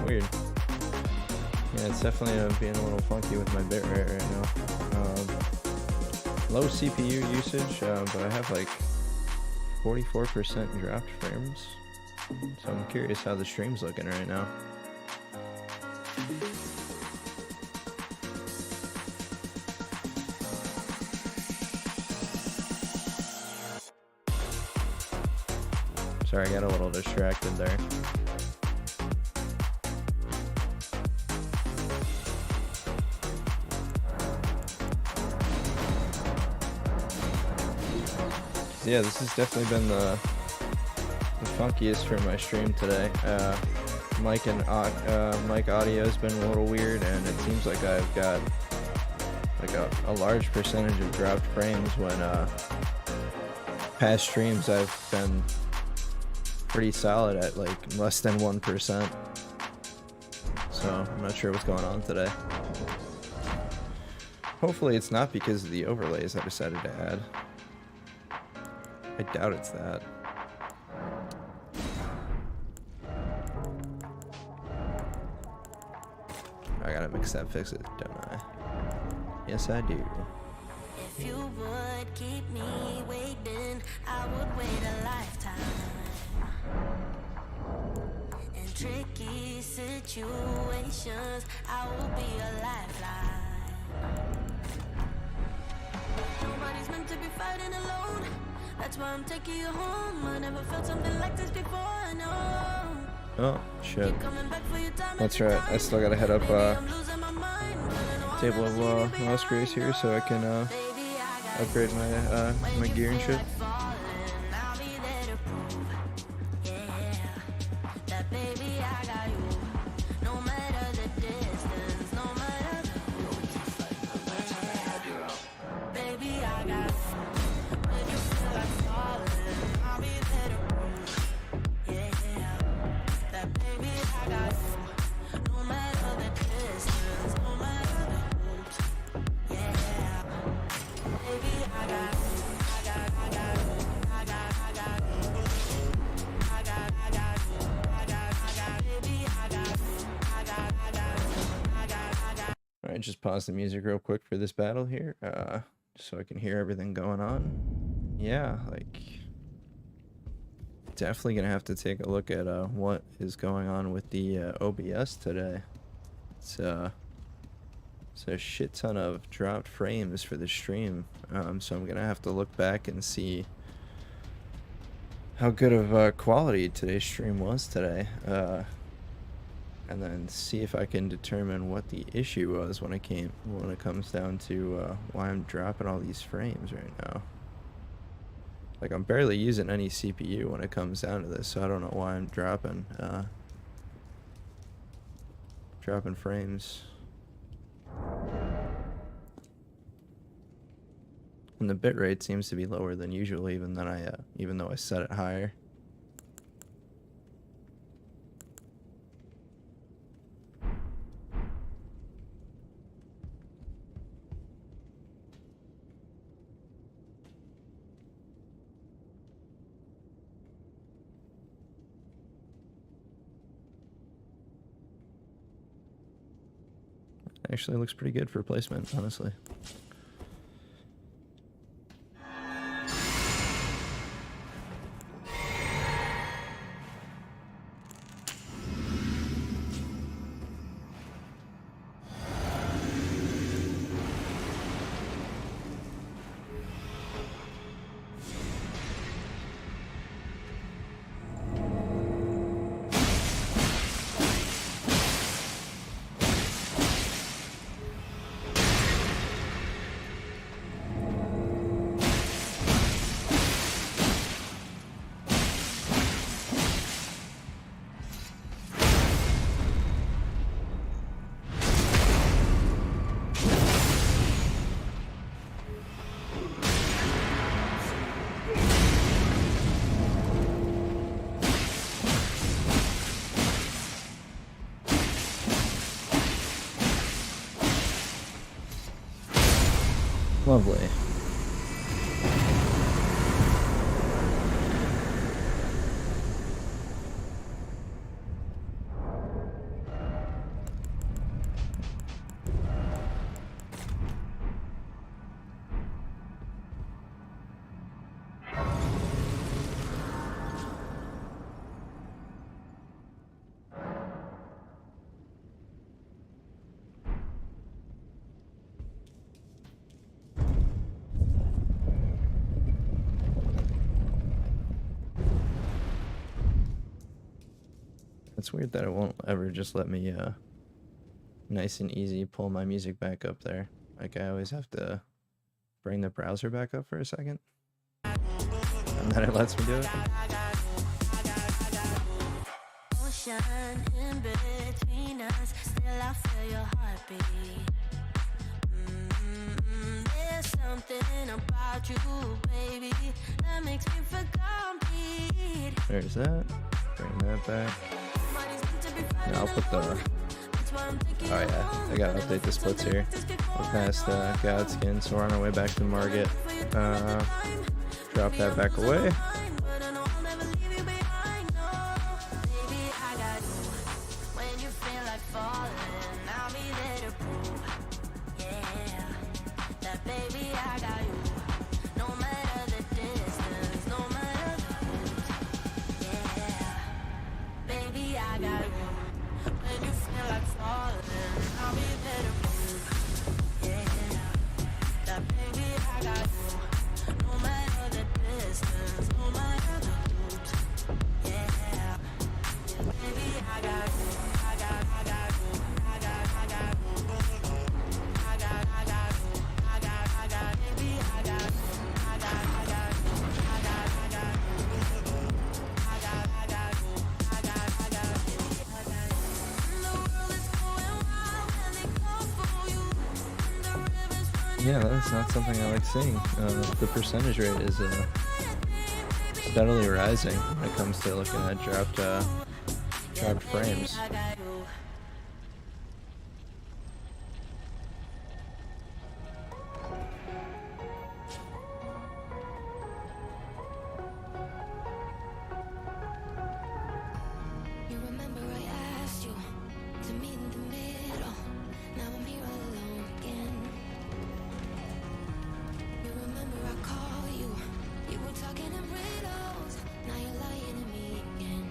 Weird. Yeah, it's definitely being a little funky with my bitrate right now. Low CPU usage, but I have like 44% dropped frames. So I'm curious how the stream's looking right now. Sorry, I got a little distracted there. Yeah, this has definitely been the funkiest for my stream today. Mic audio has been a little weird, and it seems like I've got like a large percentage of dropped frames when past streams I've been pretty solid at like less than 1%. So so I'm not sure what's going on today. Hopefully it's not because of the overlays I decided to add. I doubt it's that. I gotta mix that, fix it, don't I? Yes, I do. If you would keep me waiting, I would wait a lifetime. In tricky situations, I will be a lifeline. Nobody's meant to be fighting alone. That's why I'm taking you home. I never felt something like this before, I know. Oh, shit. Keep coming back for your time. That's right, I still gotta head up I'm losing my mind. Table of Lost Grace here so I can upgrade my my gear and shit. I'll be there to prove, yeah, that baby I got you. No matter the distance, no matter the route, baby I got you. When you feel like falling, I'll be there to prove, yeah, that baby I got you. No matter the distance, no matter the route, yeah, baby I got you. Alright, just pause the music real quick for this battle here, just so I can hear everything going on. Yeah, like, definitely gonna have to take a look at what is going on with the OBS today. It's a shit ton of dropped frames for the stream, so I'm gonna have to look back and see how good of quality today's stream was today, and then see if I can determine what the issue was when it comes down to why I'm dropping all these frames right now. Like, I'm barely using any CPU when it comes down to this, so I don't know why I'm dropping frames. And the bitrate seems to be lower than usual, even though I set it higher. Actually looks pretty good for placement, honestly. Lovely. It's weird that it won't ever just let me nice and easy pull my music back up there. Like, I always have to bring the browser back up for a second, and then it lets me do it. Ocean in between us, still I feel your heartbeat. There's something about you, baby, that makes me feel complete. There's that. Bring that back. Now I'll put the Oh yeah, I gotta update the splits here. We're past Godskin, so we're on our way back to Margit. Drop that back away. Yeah, that's not something I like seeing. The percentage rate is steadily rising when it comes to looking at dropped frames. You remember I asked you to meet in the middle. Now I'm here alone again. You remember I called you. You were talking in riddles. Now you're lying to me again.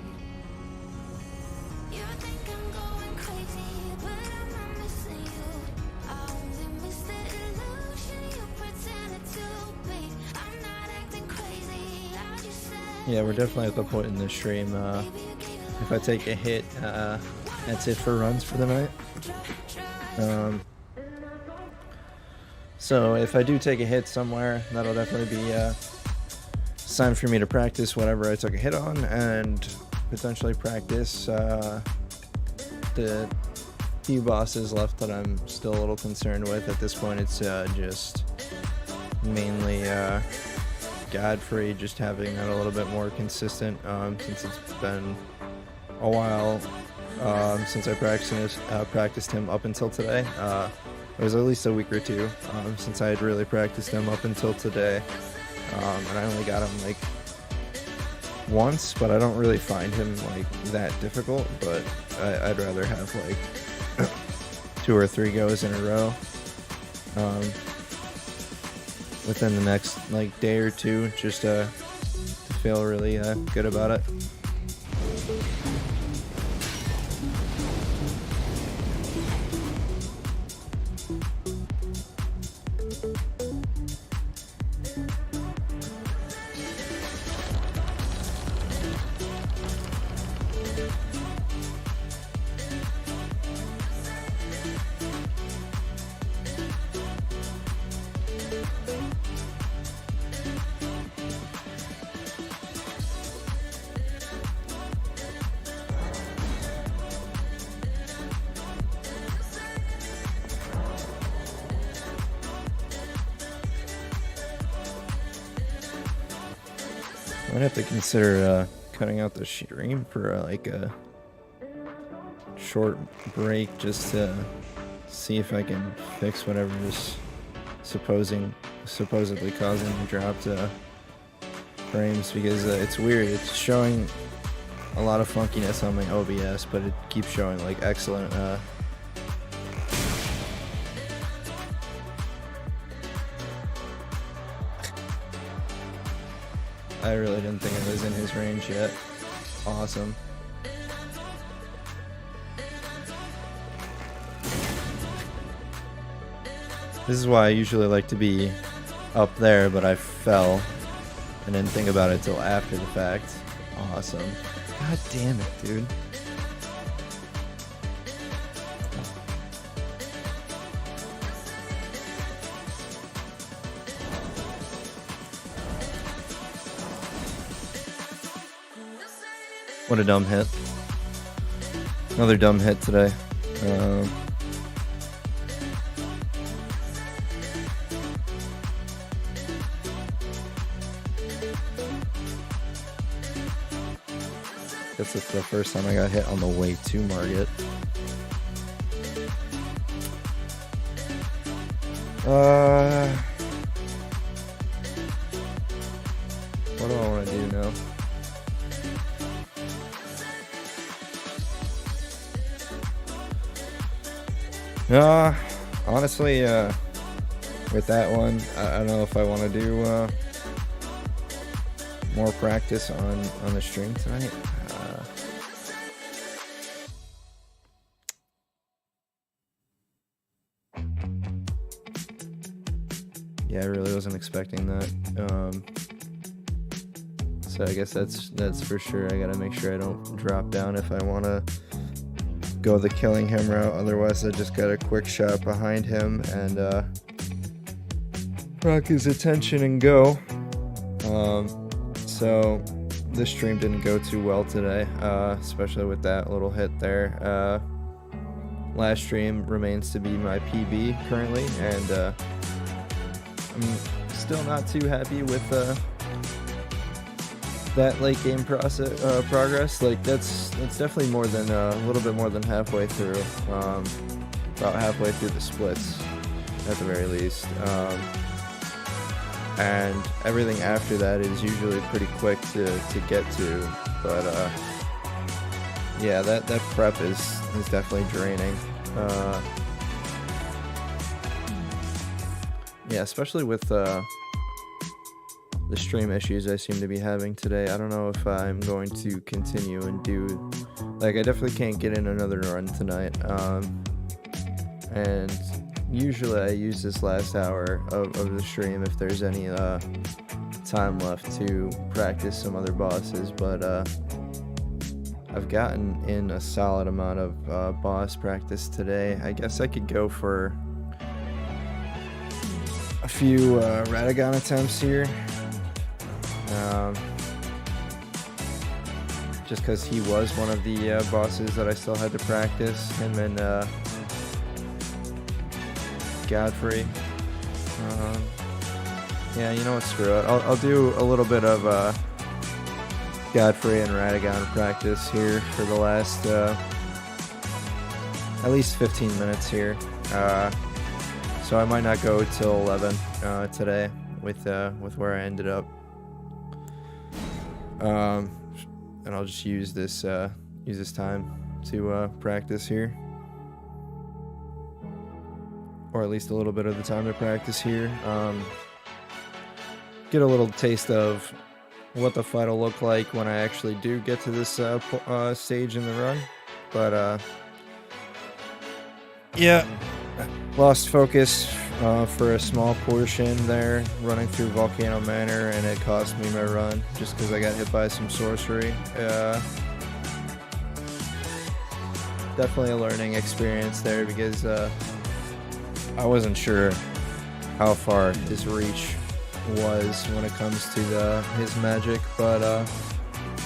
You think I'm going crazy, but I'm not missing you. I only miss the illusion you pretended to be. I'm not acting crazy. I just said. Yeah, we're definitely at the point in the stream. If I take a hit, that's it for runs for the night. So if I do take a hit somewhere, that'll definitely be a sign for me to practice whatever I took a hit on, and potentially practice the few bosses left that I'm still a little concerned with. At this point, it's just mainly Godfrey, just having that a little bit more consistent, since it's been a while since I practiced him up until today. It was at least a week or two since I had really practiced him up until today, and I only got him like once, but I don't really find him like that difficult, but I'd rather have like 2 or 3 goes in a row within the next like day or two, just to feel really good about it. I might have to consider cutting out the stream for like a short break, just to see if I can fix whatever is supposedly causing the dropped frames, because it's weird. It's showing a lot of funkiness on my OBS, but it keeps showing like excellent I really didn't think it was in his range yet. Awesome. This is why I usually like to be up there, but I fell and didn't think about it till after the fact. Awesome. God damn it, dude. What a dumb hit. Another dumb hit today. Guess it's the first time I got hit on the way to Margit. What do I want to do now? Honestly, with that one, I don't know if I want to do more practice on the stream tonight. Yeah, I really wasn't expecting that. So I guess that's for sure. I gotta make sure I don't drop down if I want to go the killing him route. Otherwise, I just got a quick shot behind him and rock his attention and go. So this stream didn't go too well today, especially with that little hit there. Last stream remains to be my PB currently, and I'm still not too happy with that late game progress. Like that's definitely more than a little bit more than halfway through, about halfway through the splits at the very least. And everything after that is usually pretty quick to get to, but yeah, that prep is definitely draining. Yeah, especially with the stream issues I seem to be having today. I don't know if I'm going to continue and do, like, I definitely can't get in another run tonight. And usually I use this last hour of the stream if there's any time left to practice some other bosses, but I've gotten in a solid amount of boss practice today. I guess I could go for a few Radagon attempts here. Just because he was one of the bosses that I still had to practice, him and Godfrey. Yeah, you know what, screw it. I'll do a little bit of Godfrey and Radagon practice here for the last at least 15 minutes here. So I might not go till 11 today with where I ended up. And I'll just use this time to practice here, or at least a little bit of the time to practice here. Get a little taste of what the fight will look like when I actually do get to this stage in the run. But yeah, lost focus for a small portion there, running through Volcano Manor, and it cost me my run just because I got hit by some sorcery. Definitely a learning experience there, because I wasn't sure how far his reach was when it comes to his magic, but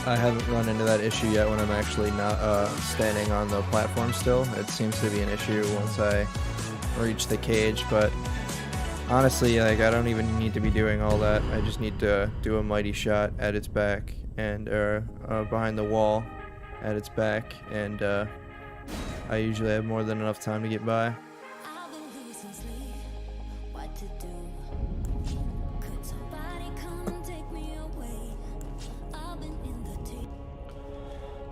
I haven't run into that issue yet when I'm actually not standing on the platform still. It seems to be an issue once I reach the cage, but honestly, like, I don't even need to be doing all that. I just need to do a mighty shot at its back and behind the wall at its back, and I usually have more than enough time to get by. I've been losing sleep. What to do? Could somebody come and take me away? I've been in the deep.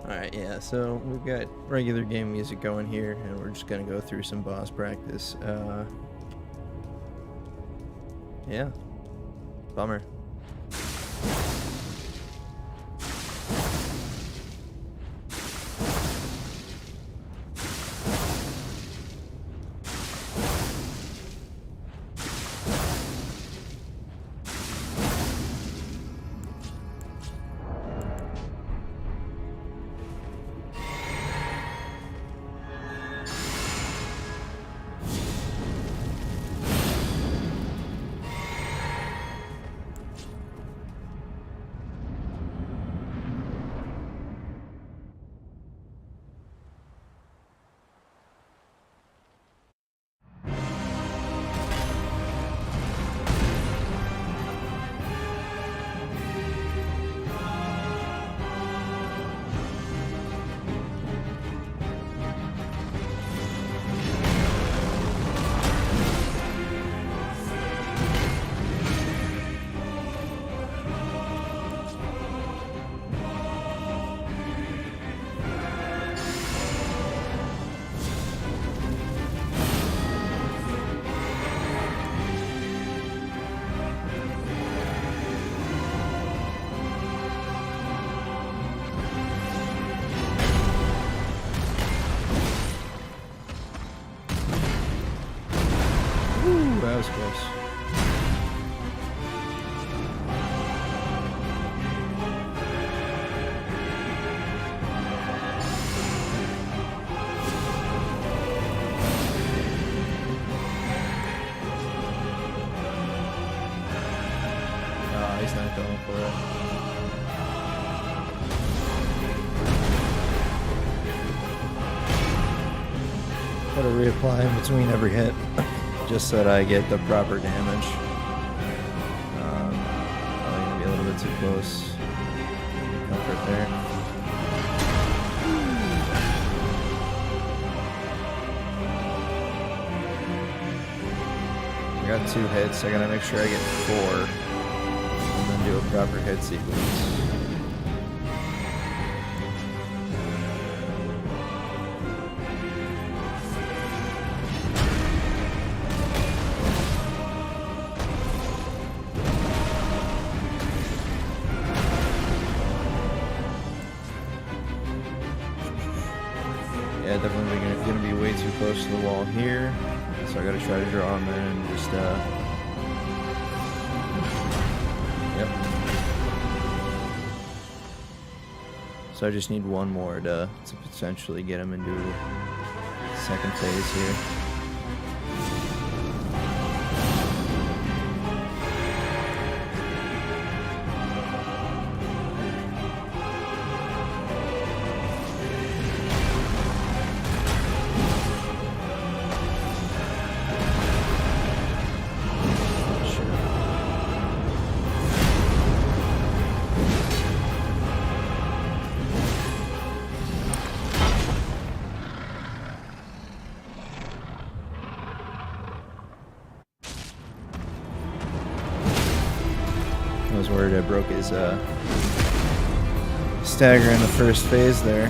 Alright, yeah, so we've got regular game music going here, and we're just gonna go through some boss practice. Yeah. Bummer. that was close. He's not going for it. Gotta reapply in between every hit, just so that I get the proper damage. Probably gonna be a little bit too close. Comfort there. I got 2 hits, I gotta make sure I get 4. And then do a proper hit sequence. Yeah, definitely gonna be way too close to the wall here. So I gotta try to draw him in and just yep. So I just need one more to potentially get him into second phase here. I was worried I broke his stagger in the first phase there.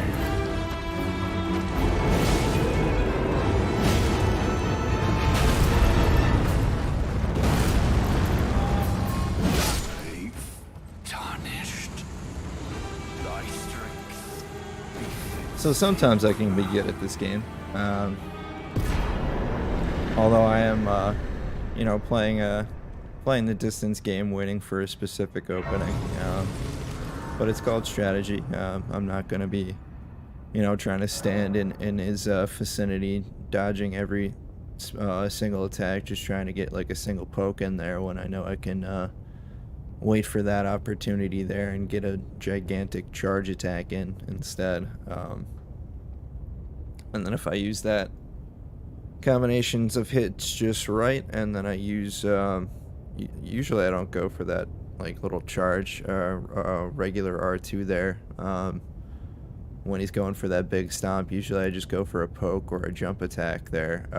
So sometimes I can be good at this game. Although I am, playing the distance game, waiting for a specific opening. But it's called strategy. I'm not going to be, trying to stand in his vicinity, dodging every single attack, just trying to get like a single poke in there when I know I can wait for that opportunity there and get a gigantic charge attack in instead. And then if I use that combinations of hits just right, and then I use usually I don't go for that like little charge regular R2 there when he's going for that big stomp. Usually I just go for a poke or a jump attack there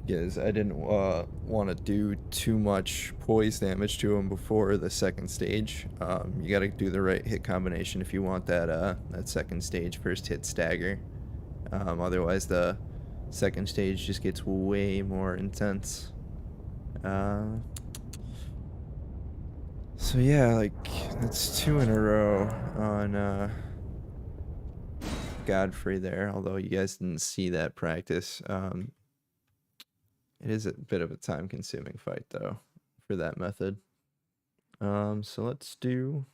because I didn't want to do too much poise damage to him before the second stage. You got to do the right hit combination if you want that second stage first hit stagger. Otherwise the second stage just gets way more intense. So yeah, like that's 2 in a row on Godfrey there, although you guys didn't see that practice. It is a bit of a time consuming fight though for that method. So let's do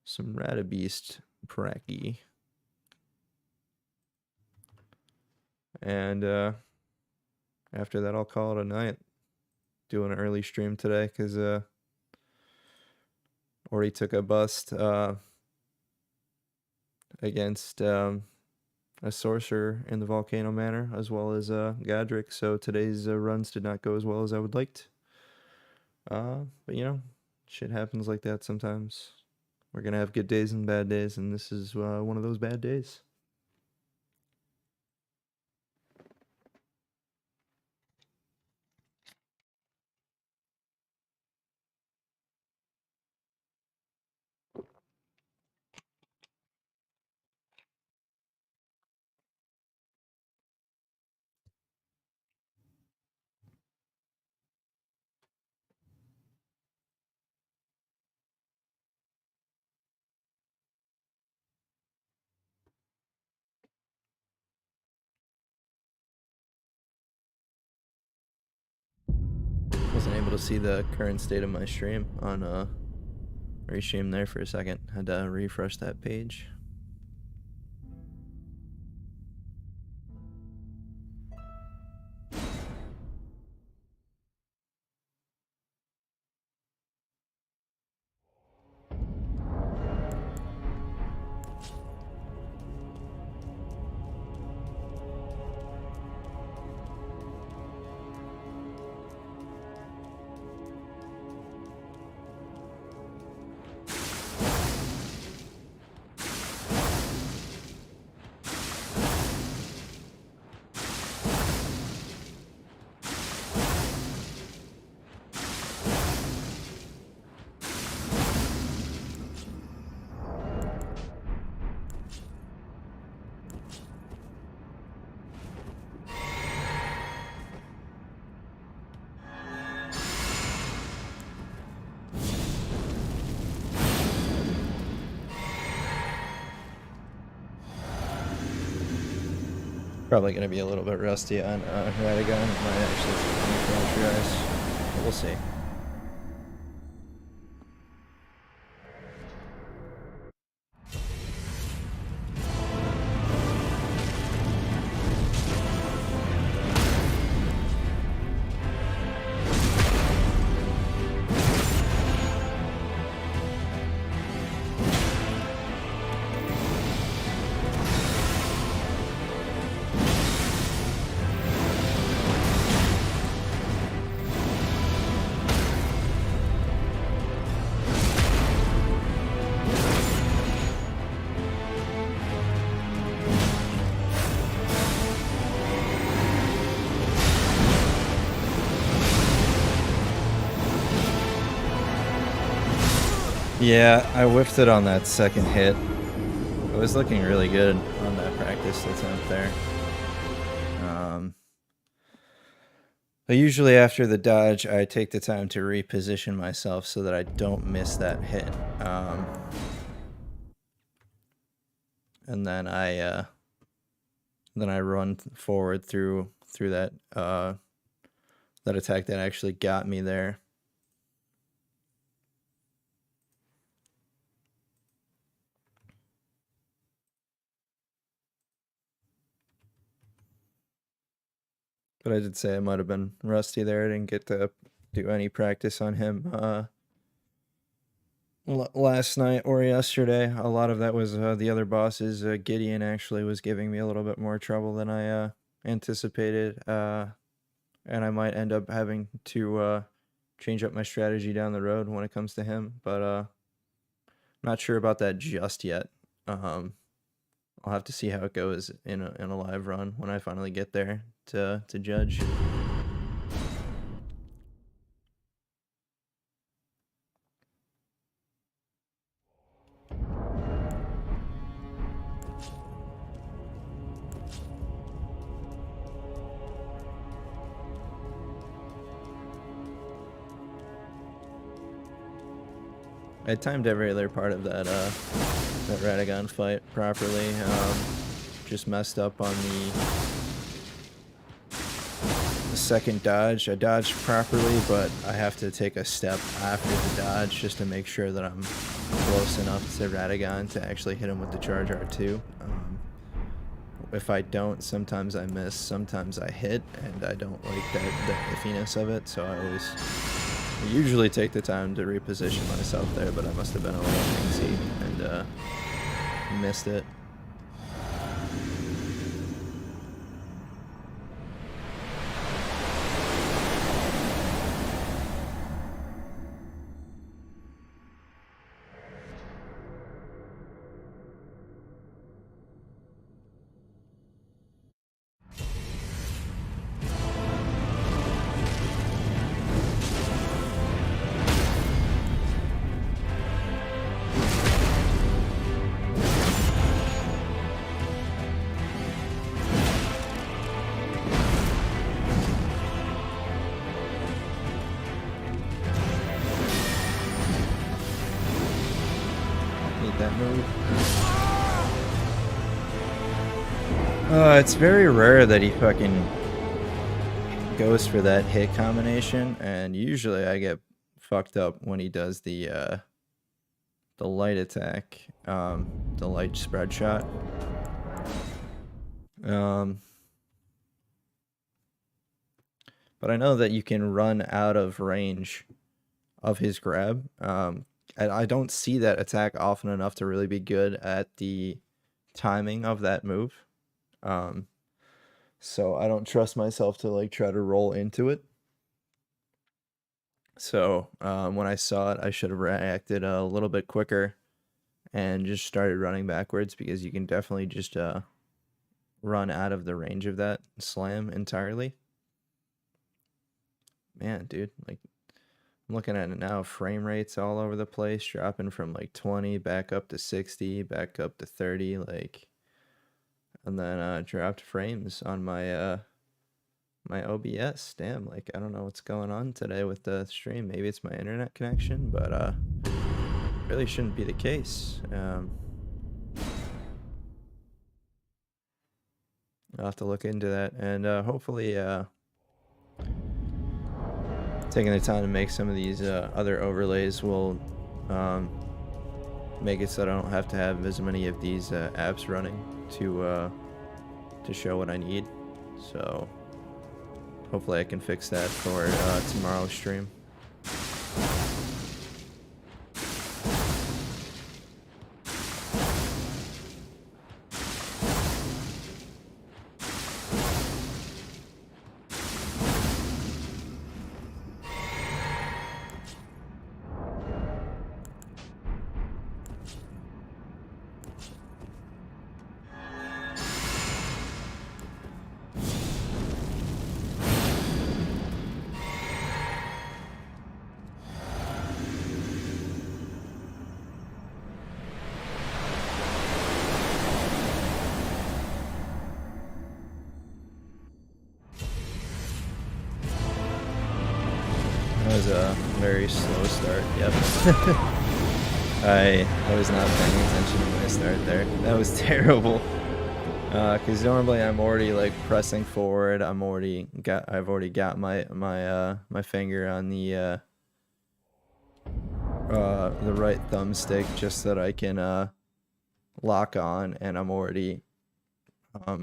some Radabeast Pracky. And after that I'll call it a night. Do an early stream today because already took a bust against a sorcerer in the Volcano Manor as well as Godric, so today's runs did not go as well as I would liked. But shit happens like that sometimes. We're gonna have good days and bad days, and this is one of those bad days. wasn't able to see the current state of my stream on restream there for a second. Had to refresh that page. Probably going to be a little bit rusty on Radagon. Might actually but we'll see. Yeah, I whiffed it on that second hit. It was looking really good on that practice attempt there. But usually after the dodge, I take the time to reposition myself so that I don't miss that hit. And then I run forward through that that attack that actually got me there. But I did say I might have been rusty there. I didn't get to do any practice on him last night or yesterday. A lot of that was the other bosses. Gideon actually was giving me a little bit more trouble than I anticipated. And I might end up having to change up my strategy down the road when it comes to him. But not sure about that just yet. I'll have to see how it goes in a live run when I finally get there to judge. I timed every other part of that Radagon fight properly. Just messed up on the second dodge. I dodged properly, but I have to take a step after the dodge just to make sure that I'm close enough to Radagon to actually hit him with the charge R2. If I don't, sometimes I miss, sometimes I hit, and I don't like that iffiness of it, so I usually take the time to reposition myself there, but I must have been a little angsty and missed it. It's very rare that he fucking goes for that hit combination, and usually I get fucked up when he does the light attack, the light spread shot. But I know that you can run out of range of his grab. And I don't see that attack often enough to really be good at the timing of that move. So I don't trust myself to like try to roll into it. So when I saw it, I should have reacted a little bit quicker and just started running backwards, because you can definitely just run out of the range of that slam entirely. Man, dude, like I'm looking at it now, frame rates all over the place, dropping from like 20 back up to 60, back up to 30, like, and then dropped frames on my my OBS. Damn, like I don't know what's going on today with the stream. Maybe it's my internet connection, but really shouldn't be the case. I'll have to look into that, and hopefully taking the time to make some of these other overlays will make it so that I don't have to have as many of these apps running to show what I need. So hopefully I can fix that for tomorrow's stream. That was a very slow start. Yep. I was not paying attention to my start there. That was terrible. Because normally I'm already like pressing forward. I've already got my finger on the right thumbstick just so that I can lock on, and I'm already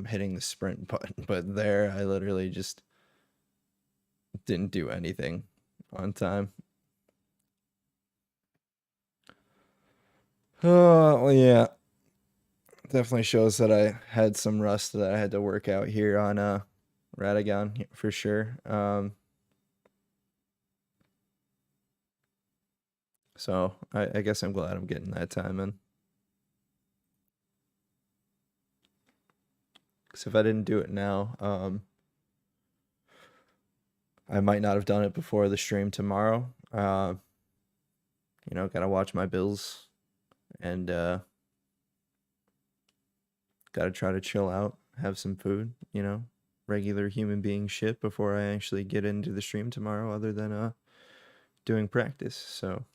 hitting the sprint button. But there, I literally just didn't do anything on time. Oh, well, yeah. Definitely shows that I had some rust that I had to work out here on Radagon for sure. So I guess I'm glad I'm getting that time in. Because if I didn't do it now, I might not have done it before the stream tomorrow. You know, gotta watch my bills, and gotta try to chill out, have some food, you know, regular human being shit before I actually get into the stream tomorrow, other than doing practice. So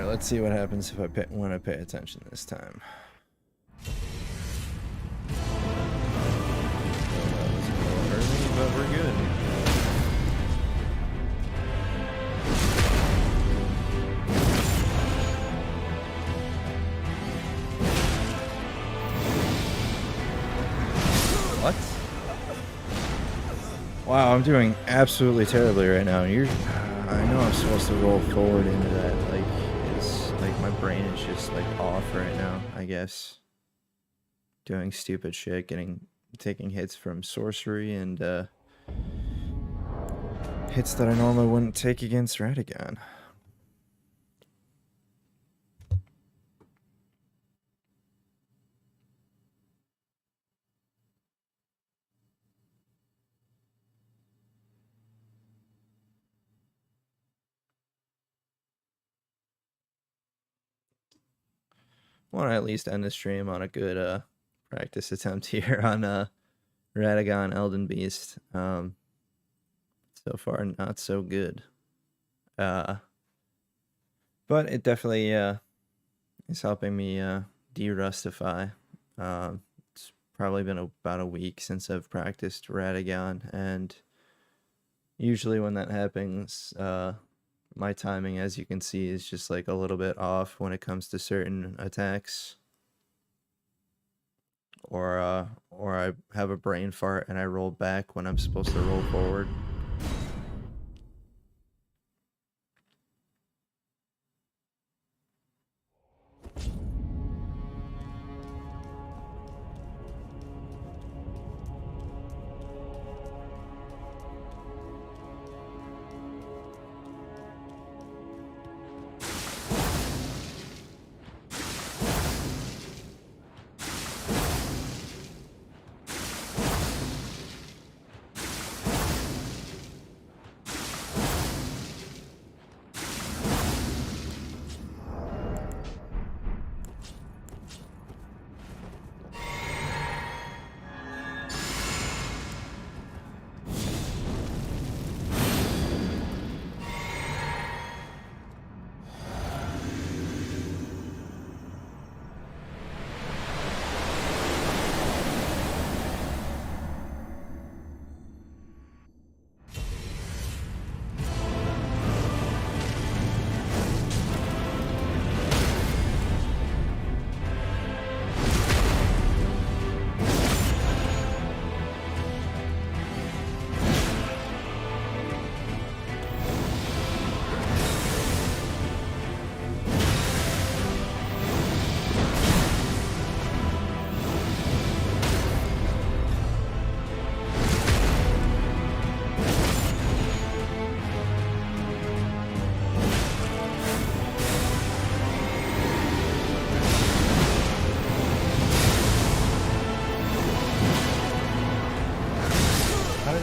let's see what happens if when I pay attention this time. Well, that was a little early, but we're good. Wow, I'm doing absolutely terribly right now. I know I'm supposed to roll forward into that. Like, it's like my brain is just like off right now, I guess. Doing stupid shit, taking hits from sorcery and hits that I normally wouldn't take against Radagon. Want to at least end the stream on a good practice attempt here on Radagon Elden Beast. So far, not so good. But it definitely is helping me de-rustify. It's probably been about a week since I've practiced Radagon, and usually when that happens, my timing, as you can see, is just like a little bit off when it comes to certain attacks. Or I have a brain fart and I roll back when I'm supposed to roll forward.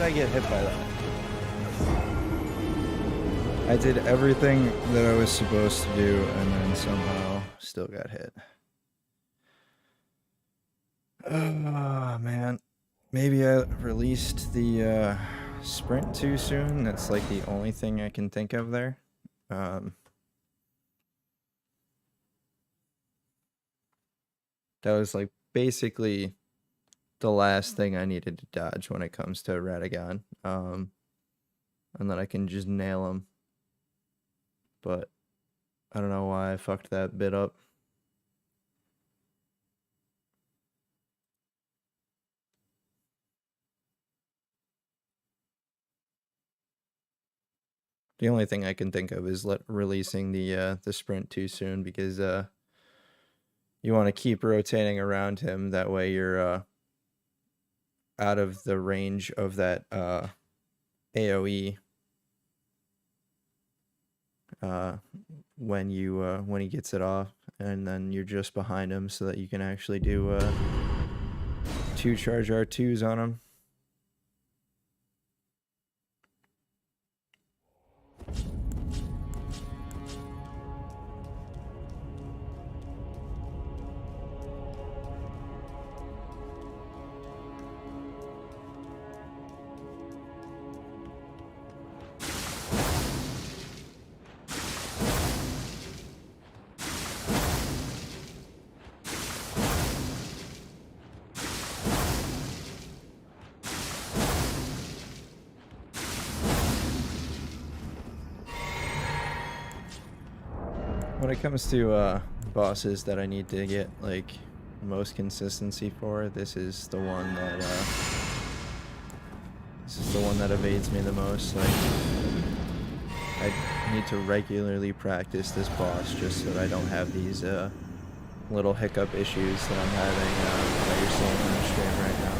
I get hit by that? I did everything that I was supposed to do and then somehow still got hit. Oh man. Maybe I released the sprint too soon. That's like the only thing I can think of there. That was like basically the last thing I needed to dodge when it comes to Radagon. And then I can just nail him. But I don't know why I fucked that bit up. The only thing I can think of is releasing the sprint too soon, because you want to keep rotating around him. That way you're out of the range of that AoE when he gets it off, and then you're just behind him so that you can actually do 2 charge R2s on him. When it comes to bosses that I need to get like most consistency for, this is the one that This is the one that evades me the most. Like, I need to regularly practice this boss just so that I don't have these little hiccup issues that I'm having that you're seeing on the stream right now.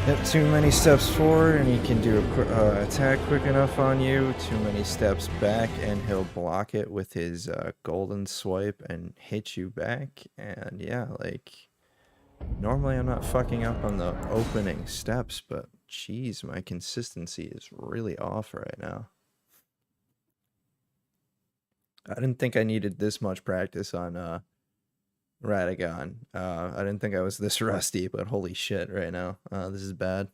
Yep, too many steps forward and he can do a attack quick enough on you. Too many steps back and he'll block it with his golden swipe and hit you back. And yeah, like, normally I'm not fucking up on the opening steps, but jeez, my consistency is really off right now. I didn't think I needed this much practice on Radagon. I didn't think I was this rusty, but holy shit right now. This is bad.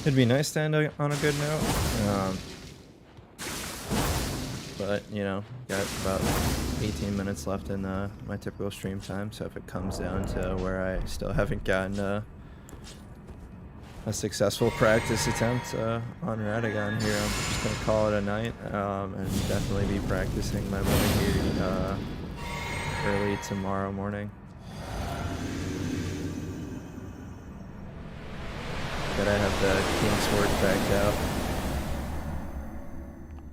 It'd be nice to end on a good note, but you know, got about 18 minutes left in my typical stream time, so if it comes down to where I still haven't gotten a successful practice attempt on Radagon here, I'm just gonna call it a night, and definitely be practicing my way here early tomorrow morning. Gotta have the King's Work backed out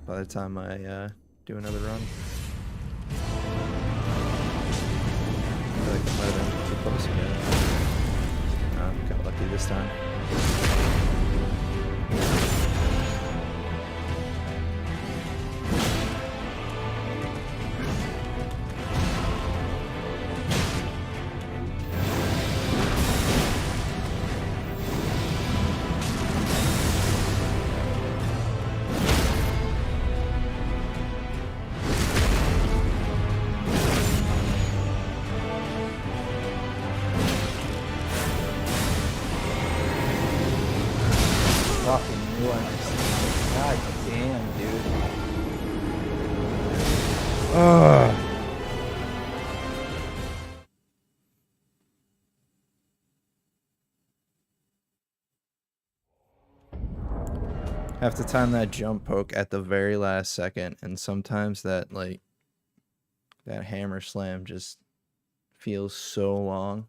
by the time I do another run. I feel like it might have been too close again. Got lucky this time. Have to time that jump poke at the very last second, and sometimes that, like, that hammer slam just feels so long.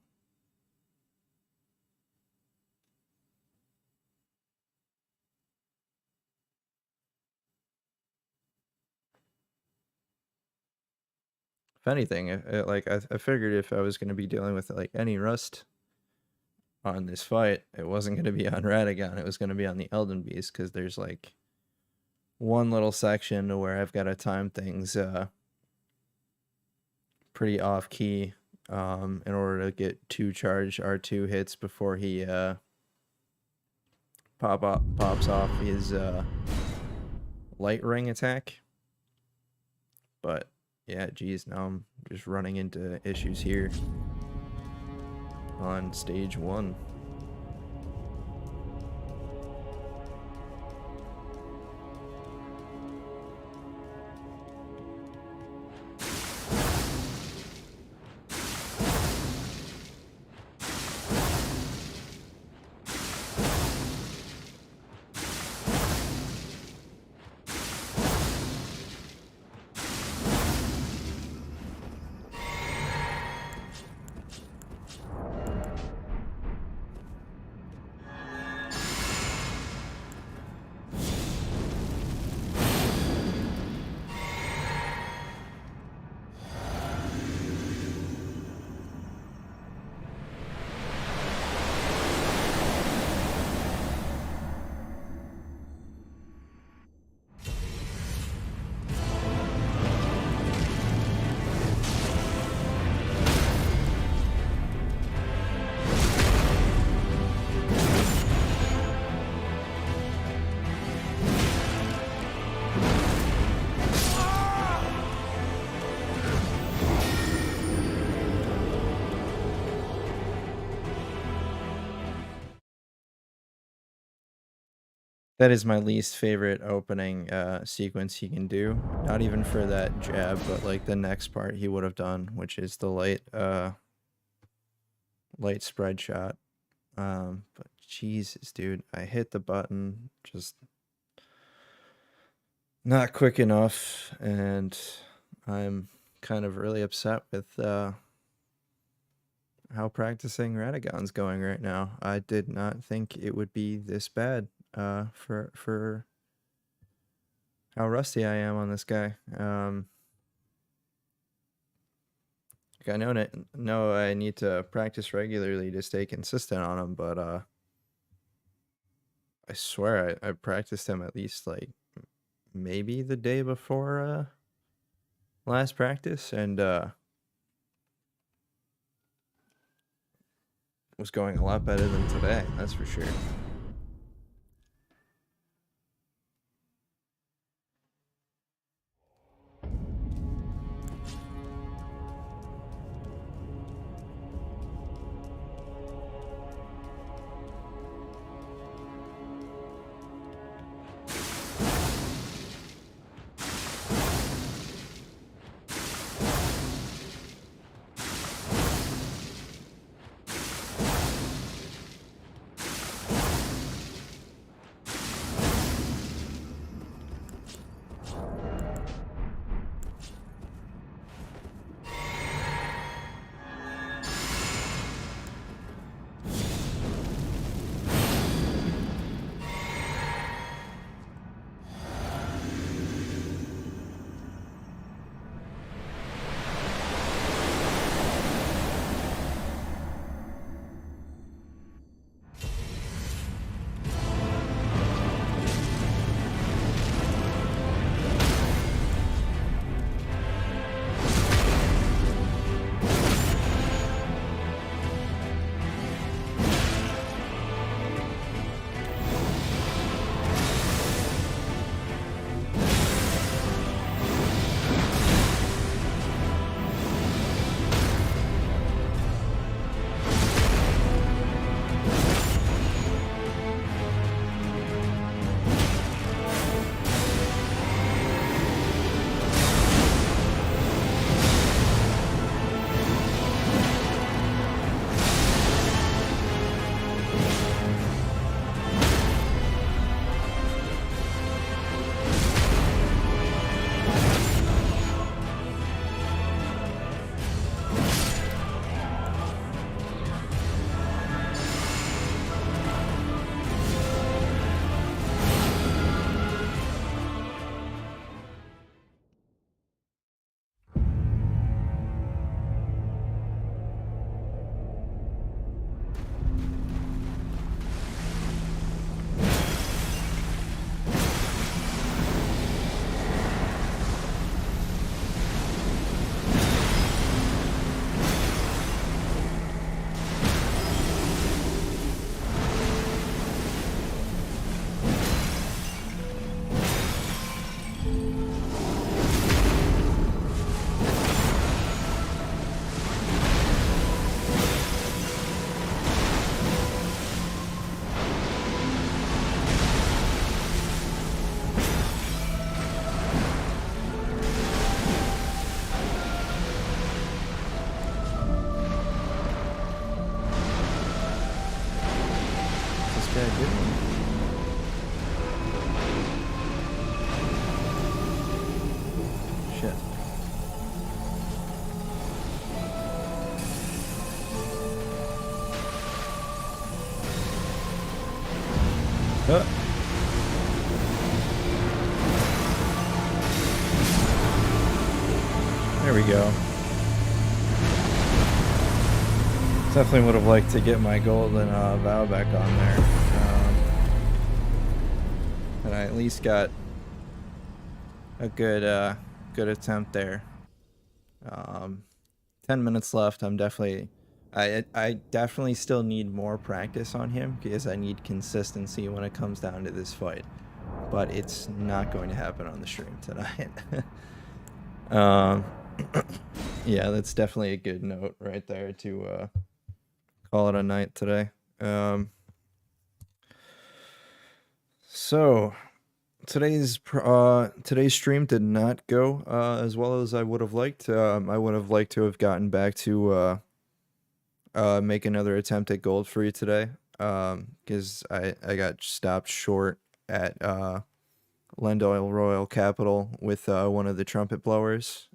If anything, I figured if I was going to be dealing with like any rust on this fight, it wasn't going to be on Radagon, it was going to be on the Elden Beast, because there's like one little section to where I've got to time things pretty off key in order to get 2 charged R2 hits before he pops off his light ring attack. But yeah, geez, now I'm just running into issues here on stage 1. That is my least favorite opening sequence he can do. Not even for that jab, but like the next part he would have done, which is the light spread shot. But Jesus, dude, I hit the button just not quick enough, and I'm kind of really upset with how practicing Radagon's going right now. I did not think it would be this bad for how rusty I am on this guy. I know I need to practice regularly to stay consistent on him, but I swear I practiced him at least like maybe the day before last practice, and was going a lot better than today, that's for sure. Shit. There we go. Definitely would have liked to get my golden vow back on there. And I at least got a good good attempt there. 10 minutes left. I definitely still need more practice on him because I need consistency when it comes down to this fight. But it's not going to happen on the stream tonight. Yeah, that's definitely a good note right there to call it a night today. So today's stream did not go as well as I would have liked. I would have liked to have gotten back to make another attempt at gold for you today. Because I got stopped short at Lendoil Royal Capital with one of the trumpet blowers.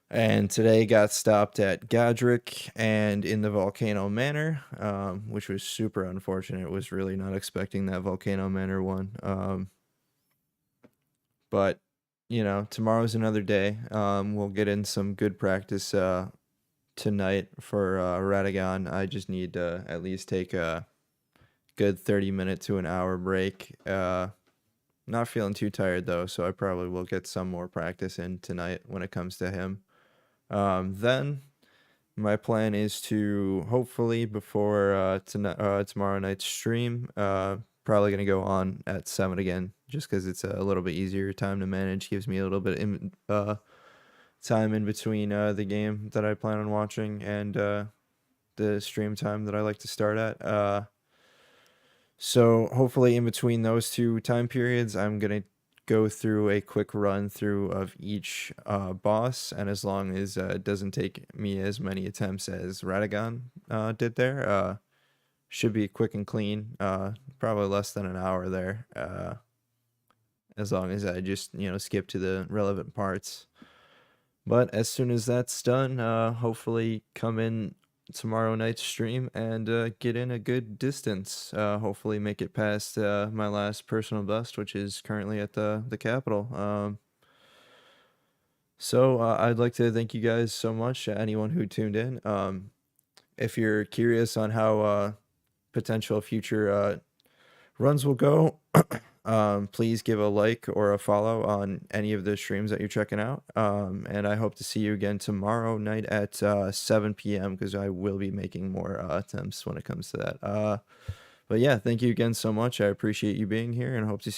And today got stopped at Godric and in the Volcano Manor, which was super unfortunate. Was really not expecting that Volcano Manor one. But, you know, tomorrow's another day. We'll get in some good practice tonight for Radagon. I just need to at least take a good 30-minute to an hour break. Not feeling too tired, though, so I probably will get some more practice in tonight when it comes to him. Then my plan is to hopefully before tomorrow night's stream, probably gonna go on at 7 again, just because it's a little bit easier time to manage. Gives me a little bit time in between the game that I plan on watching and the stream time that I like to start at. So hopefully in between those two time periods, I'm gonna go through a quick run through of each boss, and as long as it doesn't take me as many attempts as Radagon did there, should be quick and clean. Probably less than an hour there, as long as I just skip to the relevant parts. But as soon as that's done, hopefully come in tomorrow night's stream and get in a good distance. Hopefully make it past my last personal best, which is currently at the capital. So I'd like to thank you guys so much, anyone who tuned in. If you're curious on how potential future runs will go, please give a like or a follow on any of the streams that you're checking out. And I hope to see you again tomorrow night at 7 p.m. because I will be making more attempts when it comes to that. But yeah, thank you again so much. I appreciate you being here and hope to see